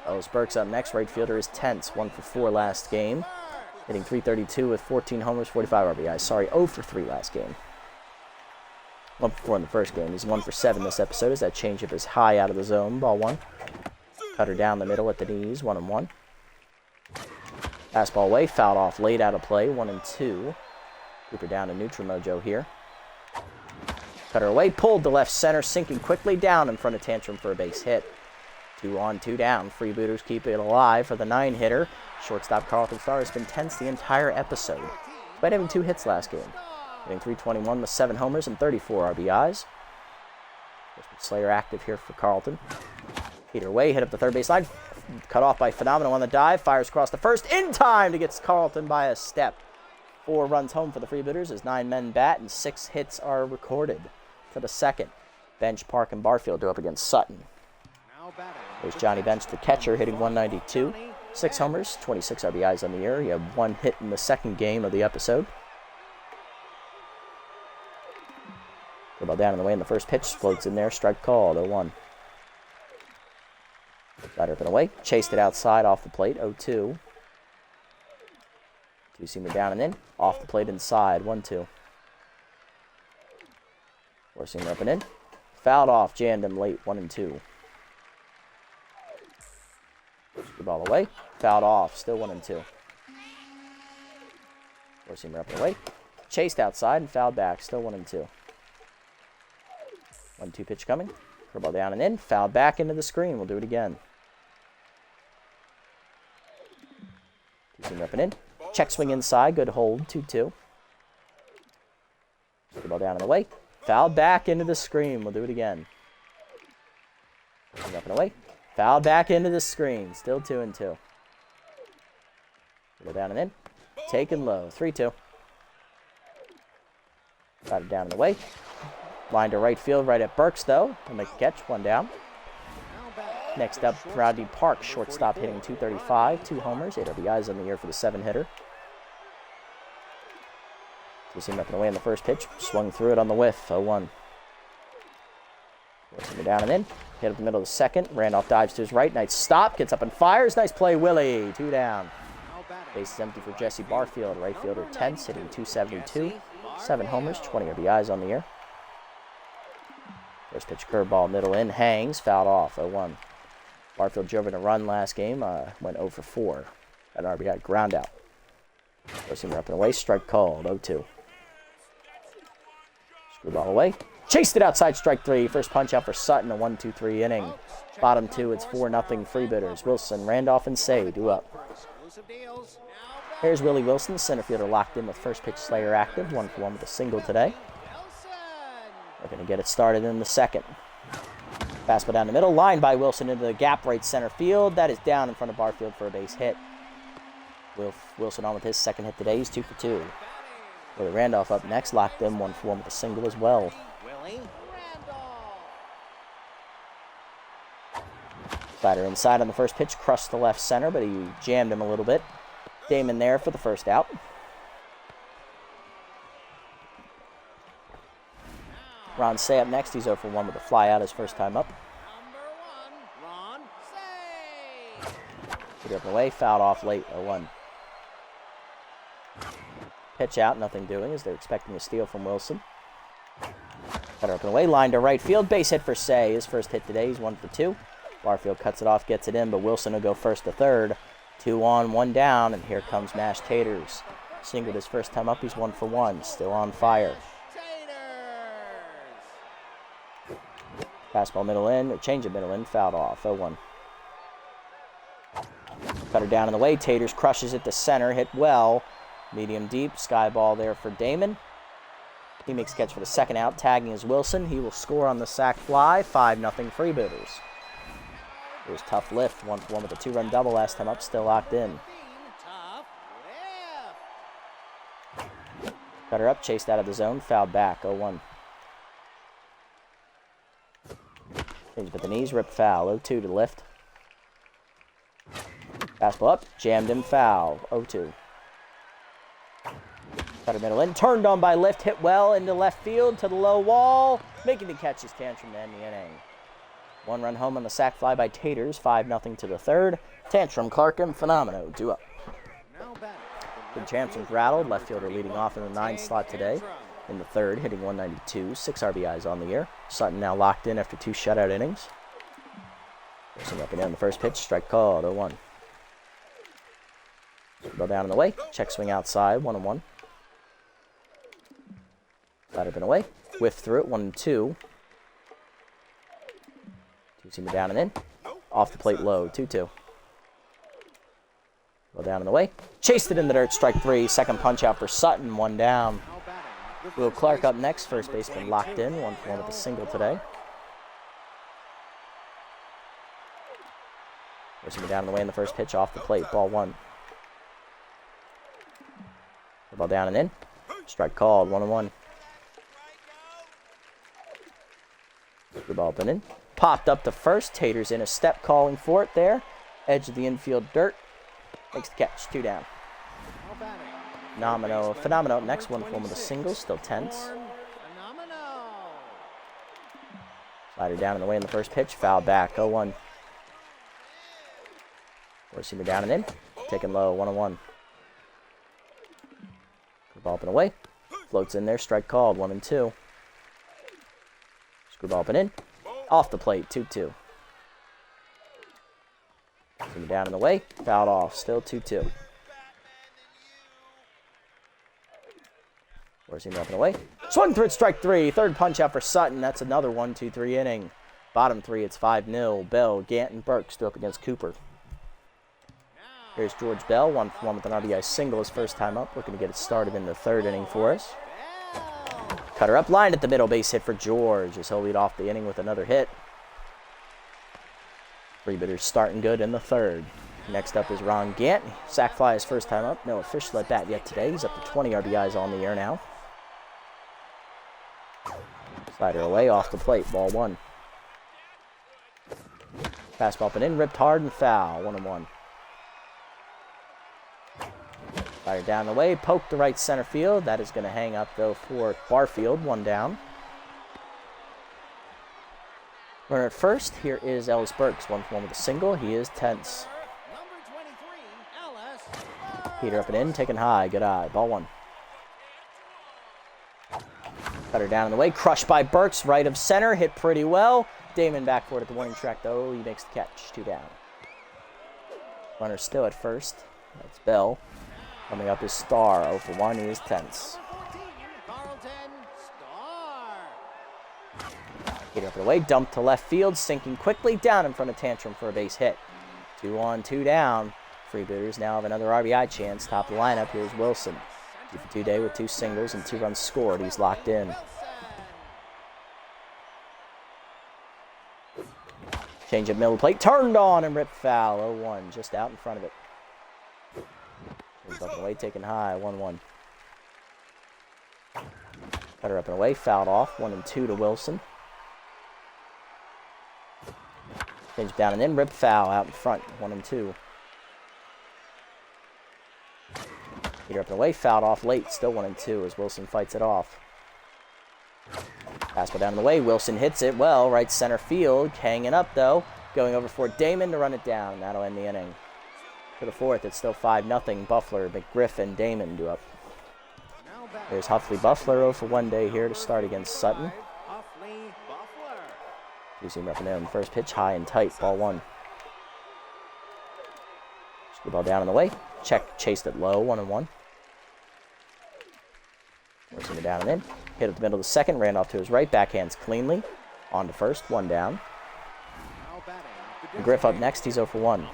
Ellis Burks up next. Right fielder is tense. 1 for 4 last game. Hitting .332 with 14 homers, 45 RBIs. Sorry, 0 for 3 last game. 1 for 4 in the first game. He's 1 for 7 this episode as that changeup is high out of the zone. Ball 1. Cutter down the middle at the knees. 1-1. Fastball away. Fouled off late out of play. 1-2. Cooper down to neutral mojo here. Cutter away. Pulled to left center. Sinking quickly down in front of Tantrum for a base hit. 2 on, 2 down. Freebooters keep it alive for the 9-hitter. Shortstop Carlton Starr has been tense the entire episode, despite having 2 hits last game. Hitting .321 with 7 homers and 34 RBIs. Slayer active here for Carlton. Heater away, hit up the third base line. Cut off by Phenomenal on the dive. Fires across the first in time to get Carlton by a step. 4 runs home for the Freebooters as 9 men bat and 6 hits are recorded for the second. Bench, Park, and Barfield go up against Sutton. There's Johnny Bench, the catcher, hitting .192. 6 homers, 26 RBIs on the year. He had 1 hit in the second game of the episode. The ball down in the way in the first pitch. Floats in there. Strike called. 0-1. Slider up and away. Chased it outside off the plate. 0-2. 2-seamer down and in. Off the plate inside. 1-2. 4-seamer up and in. Fouled off. Jammed him late. 1-2. The ball away. Fouled off. Still 1-2. 4-seamer up and away. chased outside and fouled back. Still 1-2. 1-2 pitch coming. Curveball down and in. Fouled back into the screen. We'll do it again. 2-seam up and in. Check swing inside. Good hold. 2-2. Curveball down and away. Fouled back into the screen. We'll do it again. Up and away. Fouled back into the screen. Still 2-2. Go down and in. Taken low. 3-2. Got it down and away. Line to right field, right at Burks, though. He'll make a catch. 1 down. Next up, Rodney Park, shortstop, hitting .235. 2 homers. 8 RBIs on the year for the 7-hitter. 2-seam up and away in the first pitch. Swung through it on the whiff. 0-1. Down and in. Hit up the middle of the second. Randolph dives to his right. Nice stop. Gets up and fires. Nice play, Willie. 2 down. Base is empty for Jesse Barfield. Right fielder, Tense, hitting .272. 7 homers, 20 RBIs on the year. First pitch curveball, middle in. Hangs. Fouled off. 0-1. Barfield drove in a run last game. Went 0 for 4. Got an RBI ground out. First-seamer up and away. Strike called. 0-2. Screwball away. Chased it outside, strike 3. First punch out for Sutton, a 1-2-3 inning. Bottom 2, it's 4-0 Freebooters. Wilson, Randolph, and Say due up. Here's Willie Wilson, center fielder locked in with first pitch Slayer active. 1 for 1 with a single today. We're going to get it started in the second. Fastball down the middle, line by Wilson into the gap right center field. That is down in front of Barfield for a base hit. Wilson on with his second hit today. He's 2 for 2. Willie Randolph up next, locked in 1 for 1 with a single as well. Slider inside on the first pitch, crushed the left center, but he jammed him a little bit. Damon there for the first out. Ron Say up next. He's 0 for 1 with a fly out his first time up. Put it up and away, fouled off late, 0-1. Pitch out, nothing doing as they're expecting a steal from Wilson. Cutter up and away, line to right field, base hit for Say. His first hit today, he's 1 for 2. Barfield cuts it off, gets it in, but Wilson will go first to third. 2 on, 1 down, and here comes Mashed Taters. Singled his first time up, he's 1 for 1, still on fire. Fastball middle in, or change of middle in, fouled off, 0-1. Cutter down in the way, Taters crushes it to center, hit well. Medium deep, sky ball there for Damon. He makes a catch for the second out, tagging is Wilson. He will score on the sac fly, 5-0 Freebooters. It was tough lift, 1 for 1 with a 2-run double last time up, still locked in. Cutter up, chased out of the zone, fouled back, 0-1. Change up at the knees, rip foul, 0-2 to the lift. Fastball up, jammed him, foul, 0-2. Cutter middle in, turned on by lift, hit well into left field to the low wall. Making the catch is Tantrum to end the inning. 1 run home on the sac fly by Taters, 5-0 to the third. Tantrum, Clark, and Phenomeno due up. Good Champson's rattled, left fielder leading off in the 9 slot today. In the third, hitting 192, 6 RBIs on the year. Sutton now locked in after 2 shutout innings. Racing up and down the first pitch, strike called, 0-1. Ball down in the way, check swing outside, 1-1. Slider been away, whiff through it, 1-2. 2-seamer down and in. Off the plate low, 2-2. Ball down in the way, chased it in the dirt, strike 3. Second punch out for Sutton, 1 down. Will Clark up next, first baseman locked in, 1 for 1 with a single today. Racing down in the way in the first pitch, off the plate, ball 1. Ball down and in. Strike called, 1-1. The ball been in. Popped up to first. Taters in a step, calling for it there. Edge of the infield dirt. Makes the catch, 2 down. Phenomeno next, 1 for 1 with a single, still tense. Slider down in the way in the first pitch, foul back, 0-1. Four-seamer down and in. Taken low, 1-1. Ball up and away. Floats in there, strike called, 1-2. Screwball up and in. Off the plate, 2-2. Down in the way, fouled off, still 2-2. Forcing him up and away. Swung through it, strike three. Third punch out for Sutton. That's another 1-2-3 inning. Bottom three, it's 5-0. Bell, Gant, and Burks go up against Cooper. Here's George Bell, 1-for-1 with an RBI single his first time up. Looking to get it started in the third inning for us. Cutter up, line at the middle, base hit for George as he'll lead off the inning with another hit. Freebooters starting good in the third. Next up is Ron Gant. Sac fly his first time up. No official at bat yet today. He's up to 20 RBIs on the year now. Slider away off the plate. Ball one. Fastball up and in. Ripped hard and foul. 1-1. Slider down the way. Poked to right center field. That is going to hang up though for Barfield. One down. Runner at first. Here is Ellis Burks. 1-for-1 with a single. He is tense. Heater up and in, taken high, good eye. Ball one. Cutter down in the way, crushed by Burks, right of center, hit pretty well. Damon back for it at the warning track though, he makes the catch, 2 down. Runner still at first, that's Bell. Coming up is Starr, 0-for-1, he is tense. Heater up and away, dump to left field, sinking quickly, down in front of Tantrum for a base hit. 2 on, 2 down. Freebooters now have another RBI chance. Top of the lineup, here's Wilson. 2-for-2 day with 2 singles and 2 runs scored. He's locked in. Change up middle plate, turned on and ripped foul. 0-1, just out in front of it. He's up and away, taken high. 1-1. Cutter up and away, fouled off. 1-2 to Wilson. Change down and in, ripped foul out in front. 1-2. Heater up and away, fouled off late, still 1-2 as Wilson fights it off. Fastball down the way, Wilson hits it well, right center field, hanging up though, going over for Damon to run it down. That'll end the inning. For the fourth, it's still 5-0. Buffler, McGriff, and Damon do up. There's Huffley Buffler 0-for-1 day here to start against Sutton. You see him up and down the first pitch, high and tight, ball one. Screw ball down in the way. Check, chased it low, 1-1. Forcing it down and in. Hit at the middle of the second, ran off to his right, backhands cleanly. On to first, 1 down. McGriff up next, he's 0-for-1.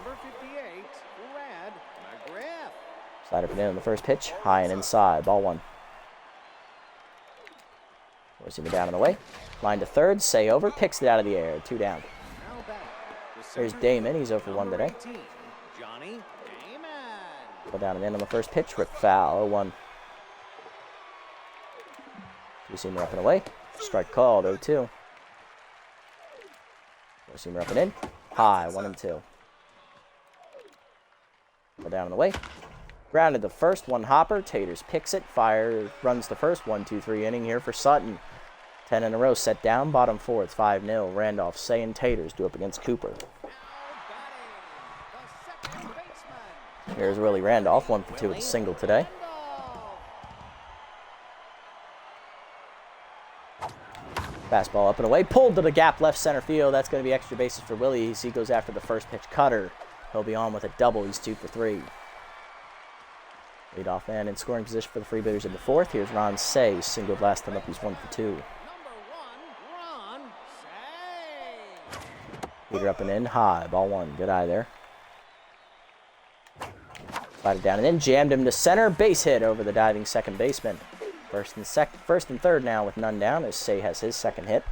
Slide up and in on the first pitch, high and inside, ball one. Forcing it down and away. Line to third, say over, picks it out of the air, 2 down. There's Damon, he's 0-for-1 today. Go down and in on the first pitch, rip foul, 0-1. Two-seamer up and away, strike called, 0-2. Four-seamer up and in, high, 1-2. Go down and away. Grounded the first, 1 hopper, Taters picks it, fire, runs the first 1-2-3 inning here for Sutton. 10 in a row, set down, bottom 4, it's 5-0. Randolph, Say, and Taters do up against Cooper. Here's Willie Randolph, 1-for-2 with a single today. Fastball up and away, pulled to the gap left center field. That's going to be extra bases for Willie as he goes after the first pitch cutter. He'll be on with a double. He's 2-for-3. Leadoff man in scoring position for the Freebooters in the fourth. Here's Ron Say, singled last time up. He's 1-for-2. Leader up and in, high, ball one. Good eye there. Slided down and in, jammed him to center, base hit over the diving second baseman. First and third now with none down as Say has his second hit.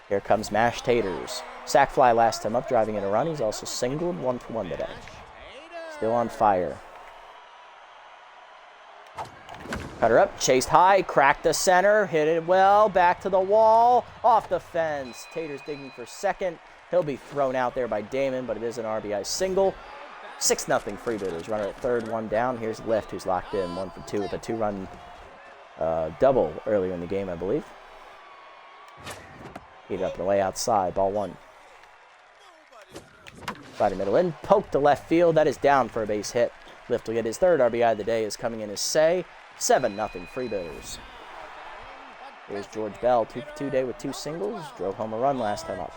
Here comes Mash Taters. Sack fly last time up, driving in a run. He's also singled, 1-for-1 today. Still on fire. Cutter up, chased high, cracked the center, hit it well, back to the wall, off the fence. Taters digging for second. He'll be thrown out there by Damon, but it is an RBI single. 6-0 Freebooters. Runner at third, 1 down. Here's Lift, who's locked in, 1-for-2 with a 2-run double earlier in the game, I believe. Heat up and away outside, ball one. Sliding middle in, poke to left field. That is down for a base hit. Lift will get his third RBI of the day. Is coming in as Say. 7-0 Freebooters. Here's George Bell, 2-for-2 day with 2 singles. Drove home a run last time up.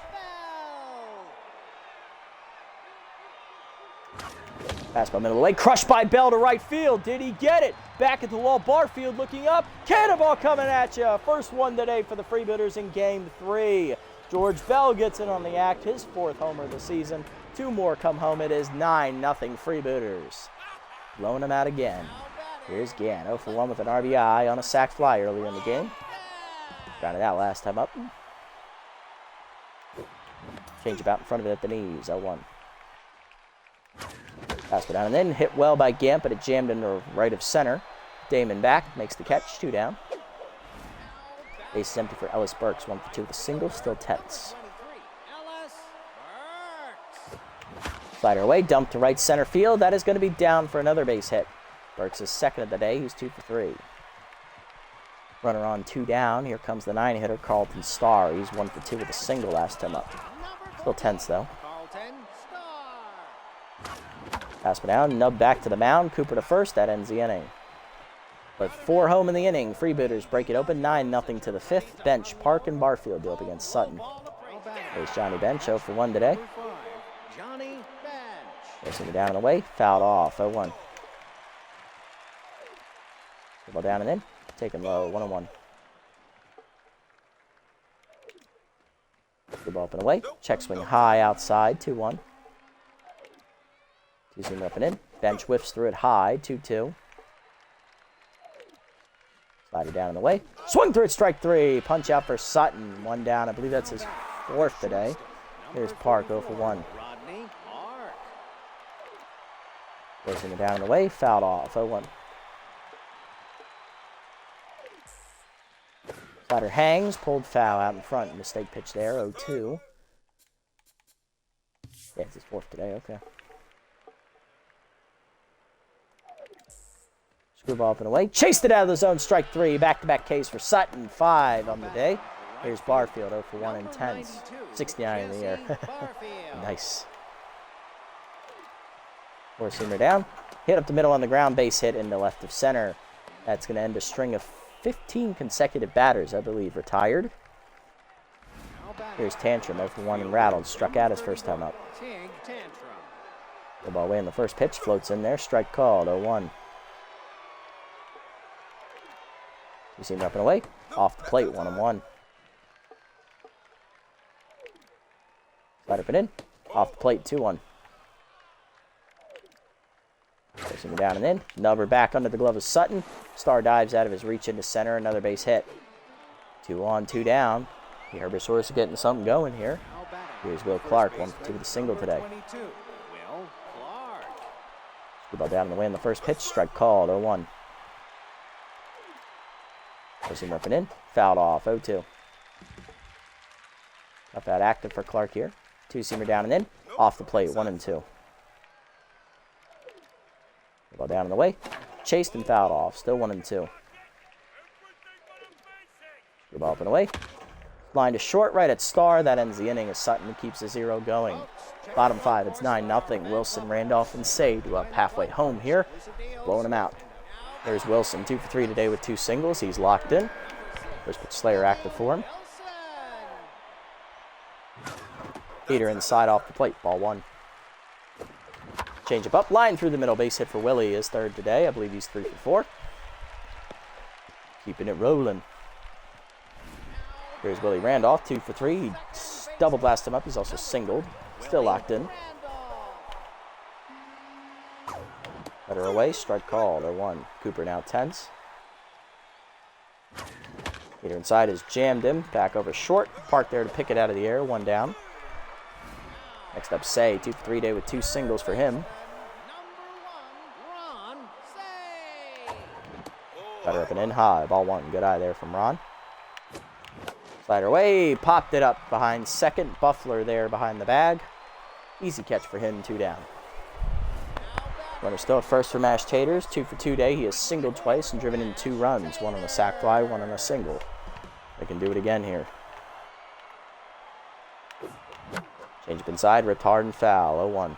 Pass by middle of the way, crushed by Bell to right field. Did he get it? Back at the wall, Barfield looking up. Cannonball coming at you. First one today for the Freebooters in Game 3. George Bell gets in on the act, his 4th homer of the season. 2 more come home. It is 9-0 Freebooters. Blowing them out again. Here's Gann, 0 for 1 with an RBI on a sac fly early in the game. Grounded out last time up. Change about in front of it at the knees, 0-1. Pass it down and in, hit well by Gamp, but it jammed into right of center. Damon back, makes the catch, 2 down. Base is empty for Ellis Burks, 1 for 2 with a single, still tense. Slider away, dump to right center field. That is going to be down for another base hit. Burks is 2nd of the day, he's 2 for 3. Runner on 2 down, here comes the 9-hitter, Carlton Starr. He's 1 for 2 with a single last time up. Still tense though. Pass it down, nub back to the mound, Cooper to first, that ends the inning. With 4 home in the inning, Freebooters break it open, 9-0 to the 5th. Bench, Park, and Barfield go up against Sutton. There's Johnny Bench, 0 for 1 today. Racing it down and away, fouled off, 0-1. Ball down and in, taken low, 1-1. Good ball up and away, check swing high outside, 2-1. 2-seamer up and in. Bench whiffs through it high, 2-2. Slider down and away. Swung through it, strike 3. Punch out for Sutton. 1 down. I believe that's his 4th today. Here's Park, 0 for 1. Racing it down and away. Fouled off, 0-1. Slider hangs, pulled foul out in front. Mistake pitch there, 0-2. Yeah, it's his 4th today, okay. Screwball up and away. Chased it out of the zone. Strike 3. Back-to-back Ks for Sutton. 5 on the day. Here's Barfield. 0 for 1 and 10s. 69 in the air. Nice. 4-seamer down. Hit up the middle on the ground. Base hit into left of center. That's going to end a string of 15 consecutive batters, I believe, retired. Here's Tantrum. 0 for 1 and rattled. Struck out his first time up. The ball away in the first pitch. Floats in there. Strike called. 0-1. You see him up and away. Off the plate, 1-1. Slide up and in. Off the plate, 2-1. Pushing him down and in. Nubber back under the glove of Sutton. Starr dives out of his reach into center. Another base hit. 2 on, 2 down. The Herbisaurs are getting something going here. Here's Will Clark, 1 for 2 with a single today. Good ball down and away in the first pitch. Strike called, 0-1. Pushing him up and in. Fouled off, 0-2. Up out active for Clark here. 2-seamer down and in. Off the plate, 1-2. Ball down and away. Chased and fouled off. Still 1-2. Good ball up and away. Line to short, right at Starr. That ends the inning as Sutton keeps the 0 going. Bottom 5, it's 9-0. Wilson, Randolph, and Sade up halfway home here. Blowing them out. There's Wilson, 2 for 3 today with 2 singles. He's locked in. First pitch Slayer active for him. Peter inside off the plate, ball 1. Change up, line through the middle, base hit for Willie, his 3rd today. I believe he's 3 for 4. Keeping it rolling. Here's Willie Randolph, 2 for 3. He double blasted him up. He's also singled. Still locked in. Better away, strike called, 0-1. Cooper now tense. Peter inside has jammed him. Back over short. Park there to pick it out of the air. 1 down. Next up, Say, 2 for 3 day with 2 singles for him. Better up and in high. Ball 1. Good eye there from Ron. Slider away. Popped it up behind second. Buffler there behind the bag. Easy catch for him. 2 down. Runner still at first for Mashed Taters. 2 for 2 day. He has singled twice and driven in 2 runs. 1 on a sac fly, 1 on a single. They can do it again here. Change up inside. Ripped hard and foul. 0-1.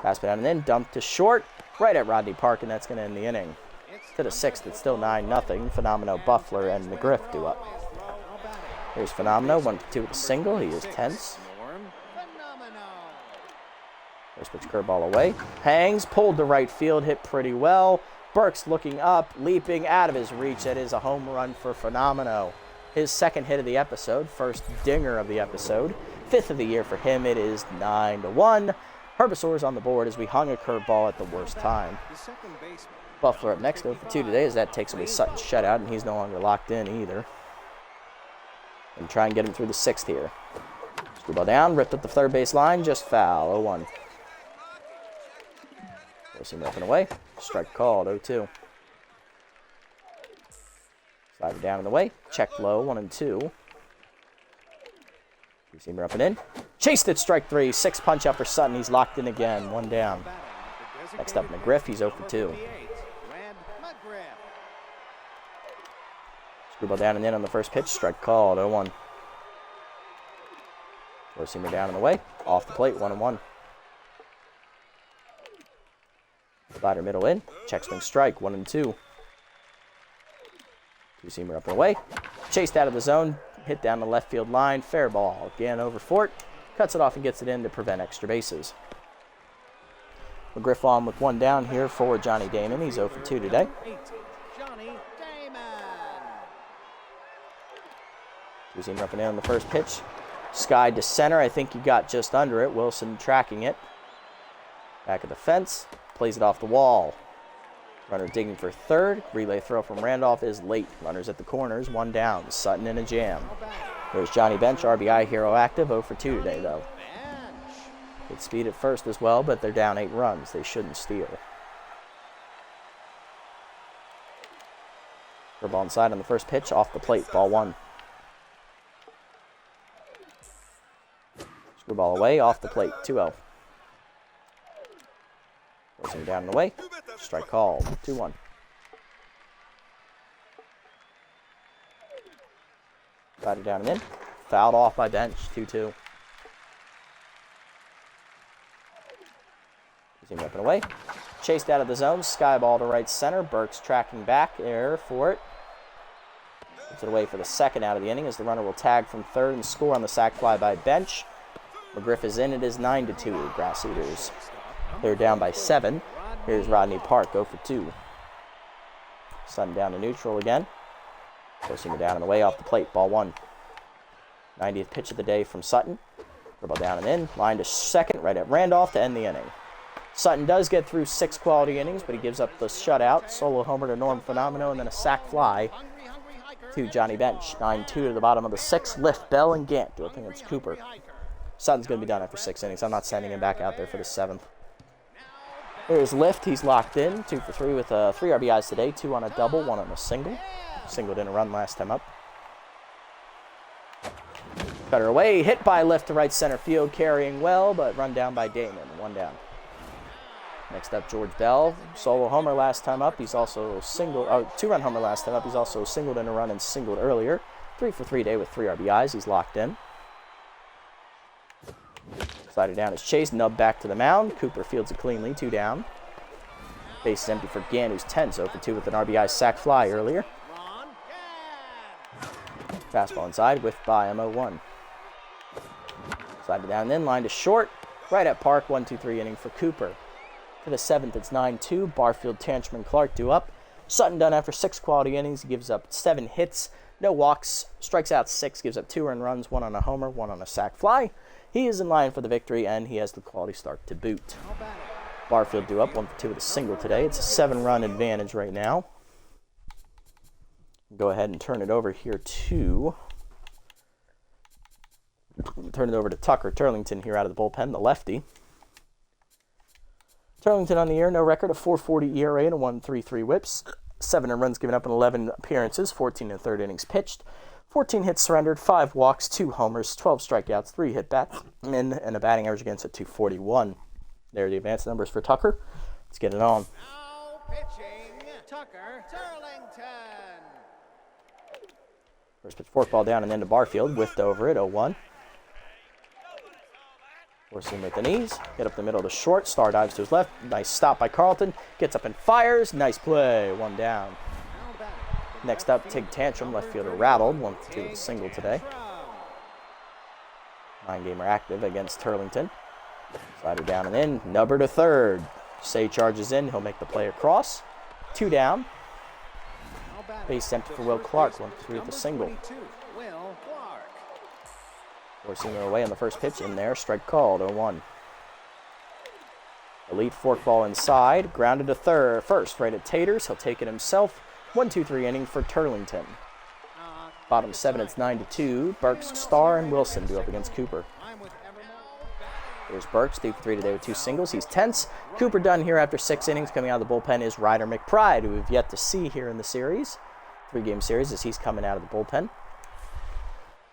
Pass down and in. Dumped to short. Right at Rodney Park, and that's going to end the inning. To the 6th, it's still 9-0. Phenomenal, Buffler, and McGriff do up. Here's Phenomenal, 1 for 2 with a single. He is tense. First pitch curveball away. Hangs, pulled to right field, hit pretty well. Burks looking up, leaping out of his reach. That is a home run for Phenomeno. His second hit of the episode, first dinger of the episode. Fifth of the year for him. It is 9-1. Herbisaurs on the board as we hung a curveball at the worst time. Buffalo up next, 0-2 today, as that takes away Sutton's shutout, and he's no longer locked in either. And try and get him through the sixth here. Screwball down, ripped up the third base line, just foul, 0-1. Four-seamer up and away, strike called, 0-2. Slider down and away, checked low, 1-2. Two-seamer up and in. Chased it, strike three. Six punch up for Sutton. He's locked in again. One down. Next up, McGriff. He's 0-2. Screwball down and in on the first pitch. Strike called. 0-1. Four-seamer down and away. Off the plate. 1-1. Slider middle in. Check swing strike. 1-2. Two-seamer up and away. Chased out of the zone. Hit down the left field line. Fair ball. Again over Fort. Cuts it off and gets it in to prevent extra bases. McGriff on with one down here for Johnny Damon. He's 0-2 today. Two-seamer up and in on the first pitch. Sky to center. I think he got just under it. Wilson tracking it. Back of the fence. Plays it off the wall. Runner digging for third. Relay throw from Randolph is late. Runners at the corners. One down. Sutton in a jam. There's Johnny Bench, RBI hero active, 0-2 today, though. Good speed at first as well, but they're down 8 runs. They shouldn't steal. Curveball inside on the first pitch, off the plate, ball 1. Screwball away, off the plate, 2-0. Forcing down and away, strike called, 2-1. Slider down and in. Fouled off by Bench. 2-2. Zoom up and away. Chased out of the zone. Sky ball to right center. Burks tracking back. Error for it. Puts it away for the second out of the inning as the runner will tag from third and score on the sac fly by Bench. McGriff is in. It is 9-2. Grass Eaters. They're down by 7. Here's Rodney Park. 0-2. Sun down to neutral again. Forcing it down and away off the plate. Ball 1. 90th pitch of the day from Sutton. Curveball down and in. Line to second right at Randolph to end the inning. Sutton does get through 6 quality innings, but he gives up the shutout. Solo homer to Norm Phenomeno and then a sac fly to Johnny Bench. 9-2 to the bottom of the 6th. Lift, Bell, and Gant do it against Cooper. Sutton's going to be done after 6 innings. I'm not sending him back out there for the 7th. There's Lift. He's locked in. 2 for 3 with 3 RBIs today. 2 on a double, 1 on a single. Singled in a run last time up. Cutter away, hit by Lift to right center field, carrying well, but run down by Damon. 1 down. Next up, George Bell. Solo homer last time up. He's also single. 2-run homer last time up. He's also singled in a run and singled earlier. 3 for 3 day with 3 RBIs. He's locked in. Slider down is chased. Nub back to the mound. Cooper fields it cleanly. 2 down. Base is empty for Gant, who's 10, so for 2 with an RBI sac fly earlier. Fastball inside, whiffed by him, 0-1. Slider down and in, line to short. Right at Park, 1-2-3 inning for Cooper. For the 7th, it's 9-2. Barfield, Tantrum, and Clark due up. Sutton done after 6 quality innings. He gives up 7 hits, no walks, strikes out 6, gives up 2 earned runs, 1 on a homer, 1 on a sac fly. He is in line for the victory, and he has the quality start to boot. Barfield due up, 1 for 2 with a single today. It's a 7-run advantage right now. Go ahead and turn it over here to... Turn it over to Tucker Turlington here out of the bullpen, the lefty. Turlington on the year, no record, a 4.40 ERA and a 1.33 whips. 7 runs given up in 11 appearances, 14 and third innings pitched. 14 hits surrendered, 5 walks, 2 homers, 12 strikeouts, 3 hit-bats, and a batting average against at 241. There are the advanced numbers for Tucker. Let's get it on.
Now pitching, Tucker Turlington.
First pitch, forkball down and into Barfield, whiffed over it, 0-1. Forcing with the knees, get up the middle to short, Star dives to his left, nice stop by Carlton, gets up and fires, nice play, 1 down. Next up, Tig Tantrum, left fielder rattled, 1 for 2 with a single today. 9-gamer active against Turlington. Slider down and in. Number to third. Say charges in. He'll make the play across. 2 down. Base empty for Will Clark. 1-3 with the single. Forcing her away on the first pitch. In there. Strike called. 0-1. Elite fork ball inside. Grounded to third. First. Right at Taters. He'll take it himself. 1-2-3 inning for Turlington. Bottom 7, it's 9-2. Burks, Starr, and Wilson do up against Cooper. Here's Burks, 3 for 3 today with 2 singles. He's tense. Cooper done here after 6 innings. Coming out of the bullpen is Ryder McBride, who we've yet to see here in the series. 3-game series as he's coming out of the bullpen.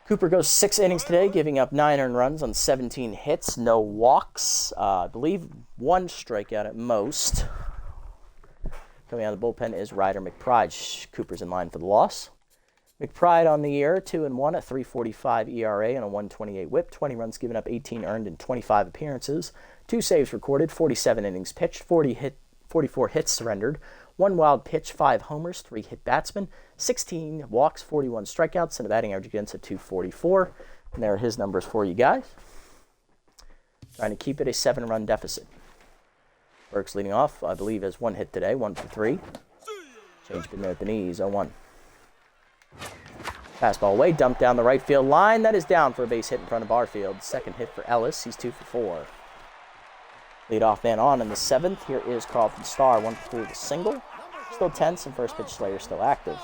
Cooper goes 6 innings today, giving up 9 earned runs on 17 hits, no walks. I believe 1 strikeout at most. Coming out of the bullpen is Ryder McBride. Cooper's in line for the loss. McBride on the year, 2-1, a 3.45 ERA and a 1.28 WHIP. 20 runs given up, 18 earned in 25 appearances. 2 saves recorded, 47 innings pitched, 44 hits surrendered, 1 wild pitch, 5 homers, 3 hit batsmen, 16 walks, 41 strikeouts, and a batting average against a 244. And there are his numbers for you guys. Trying to keep it a 7-run deficit. Burks leading off, I believe, has 1 hit today, 1 for 3. Change been there at the knees, 0-1. Fastball away, dumped down the right field line. That is down for a base hit in front of Barfield. Second hit for Ellis. He's 2 for 4. Leadoff man on in the 7th. Here is Carlton Starr, 1 for 3 with a single. Still tense, and first pitch Slayer still active.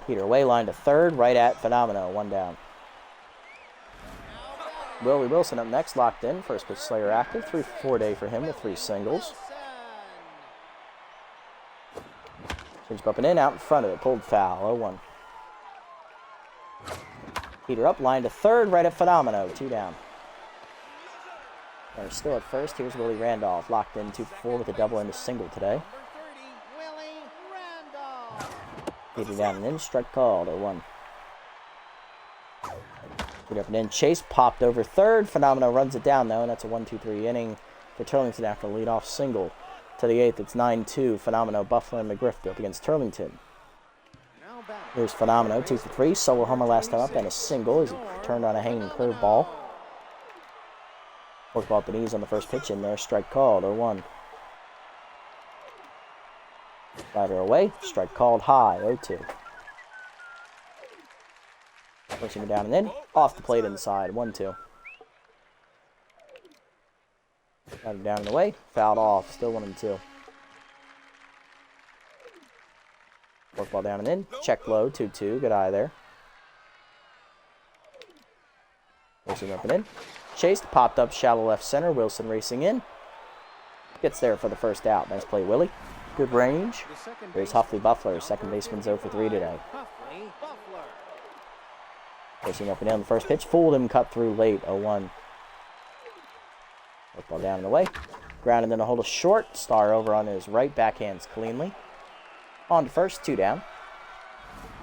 Peter away, line to third, right at Phenomeno, 1 down. Willie Wilson up next, locked in. First pitch Slayer active. 3 for 4 day for him with 3 singles. Change up and in, out in front of it. Pulled foul, 0-1. Peter up, line to third, right at Phenomeno, 2 down. They're still at first. Here's Willie Randolph, locked in 2 for 4 with a double and a single today. Peter down and in, strike called, 0-1. Peter up and in, Chase popped over third. Phenomeno runs it down though, and that's a 1-2-3 inning for Turlington after a leadoff single. To the 8th, it's 9-2. Phenomeno, Buffalo, and McGriff up against Turlington. Here's Phenomeno, 2 for 3. Solo homer last time up, and a single as he turned on a hanging curveball. Forked ball at the knees on the first pitch in there. Strike called, 0-1. Slider away. Strike called high, 0-2. Pushing it down and in. Off the plate inside, 1-2. Got him down and away. Fouled off. Still 1-2. Fork ball down and in. Check low. 2-2. Good eye there. Wilson up and in. Chased. Popped up shallow left center. Wilson racing in. Gets there for the first out. Nice play, Willie. Good range. There's Huffley Buffler. Second baseman's 0 for 3 today. Racing up and in on the first pitch. Fooled him. Cut through late. 0-1. Ball down and away. Ground and then a hold of short. Starr over on his right, backhands cleanly. On to first, 2 down.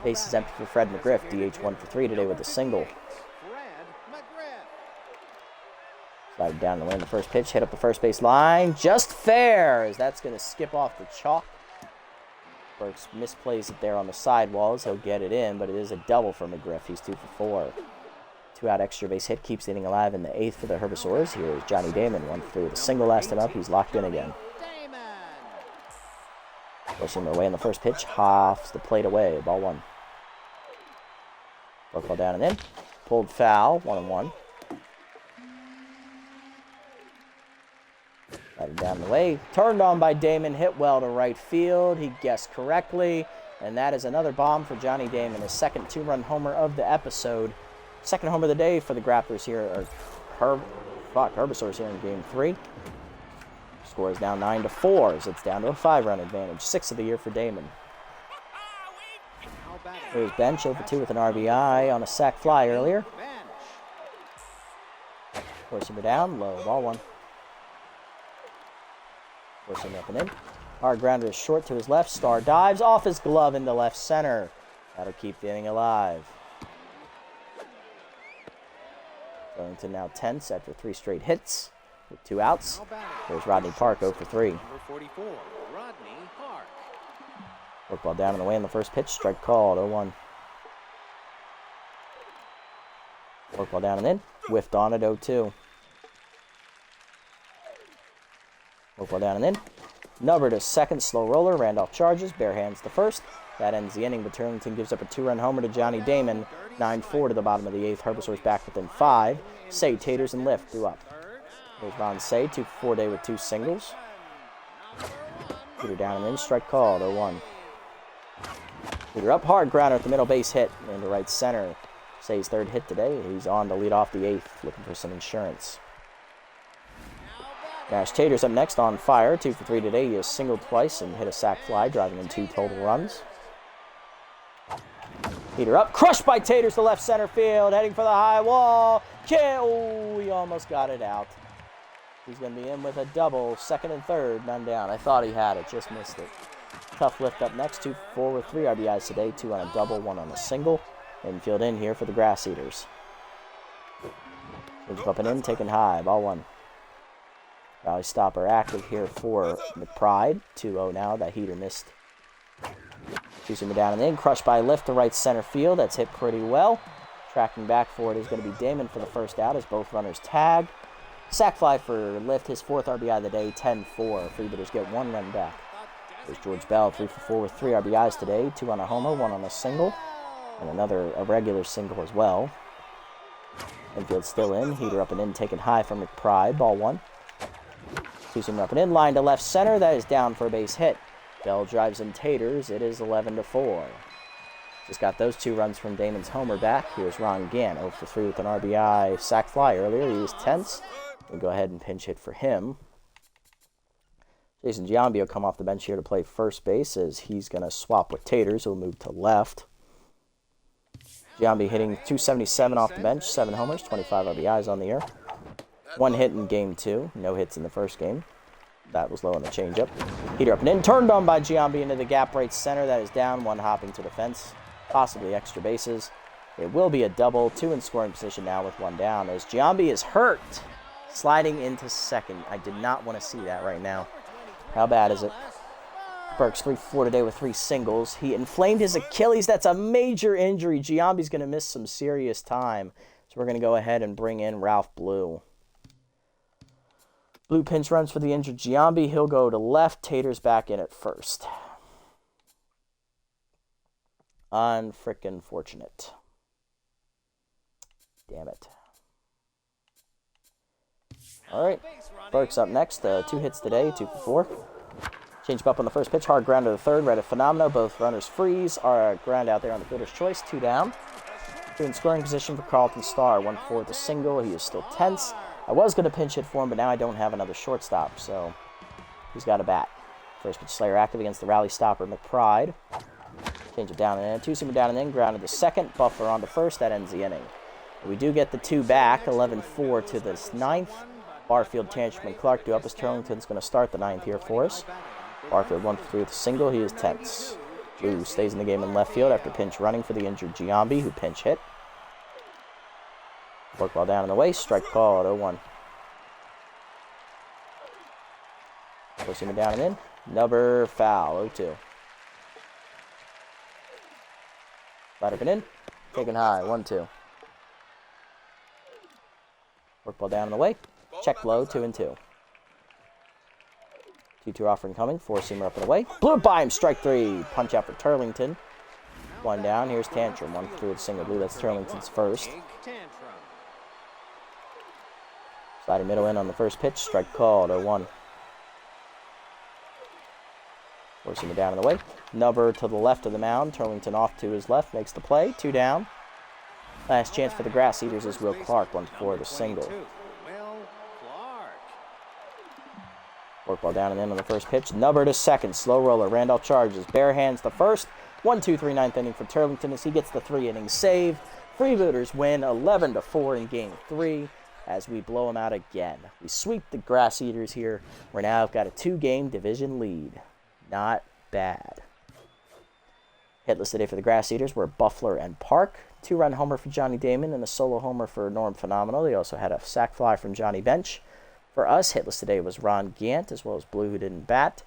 Base is empty for Fred McGriff. DH 1 for 3 today with a single. Slide down and away in the first pitch. Hit up the first base line. Just fair, as that's going to skip off the chalk. Burks misplays it there on the sidewalls. He'll get it in, but it is a double for McGriff. He's 2 for 4. 2-out extra base hit, keeps the inning alive in the 8th for the Herbisaurs. Here is Johnny Damon, 1 for 3 with a single last time up. He's locked in again. Pushing away in the first pitch, Hoffs the plate away, ball 1. Fork ball down and in. Pulled foul, 1-1. Right down the way. Turned on by Damon, hit well to right field. He guessed correctly, and that is another bomb for Johnny Damon, his second 2-run homer of the episode. Second home of the day for the Grapplers here, or Herbisaurs here in Game 3. Score is now 9-4, as it's down to a 5-run advantage. 6th of the year for Damon. Here's Bench, 0 for 2 with an RBI on a sac fly earlier. Forcing her down, low, ball 1. Forcing up and in. Hard grounder is short to his left. Starr dives off his glove into left center. That'll keep the inning alive. Turlington now tense after 3 straight hits with 2 outs. There's Rodney Park, 0 for 3. Fork ball down and away in the first pitch. Strike called, 0-1. Fork ball down and in. Whiffed on it, 0-2. Ball down and in. Number to second, slow roller. Randolph charges, bare hands to first. That ends the inning, but Turlington gives up a 2-run homer to Johnny Damon. 9-4 to the bottom of the 8th. Herbisaurs back within 5. Say, Taters, and Lift due up. There's Ron Say, 2-for-4 day with 2 singles. Peter down and in, strike called, 0-1. Peter up hard, grounder at the middle base hit into right center. Say's third hit today. He's on to lead off the 8th, looking for some insurance. Nash Taters up next on fire, 2-for-3 today. He has singled twice and hit a sac fly, driving in 2 total runs. Peter up, crushed by Taters to left center field, heading for the high wall. Oh, he almost got it out. He's going to be in with a double, second and third, none down. I thought he had it, just missed it. Tough Lift up next, 2-for-4 with 3 RBIs today, 2 on a double, 1 on a single. Infield in here for the Grass Eaters. Moves up and in, taken high, ball 1. Rally stopper active here for McBride. 2-0 now. That heater missed. Shooting down and in. Crushed by Lift to right center field. That's hit pretty well. Tracking back for it is going to be Damon for the first out as both runners tag. Sac fly for Lift, his 4th RBI of the day, 10-4. Freebooters get 1 run back. There's George Bell, 3-for-4 with 3 RBIs today. 2 on a homer, 1 on a single. And a regular single as well. Infield still in. Heater up and in, taken high from McBride. Ball 1. Two-seamer up and in, line to left center. That is down for a base hit. Bell drives in Taters. It is 11-4. Just got those 2 runs from Damon's homer back. Here's Ron Gant, 0-for-3 with an RBI sac fly earlier. He was tense. We'll go ahead and pinch hit for him. Jason Giambi will come off the bench here to play first base as he's going to swap with Taters. He'll move to left. Giambi hitting .277 off the bench, 7 homers, 25 RBIs on the year. 1 hit in game 2, no hits in the first game. That was low on the changeup. Heater up and in, turned on by Giambi into the gap right center. That is down, 1 hopping to the fence, possibly extra bases. It will be a double, 2 in scoring position now with 1 down as Giambi is hurt, sliding into second. I did not want to see that right now. How bad is it? Burks 3-for-4 today with 3 singles. He inflamed his Achilles. That's a major injury. Giambi's going to miss some serious time. So we're going to go ahead and bring in Ralph Blue. Blue pinch runs for the injured Giambi. He'll go to left. Taters back in at first. Unfrickin' fortunate. Damn it. All right. Burks up next. 2 hits today, 2-for-4. Change up on the first pitch. Hard ground to the third. Right at Phenomeno. Both runners freeze. Ground out there on the fielder's choice. 2 down. 2 in scoring position for Carlton Starr. 1-for-4 with a single. He is still tense. I was going to pinch hit for him, but now I don't have another shortstop, so he's got a bat. First pitch Slayer active against the rally stopper, McBride. Change it down and in. 2-seamer down and in. Grounded to second. Buffler on to first. That ends the inning. We do get the 2 back. 11-4 to this 9th. Barfield, Tantrum, and Clark do up as Turlington's going to start the 9th here for us. Barfield 1-for-3 with a single. He is tense. Blue stays in the game in left field after pinch running for the injured Giambi, who pinch hit. Work ball down in the way. Strike call at 0-1. Pushing it down and in. Number foul, 0-2. Slide up and in. Taken high, 1-2. Work ball down in the way. Check low, 2-2. 2-2 offering coming. 4-seamer up and away. Blew it by him. Strike 3. Punch out for Turlington. 1 down. Here's Tantrum. 1-for-3 with a single blue. That's Turlington's first. Slider middle in on the first pitch. Strike called, 0-1. 4-seamer down in the way. Nubber to the left of the mound. Turlington off to his left. Makes the play. 2 down. Last chance for the Grass Eaters is Will Clark. 1-for-4 with a single. Work ball down and in on the first pitch. Nubber to second. Slow roller. Randolph charges. Bare hands the first. 1-2-3 9th inning for Turlington as he gets the 3-inning save. Freebooters win 11-4 in game 3 as we blow them out again. We sweep the Grass Eaters here. We're now got a 2-game division lead. Not bad. Hitless today for the Grass Eaters were Buffler and Park. 2-run homer for Johnny Damon and a solo homer for Norm Phenomenal. They also had a sac fly from Johnny Bench. For us, hitless today was Ron Gant, as well as Blue, who didn't bat.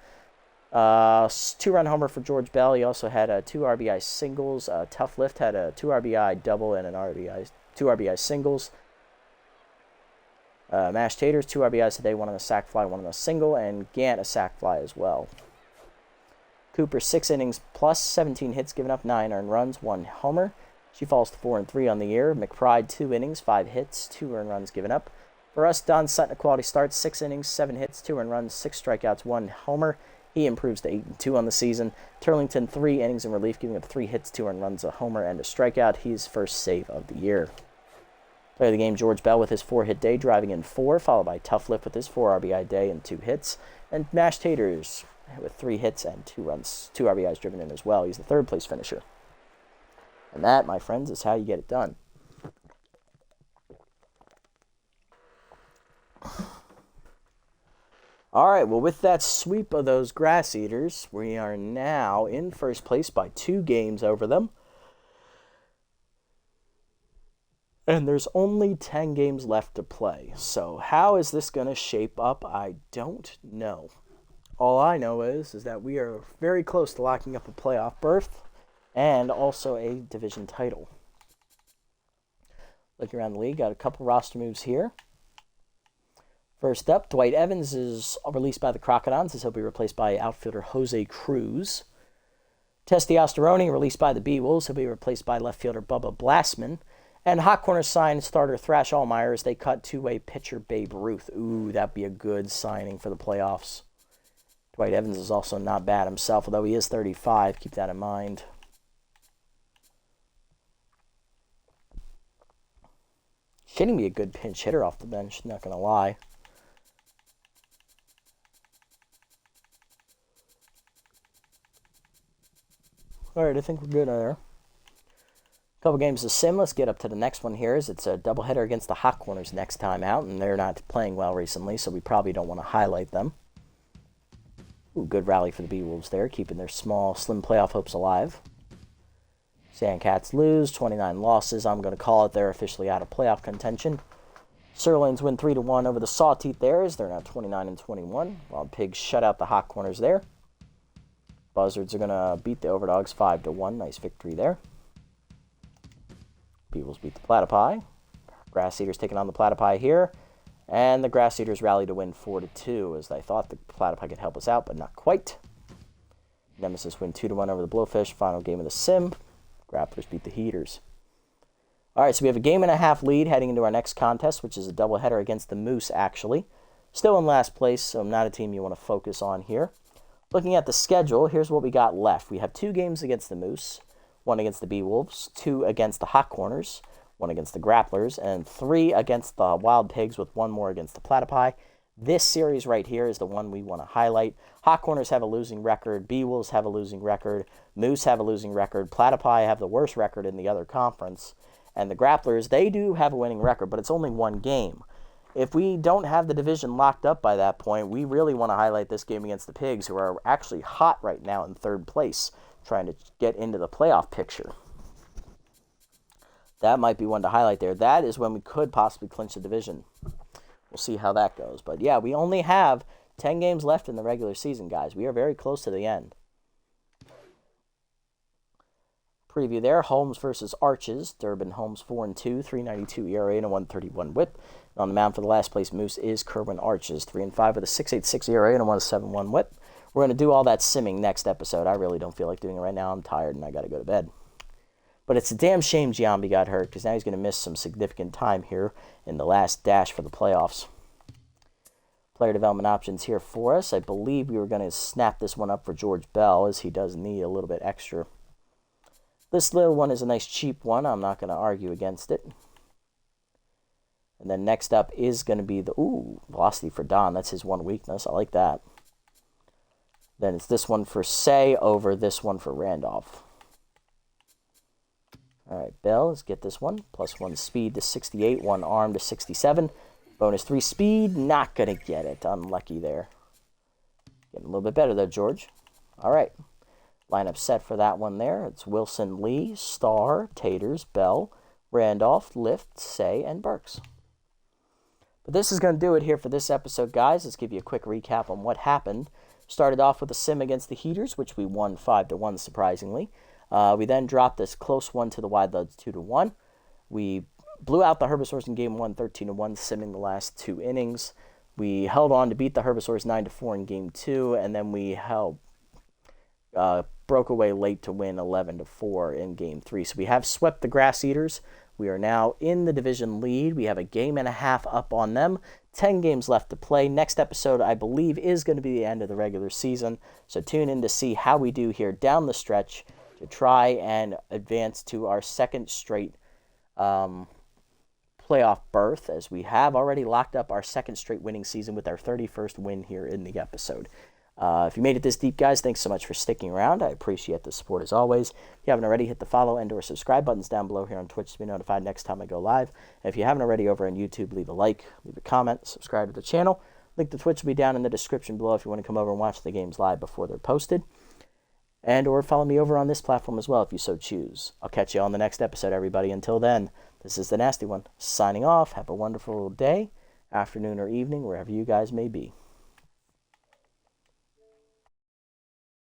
2-run homer for George Bell. He also had 2 RBI singles. Tough Lift had a 2 RBI double and 2 RBI singles. Mashed Taters, 2 RBIs today, 1 on a sac fly, 1 on a single, and Gant a sac fly as well. Cooper, 6 innings plus 17 hits given up, 9 earned runs, 1 homer. She falls to 4-3 on the year. McBride, 2 innings, 5 hits, 2 earned runs given up. For us, Don Sutton, a quality start, 6 innings, 7 hits, 2 earned runs, 6 strikeouts, 1 homer. He improves to 8-2 on the season. Turlington, 3 innings in relief, giving up 3 hits, 2 earned runs, a homer, and a strikeout. He's first save of the year. Player of the game, George Bell with his 4-hit day, driving in 4, followed by Tough Lip with his 4 RBI day and 2 hits. And Mashed Taters with 3 hits and 2 runs, 2 RBIs driven in as well. He's the 3rd place finisher. And that, my friends, is how you get it done. All right, well, with that sweep of those Grass Eaters, we are now in first place by 2 games over them. And there's only 10 games left to play. So how is this going to shape up? I don't know. All I know is that we are very close to locking up a playoff berth and also a division title. Looking around the league, got a couple roster moves here. First up, Dwight Evans is released by the Crocodons as he'll be replaced by outfielder Jose Cruz. Testy Osteroni released by the B-Wolves. He'll be replaced by left fielder Bubba Blastman. And Hot Corner signed starter Thrash Allmeyer as they cut two-way pitcher Babe Ruth. Ooh, that'd be a good signing for the playoffs. Dwight Evans is also not bad himself, although he is 35. Keep that in mind. Shouldn't be a good pinch hitter off the bench, not going to lie. All right, I think we're good there. Couple games of sim. Let's get up to the next one here. It's a doubleheader against the Hot Corners next time out, and they're not playing well recently, so we probably don't want to highlight them. Ooh, good rally for the B-Wolves there, keeping their small, slim playoff hopes alive. Sandcats lose, 29 losses. I'm going to call it they're officially out of playoff contention. Sirloins win 3-1 over the Sawteeth Bears. They're now 29-21. Wild Pigs shut out the Hot Corners there. Buzzards are going to beat the Overdogs 5-1. Nice victory there. Beavles beat the Platypi. Grass Eaters taking on the Platypi here. And the Grass Eaters rally to win 4-2 as they thought the Platypi could help us out, but not quite. Nemesis win 2-1 over the Blowfish. Final game of the sim. Grapplers beat the Heaters. All right, so we have a 1.5 lead heading into our next contest, which is a doubleheader against the Moose, actually. Still in last place, so not a team you want to focus on here. Looking at the schedule, here's what we got left. We have 2 games against the Moose, 1 against the B-Wolves, 2 against the Hot Corners, 1 against the Grapplers, and 3 against the Wild Pigs with 1 more against the Platypi. This series right here is the one we want to highlight. Hot Corners have a losing record. B-Wolves have a losing record. Moose have a losing record. Platypi have the worst record in the other conference. And the Grapplers, they do have a winning record, but it's only 1 game. If we don't have the division locked up by that point, we really want to highlight this game against the Pigs, who are actually hot right now in 3rd place, trying to get into the playoff picture. That might be one to highlight there. That is when we could possibly clinch the division. We'll see how that goes. But yeah, we only have 10 games left in the regular season, guys. We are very close to the end. Preview there, Holmes versus Arches. Durbin Holmes 4-2, 3.92 ERA and a 1.31 WHIP. And on the mound for the last place Moose is Kerwin Arches, 3-5 with a 6.86 ERA and a 1.71 WHIP. We're going to do all that simming next episode. I really don't feel like doing it right now. I'm tired and I got to go to bed. But it's a damn shame Giambi got hurt, because now he's going to miss some significant time here in the last dash for the playoffs. Player development options here for us. I believe we were going to snap this one up for George Bell, as he does need a little bit extra. This little one is a nice cheap one. I'm not going to argue against it. And then next up is going to be the, velocity for Don. That's his one weakness. I like that. Then it's this one for Say over this one for Randolph. All right, Bell, let's get this one. +1 speed to 68, 1 arm to 67. Bonus 3 speed, not going to get it. Unlucky there. Getting a little bit better there, George. All right, lineup set for that one there. It's Wilson, Lee, Starr, Taters, Bell, Randolph, Lift, Say, and Burks. But this is going to do it here for this episode, guys. Let's give you a quick recap on what happened. Started off with a sim against the Heaters, which we won 5-1, surprisingly. We then dropped this close one to the Wide Loads 2-1. We blew out the Herbisaurs in Game 1, 13-1, simming the last 2 innings. We held on to beat the Herbisaurs 9-4 in Game 2, and then we broke away late to win 11-4 in Game 3. So we have swept the Grass Eaters. We are now in the division lead. We have a game and a half up on them. 10 games left to play. Next episode, I believe, is going to be the end of the regular season. So tune in to see how we do here down the stretch to try and advance to our second straight playoff berth, as we have already locked up our second straight winning season with our 31st win here in the episode. If you made it this deep, guys, thanks so much for sticking around. I appreciate the support as always. If you haven't already, hit the follow and or subscribe buttons down below here on Twitch to be notified next time I go live. And if you haven't already over on YouTube, leave a like, leave a comment, subscribe to the channel. Link to Twitch will be down in the description below if you want to come over and watch the games live before they're posted. And or follow me over on this platform as well if you so choose. I'll catch you on the next episode, everybody. Until then, this is the Nasty One, signing off. Have a wonderful day, afternoon, or evening, wherever you guys may be.